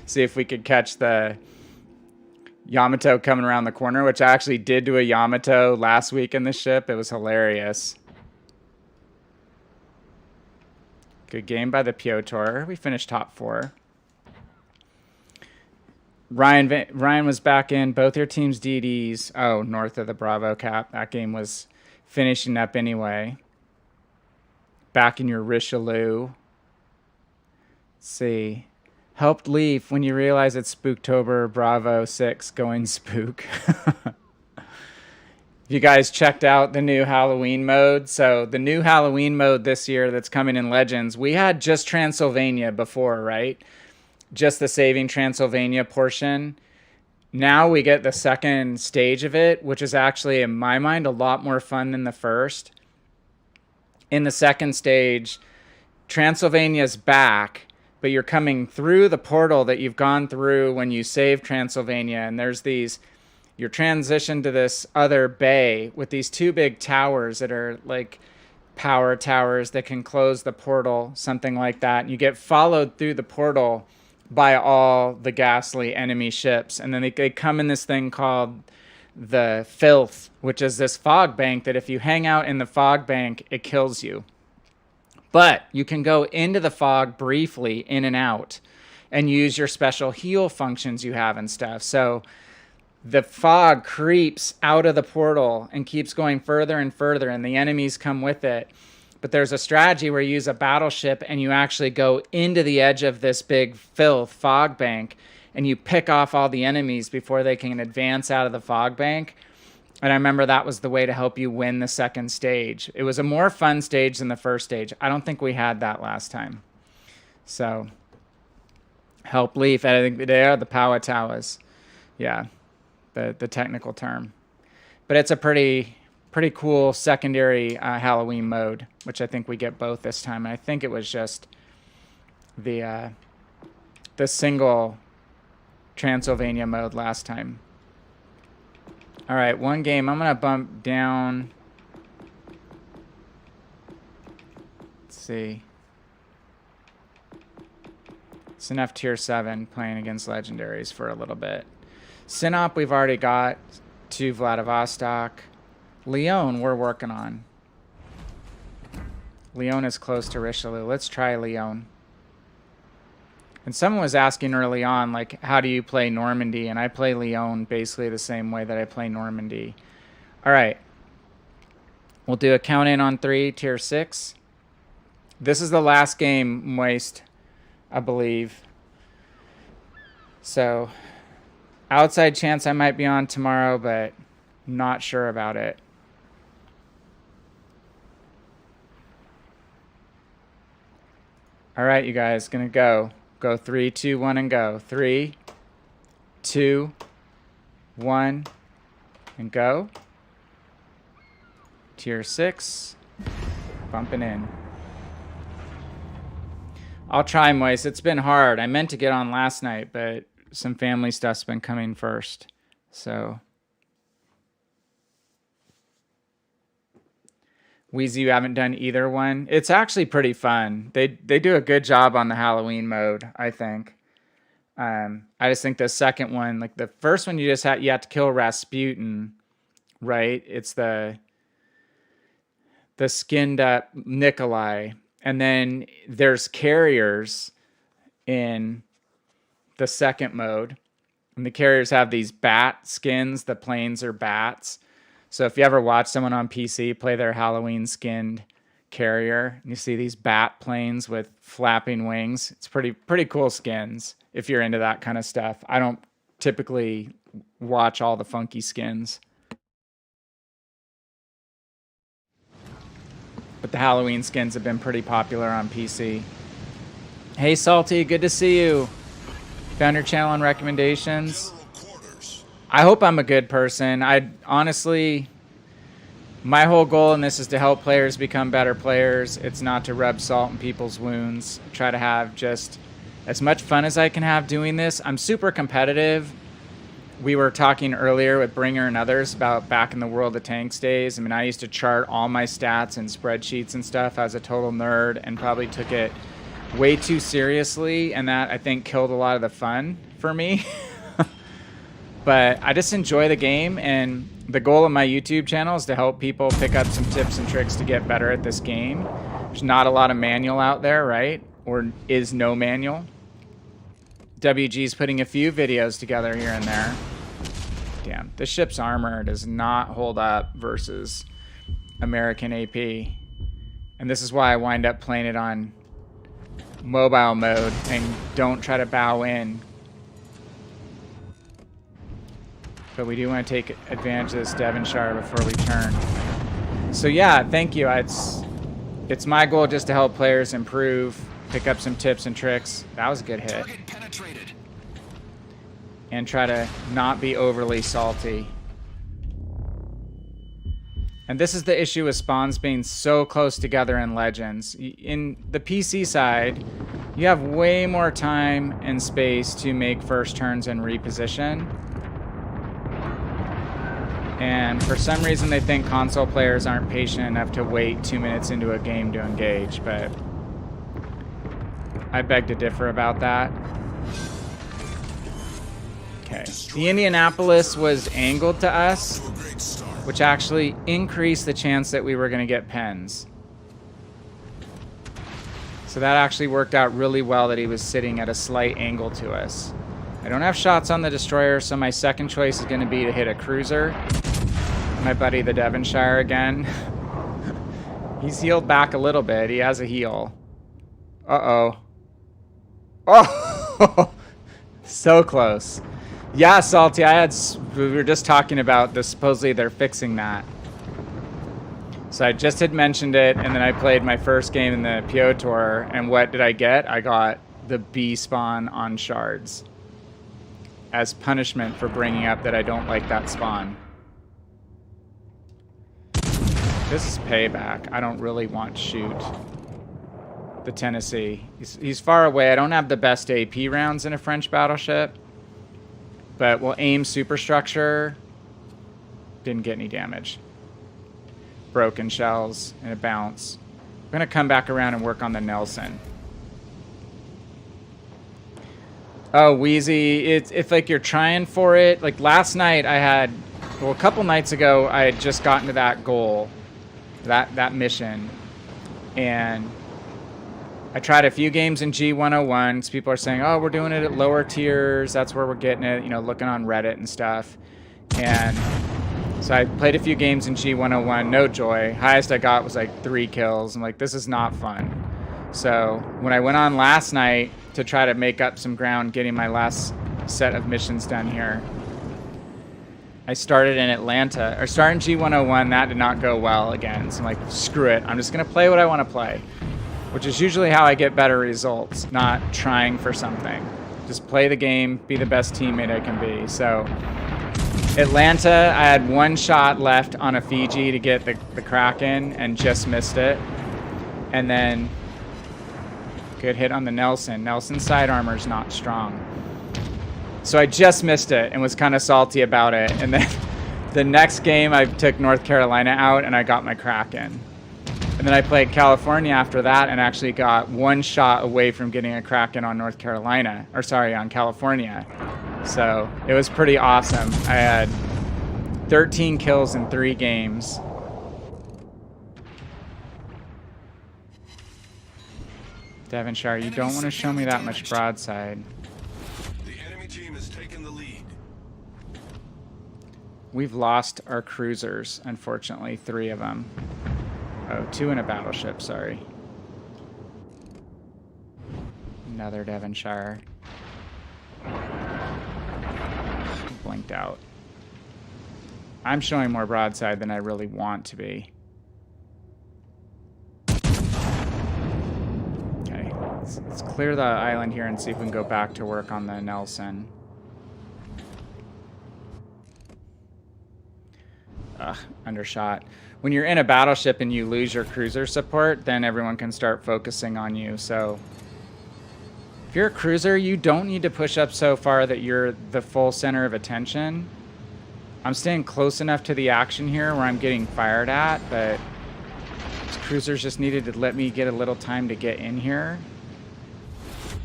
See if we could catch the Yamato coming around the corner, which I actually did to a Yamato last week in the ship. It was hilarious. Good game by the Pyotr. We finished top 4. Ryan was back in. Both your teams' DDs. Oh, north of the Bravo cap. That game was finishing up anyway. Back in your Richelieu. Let's see. Helped leave when you realize it's Spooktober Bravo 6 going spook. You guys checked out the new Halloween mode. So the new Halloween mode this year that's coming in Legends, we had just Transylvania before, right? Just the Saving Transylvania portion. Now we get the second stage of it, which is actually, in my mind, a lot more fun than the first. In the second stage, Transylvania's back, but you're coming through the portal that you've gone through when you save Transylvania, and there's these... You're transitioned to this other bay with these 2 big towers that are like power towers that can close the portal, something like that. And you get followed through the portal by all the ghastly enemy ships. And then they come in this thing called the Filth, which is this fog bank that if you hang out in the fog bank, it kills you. But you can go into the fog briefly, in and out, and use your special heal functions you have and stuff. So the fog creeps out of the portal and keeps going further and further, and the enemies come with it. But there's a strategy where you use a battleship and you actually go into the edge of this big filth fog bank and you pick off all the enemies before they can advance out of the fog bank. And I remember that was the way to help you win the second stage. It was a more fun stage than the first stage. I don't think we had that last time. So, help leaf. I think they are the power towers. Yeah. The technical term, but it's a pretty cool secondary Halloween mode, which I think we get both this time. And I think it was just the single Transylvania mode last time. All right, one game. I'm gonna bump down. Let's see. It's enough tier 7 playing against legendaries for a little bit. Sinop, we've already got to Vladivostok. Lyon, we're working on. Lyon is close to Richelieu. Let's try Lyon. And someone was asking early on, like, how do you play Normandy? And I play Lyon basically the same way that I play Normandy. All right. We'll do a count in on 3, tier 6. This is the last game, Moist, I believe. So... outside chance I might be on tomorrow, but not sure about it. All right, you guys, gonna go. Go 3, 2, 1, and go. 3, 2, 1, and go. Tier 6, bumping in. I'll try, Moise. It's been hard. I meant to get on last night, but some family stuff's been coming first. So Wheezy, you haven't done either one. It's actually pretty fun. They do a good job on the Halloween mode, I think. I just think the second one, like the first one, you have to kill Rasputin, right? It's the skinned up Nikolai, and then there's carriers in the second mode, and the carriers have these bat skins. The planes are bats. So if you ever watch someone on PC play their Halloween skinned carrier, and you see these bat planes with flapping wings, it's pretty cool skins if you're into that kind of stuff. I don't typically watch all the funky skins, but the Halloween skins have been pretty popular on PC. Hey Salty, good to see you. Found your channel and recommendations. I hope I'm a good person. I honestly, my whole goal in this is to help players become better players. It's not to rub salt in people's wounds. Try to have just as much fun as I can have doing this. I'm super competitive. We were talking earlier with Bringer and others about back in the World of Tanks days. I mean, I used to chart all my stats and spreadsheets and stuff. I was a total nerd and probably took it way too seriously, and that I think killed a lot of the fun for me. But I just enjoy the game, and the goal of my YouTube channel is to help people pick up some tips and tricks to get better at this game. There's not a lot of manual out there, right? Or is no manual. WG's putting a few videos together here and there. Damn, the ship's armor does not hold up versus American AP. And this is why I wind up playing it on mobile mode and don't try to bow in. But we do want to take advantage of this Devonshire before we turn. So yeah, thank you. It's my goal just to help players improve, pick up some tips and tricks. That was a good hit. Target penetrated. And try to not be overly salty. And this is the issue with spawns being so close together in Legends. In the PC side, you have way more time and space to make first turns and reposition. And for some reason they think console players aren't patient enough to wait 2 minutes into a game to engage, but I beg to differ about that. Okay, the Indianapolis was angled to us, which actually increased the chance that we were going to get pens. So that actually worked out really well that he was sitting at a slight angle to us. I don't have shots on the destroyer, so my second choice is going to be to hit a cruiser. My buddy the Devonshire again. He's healed back a little bit. He has a heal. Uh-oh. Oh! So close. Yeah, Salty, we were just talking about this. Supposedly they're fixing that. So I just had mentioned it, and then I played my first game in the Pyotr, and what did I get? I got the B spawn on shards. As punishment for bringing up that I don't like that spawn. This is payback. I don't really want to shoot the Tennessee. He's far away. I don't have the best AP rounds in a French battleship. But we'll aim superstructure. Didn't get any damage. Broken shells and a bounce. I'm going to come back around and work on the Nelson. Oh, Wheezy, it's like you're trying for it. Like last night I had, well, a couple nights ago I had just gotten to that goal, that mission. And I tried a few games in G101. So people are saying, oh, we're doing it at lower tiers. That's where we're getting it, you know, looking on Reddit and stuff. And so I played a few games in G101, no joy. Highest I got was like 3 kills. I'm like, this is not fun. So when I went on last night to try to make up some ground getting my last set of missions done here, I started in Atlanta, or started in G101. That did not go well again. So I'm like, screw it. I'm just going to play what I want to play. Which is usually how I get better results, not trying for something. Just play the game, be the best teammate I can be. So, Atlanta, I had 1 shot left on a Fiji to get the Kraken and just missed it. And then, good hit on the Nelson. Nelson's side armor is not strong. So I just missed it and was kind of salty about it. And then the next game, I took North Carolina out and I got my Kraken. And then I played California after that and actually got 1 shot away from getting a Kraken on North Carolina, or sorry, on California. So it was pretty awesome. I had 13 kills in 3 games. Devonshire, you don't want to show me that much broadside. The enemy team has taken the lead. We've lost our cruisers, unfortunately, 3 of them. Oh, 2 in a battleship, sorry. Another Devonshire. Blinked out. I'm showing more broadside than I really want to be. Okay, let's clear the island here and see if we can go back to work on the Nelson. Undershot. When you're in a battleship and you lose your cruiser support, then everyone can start focusing on you. So if you're a cruiser, you don't need to push up so far that you're the full center of attention. I'm staying close enough to the action here where I'm getting fired at, but these cruisers just needed to let me get a little time to get in here.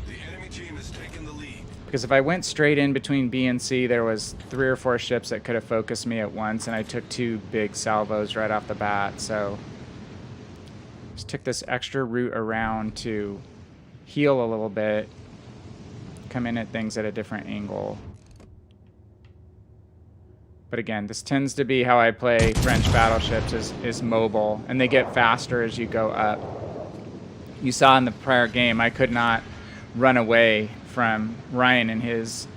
The enemy team has taken the lead. Because if I went straight in between B and C, there was 3 or 4 ships that could have focused me at once, and I took 2 big salvos right off the bat. So just took this extra route around to heal a little bit, come in at things at a different angle. But again, this tends to be how I play French battleships, is mobile, and they get faster as you go up. You saw in the prior game, I could not run away from Ryan and his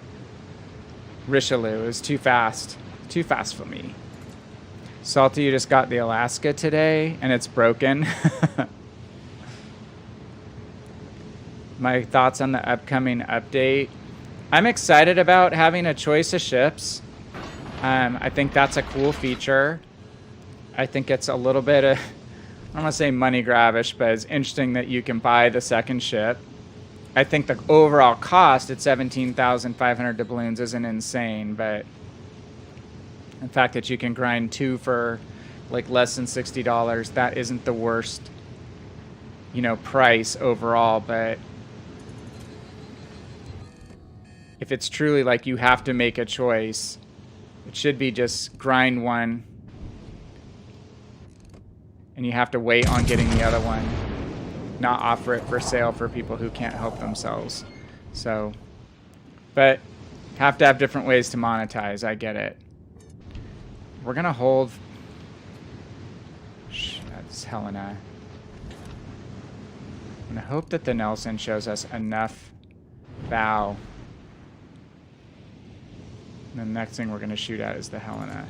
Richelieu. It was too fast for me. Salty, you just got the Alaska today, and it's broken. My thoughts on the upcoming update. I'm excited about having a choice of ships. I think that's a cool feature. I think it's a little bit of, I don't want to say money grabbish, but it's interesting that you can buy the second ship. I think the overall cost at 17,500 doubloons isn't insane, but the fact that you can grind 2 for like less than $60, that isn't the worst, you know, price overall. But if it's truly like you have to make a choice, it should be just grind 1 and you have to wait on getting the other one, not offer it for sale for people who can't help themselves. So, but have to have different ways to monetize. I get it. We're gonna hold. That's Helena. And I hope that the Nelson shows us enough bow. And the next thing we're going to shoot at is the Helena.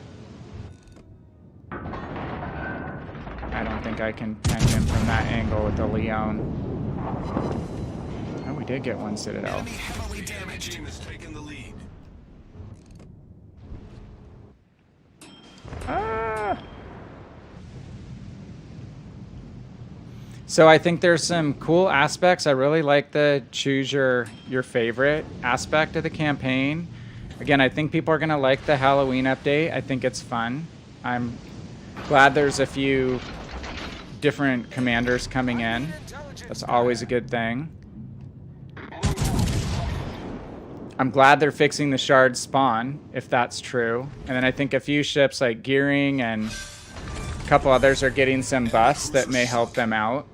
I don't think I can ping him from that angle with the Leon. Oh, we did get one Citadel. Enemy heavily damaged. Team has taken the lead. Ah! So I think there's some cool aspects. I really like the choose your favorite aspect of the campaign. Again, I think people are going to like the Halloween update. I think it's fun. I'm glad there's a few different commanders coming in. That's always a good thing. I'm glad they're fixing the shard spawn, if that's true. And then I think a few ships like Gearing and a couple others are getting some buffs that may help them out.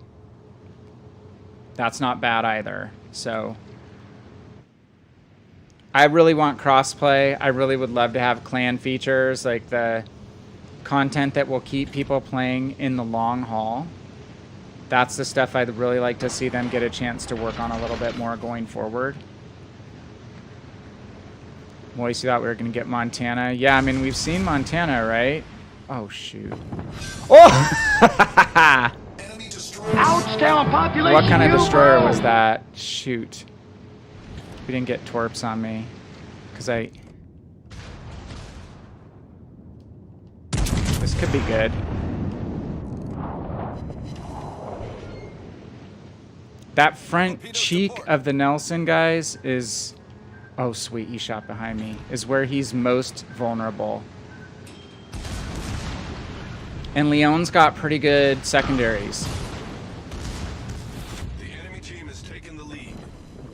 That's not bad either. So I really want crossplay. I really would love to have clan features, like the content that will keep people playing in the long haul. That's the stuff I'd really like to see them get a chance to work on a little bit more going forward. Moist, you thought we were going to get Montana? Yeah, I mean, we've seen Montana, right? Oh, shoot. Oh! Ouch, town population. What kind of destroyer was that? Shoot. We didn't get torps on me. Because this could be good. That front cheek of the Nelson, guys, is... Oh, sweet, he shot behind me. Is where he's most vulnerable. And Leon's got pretty good secondaries. The enemy team has taken the lead.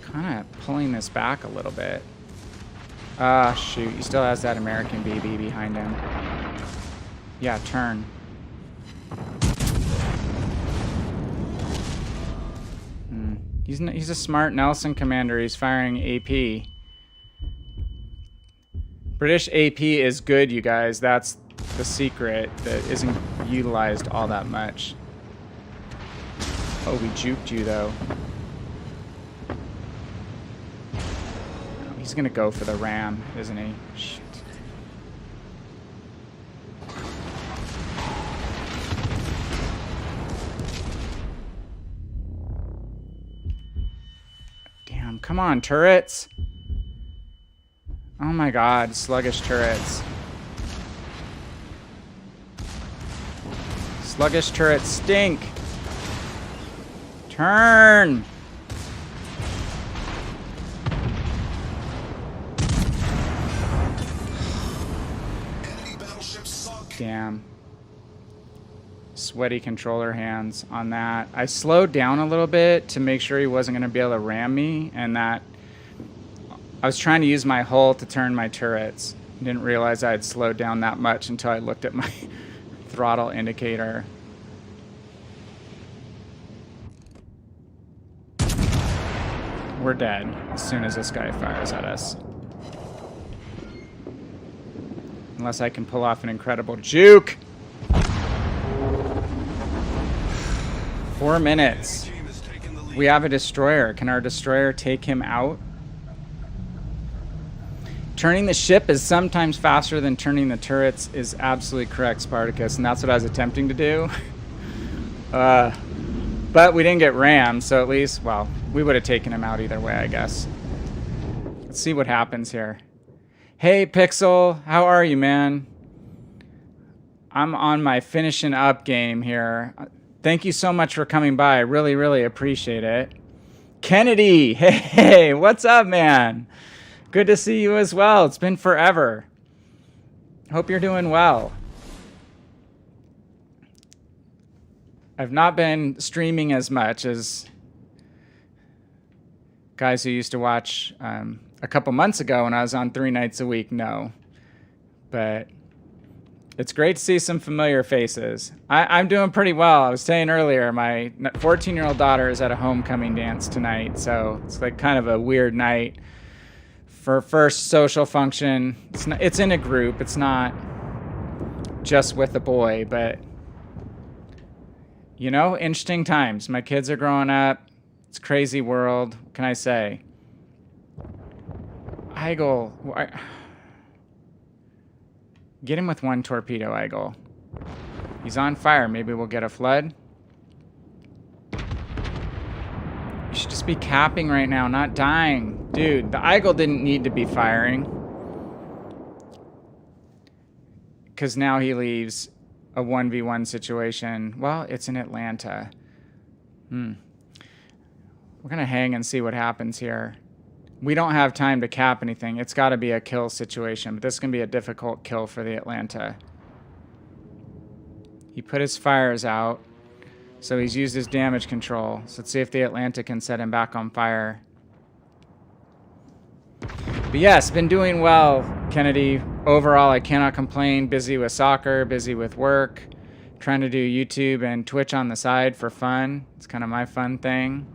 Kind of pulling this back a little bit. Ah, shoot. He still has that American BB behind him. Yeah, turn. He's a smart Nelson commander. He's firing AP. British AP is good, you guys. That's the secret that isn't utilized all that much. Oh, we juked you, though. He's going to go for the ram, isn't he? Shit. Damn, come on, turrets. Oh my god, sluggish turrets. Sluggish turrets stink. Turn. Damn. Sweaty controller hands on that. I slowed down a little bit to make sure he wasn't going to be able to ram me, and that I was trying to use my hull to turn my turrets. Didn't realize I had slowed down that much until I looked at my throttle indicator. We're dead as soon as this guy fires at us. Unless I can pull off an incredible juke. 4 minutes. We have a destroyer. Can our destroyer take him out? Turning the ship is sometimes faster than turning the turrets is absolutely correct, Spartacus, and that's what I was attempting to do. But we didn't get rammed, so at least, well, we would have taken him out either way, I guess. Let's see what happens here. Hey, Pixel, how are you, man? I'm on my finishing up game here. Thank you so much for coming by. I really, really appreciate it. Kennedy, hey, what's up, man? Good to see you as well. It's been forever. Hope you're doing well. I've not been streaming as much as guys who used to watch a couple months ago when I was on 3 nights a week. No. But it's great to see some familiar faces. I'm doing pretty well. I was saying earlier, my 14-year-old daughter is at a homecoming dance tonight, so it's like kind of a weird night for first social function. It's in a group. It's not just with a boy, but you know, interesting times. My kids are growing up. It's a crazy world. What can I say? Eigel. Get him with 1 torpedo, Eigel. He's on fire. Maybe we'll get a flood. You should just be capping right now, not dying. Dude, the Eigel didn't need to be firing. Because now he leaves a 1v1 situation. Well, it's in Atlanta. We're going to hang and see what happens here. We don't have time to cap anything. It's got to be a kill situation, but this is going to be a difficult kill for the Atlanta. He put his fires out, so he's used his damage control. So let's see if the Atlanta can set him back on fire. But yes, been doing well, Kennedy. Overall, I cannot complain. Busy with soccer, busy with work, trying to do YouTube and Twitch on the side for fun. It's kind of my fun thing.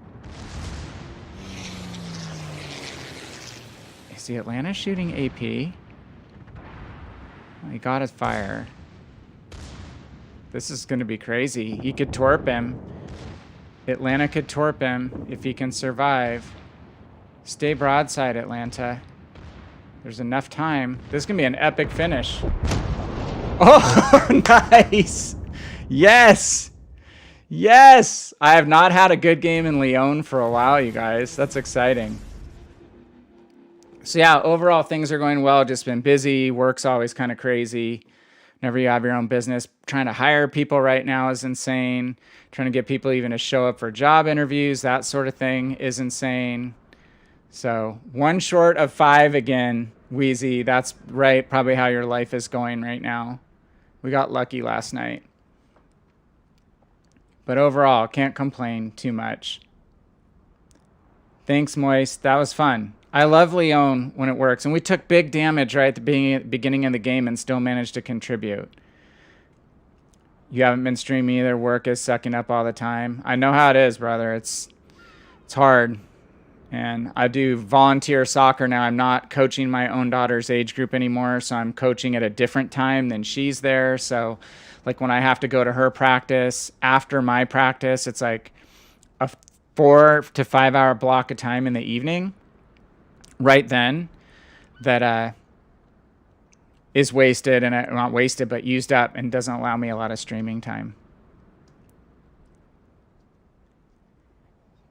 Is the Atlanta shooting AP? Well, he got his fire. This is going to be crazy. He could torp him. Atlanta could torp him if he can survive. Stay broadside, Atlanta. There's enough time. This is going to be an epic finish. Oh, nice. Yes. Yes. I have not had a good game in Lyon for a while, you guys. That's exciting. So yeah, overall things are going well. Just been busy. Work's always kind of crazy. Whenever you have your own business, trying to hire people right now is insane. Trying to get people even to show up for job interviews, that sort of thing is insane. So 1 short of 5 again, Wheezy. That's right, probably how your life is going right now. We got lucky last night. But overall, can't complain too much. Thanks, Moist. That was fun. I love Lyon when it works. And we took big damage right at the beginning of the game and still managed to contribute. You haven't been streaming either. Work is sucking up all the time. I know how it is, brother. It's hard. And I do volunteer soccer now. I'm not coaching my own daughter's age group anymore, so I'm coaching at a different time than she's there. So like when I have to go to her practice, after my practice, it's like a 4 to 5 hour block of time in the evening right then that is wasted, and not wasted, but used up, and doesn't allow me a lot of streaming time.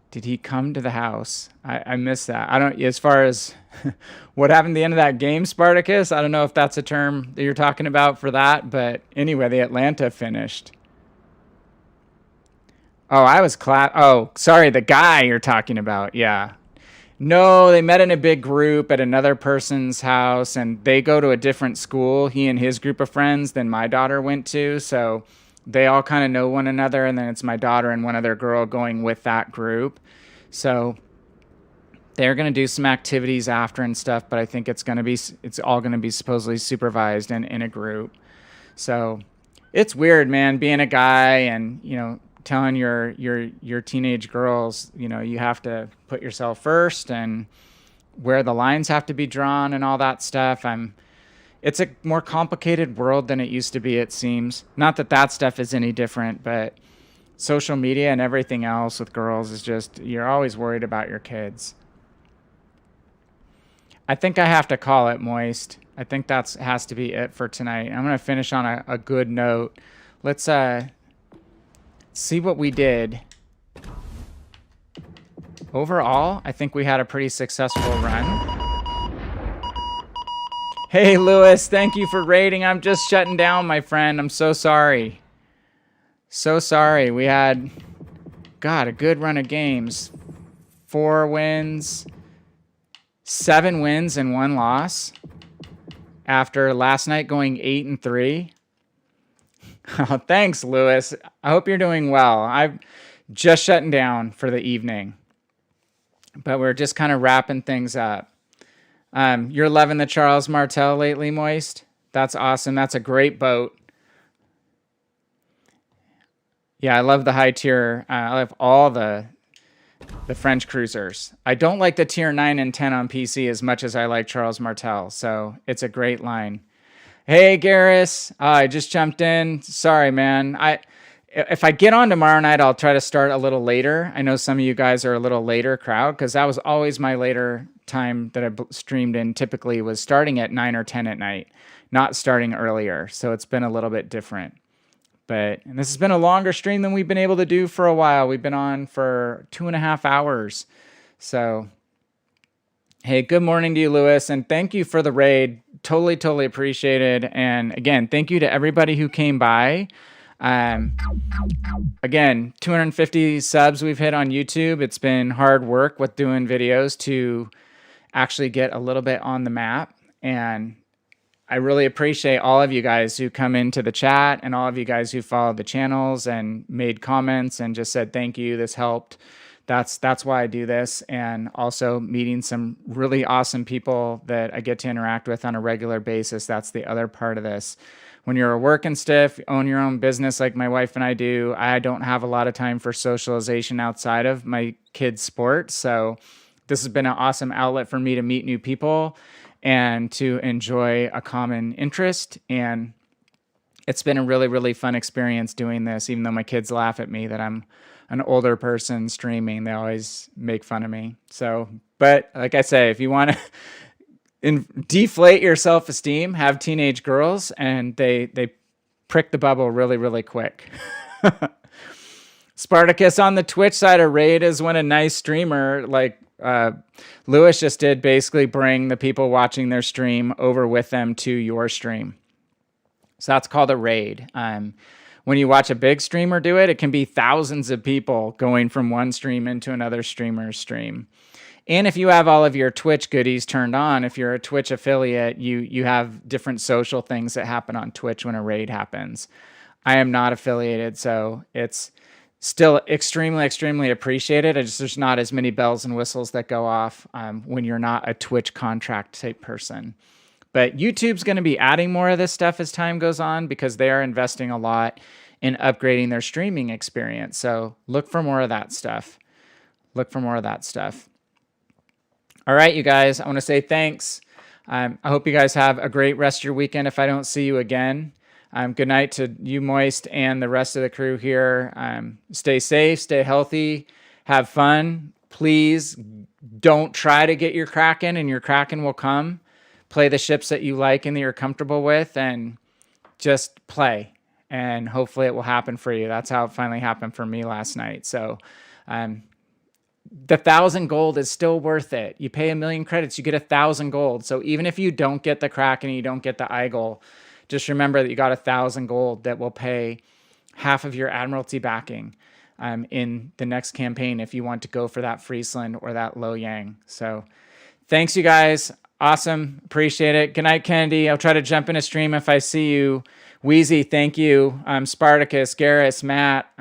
Did he come to the house? I missed that. I don't, as far as what happened at the end of that game, Spartacus, I don't know if that's a term that you're talking about for that, but anyway, the Atlanta finished. Oh, oh, sorry, the guy you're talking about. Yeah. No, they met in a big group at another person's house, and they go to a different school, he and his group of friends, than my daughter went to, so they all kind of know one another, and then it's my daughter and one other girl going with that group. So They're going to do some activities after and stuff, but I think it's all going to be supposedly supervised and in a group. So it's weird, man, being a guy and, telling your teenage girls, you have to put yourself first and where the lines have to be drawn and all that stuff. It's a more complicated world than it used to be, it seems. Not that stuff is any different, but social media and everything else with girls is just, you're always worried about your kids. I think I have to call it, Moist. I think that has to be it for tonight. I'm going to finish on a good note. Let's see what we did. Overall, I think we had a pretty successful run. Hey, Lewis, thank you for raiding. I'm just shutting down, my friend. I'm so sorry. So sorry. We had, a good run of games. 4 wins, 7 wins, and 1 loss. After last night going 8-3. Oh, thanks, Lewis. I hope you're doing well. I'm just shutting down for the evening. But we're just kind of wrapping things up. You're loving the Charles Martel lately, Moist? That's awesome. That's a great boat. Yeah, I love the high tier. I love all the French cruisers. I don't like the tier 9 and 10 on PC as much as I like Charles Martel. So it's a great line. Hey, Garrus. I just jumped in. Sorry, man. If I get on tomorrow night, I'll try to start a little later. I know some of you guys are a little later crowd because that was always my later time that I streamed in. Typically was starting at 9 or 10 at night, not starting earlier. So it's been a little bit different. And this has been a longer stream than we've been able to do for a while. We've been on for 2.5 hours. So, hey, good morning to you, Lewis. And thank you for the raid. Totally, totally appreciated. And again, thank you to everybody who came by. Again, 250 subs we've hit on YouTube. It's been hard work with doing videos to actually get a little bit on the map. And I really appreciate all of you guys who come into the chat and all of you guys who followed the channels and made comments and just said, thank you, this helped. That's why I do this. And also meeting some really awesome people that I get to interact with on a regular basis. That's the other part of this. When you're a working stiff, own your own business like my wife and I do, I don't have a lot of time for socialization outside of my kids' sport. So this has been an awesome outlet for me to meet new people and to enjoy a common interest. And it's been a really, really fun experience doing this, even though my kids laugh at me that I'm an older person streaming. They always make fun of me. So, but like I say, if you want to deflate your self-esteem, have teenage girls, and they prick the bubble really, really quick. Spartacus on the Twitch side of raid is when a nice streamer like Lewis just did basically bring the people watching their stream over with them to your stream. So that's called a raid. When you watch a big streamer do it, it can be thousands of people going from one stream into another streamer's stream. And if you have all of your Twitch goodies turned on, if you're a Twitch affiliate, you have different social things that happen on Twitch when a raid happens. I am not affiliated, so it's still extremely, extremely appreciated. There's not as many bells and whistles that go off when you're not a Twitch contract type person. But YouTube's going to be adding more of this stuff as time goes on because they are investing a lot in upgrading their streaming experience. So look for more of that stuff. Look for more of that stuff. All right, you guys, I want to say thanks. I hope you guys have a great rest of your weekend if I don't see you again. Good night to you, Moist, and the rest of the crew here. Stay safe, stay healthy, have fun. Please don't try to get your Kraken, and your Kraken will come. Play the ships that you like and that you're comfortable with, and just play. And hopefully it will happen for you. That's how it finally happened for me last night. So the 1,000 gold is still worth it. You pay 1,000,000 credits, you get 1,000 gold. So even if you don't get the Kraken, you don't get the Eagle, just remember that you got 1,000 gold that will pay half of your Admiralty backing in the next campaign if you want to go for that Friesland or that Lo Yang. So thanks, you guys. Awesome. Appreciate it. Good night, Kennedy. I'll try to jump in a stream if I see you. Wheezy, thank you. Spartacus, Garrus, Matt,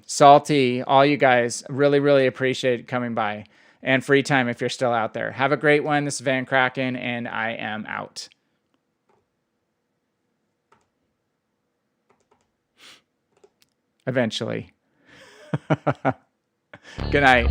Salty, all you guys. Really, really appreciate coming by. and free time if you're still out there. Have a great one. This is VannKraken, and I am out. Eventually. Good night.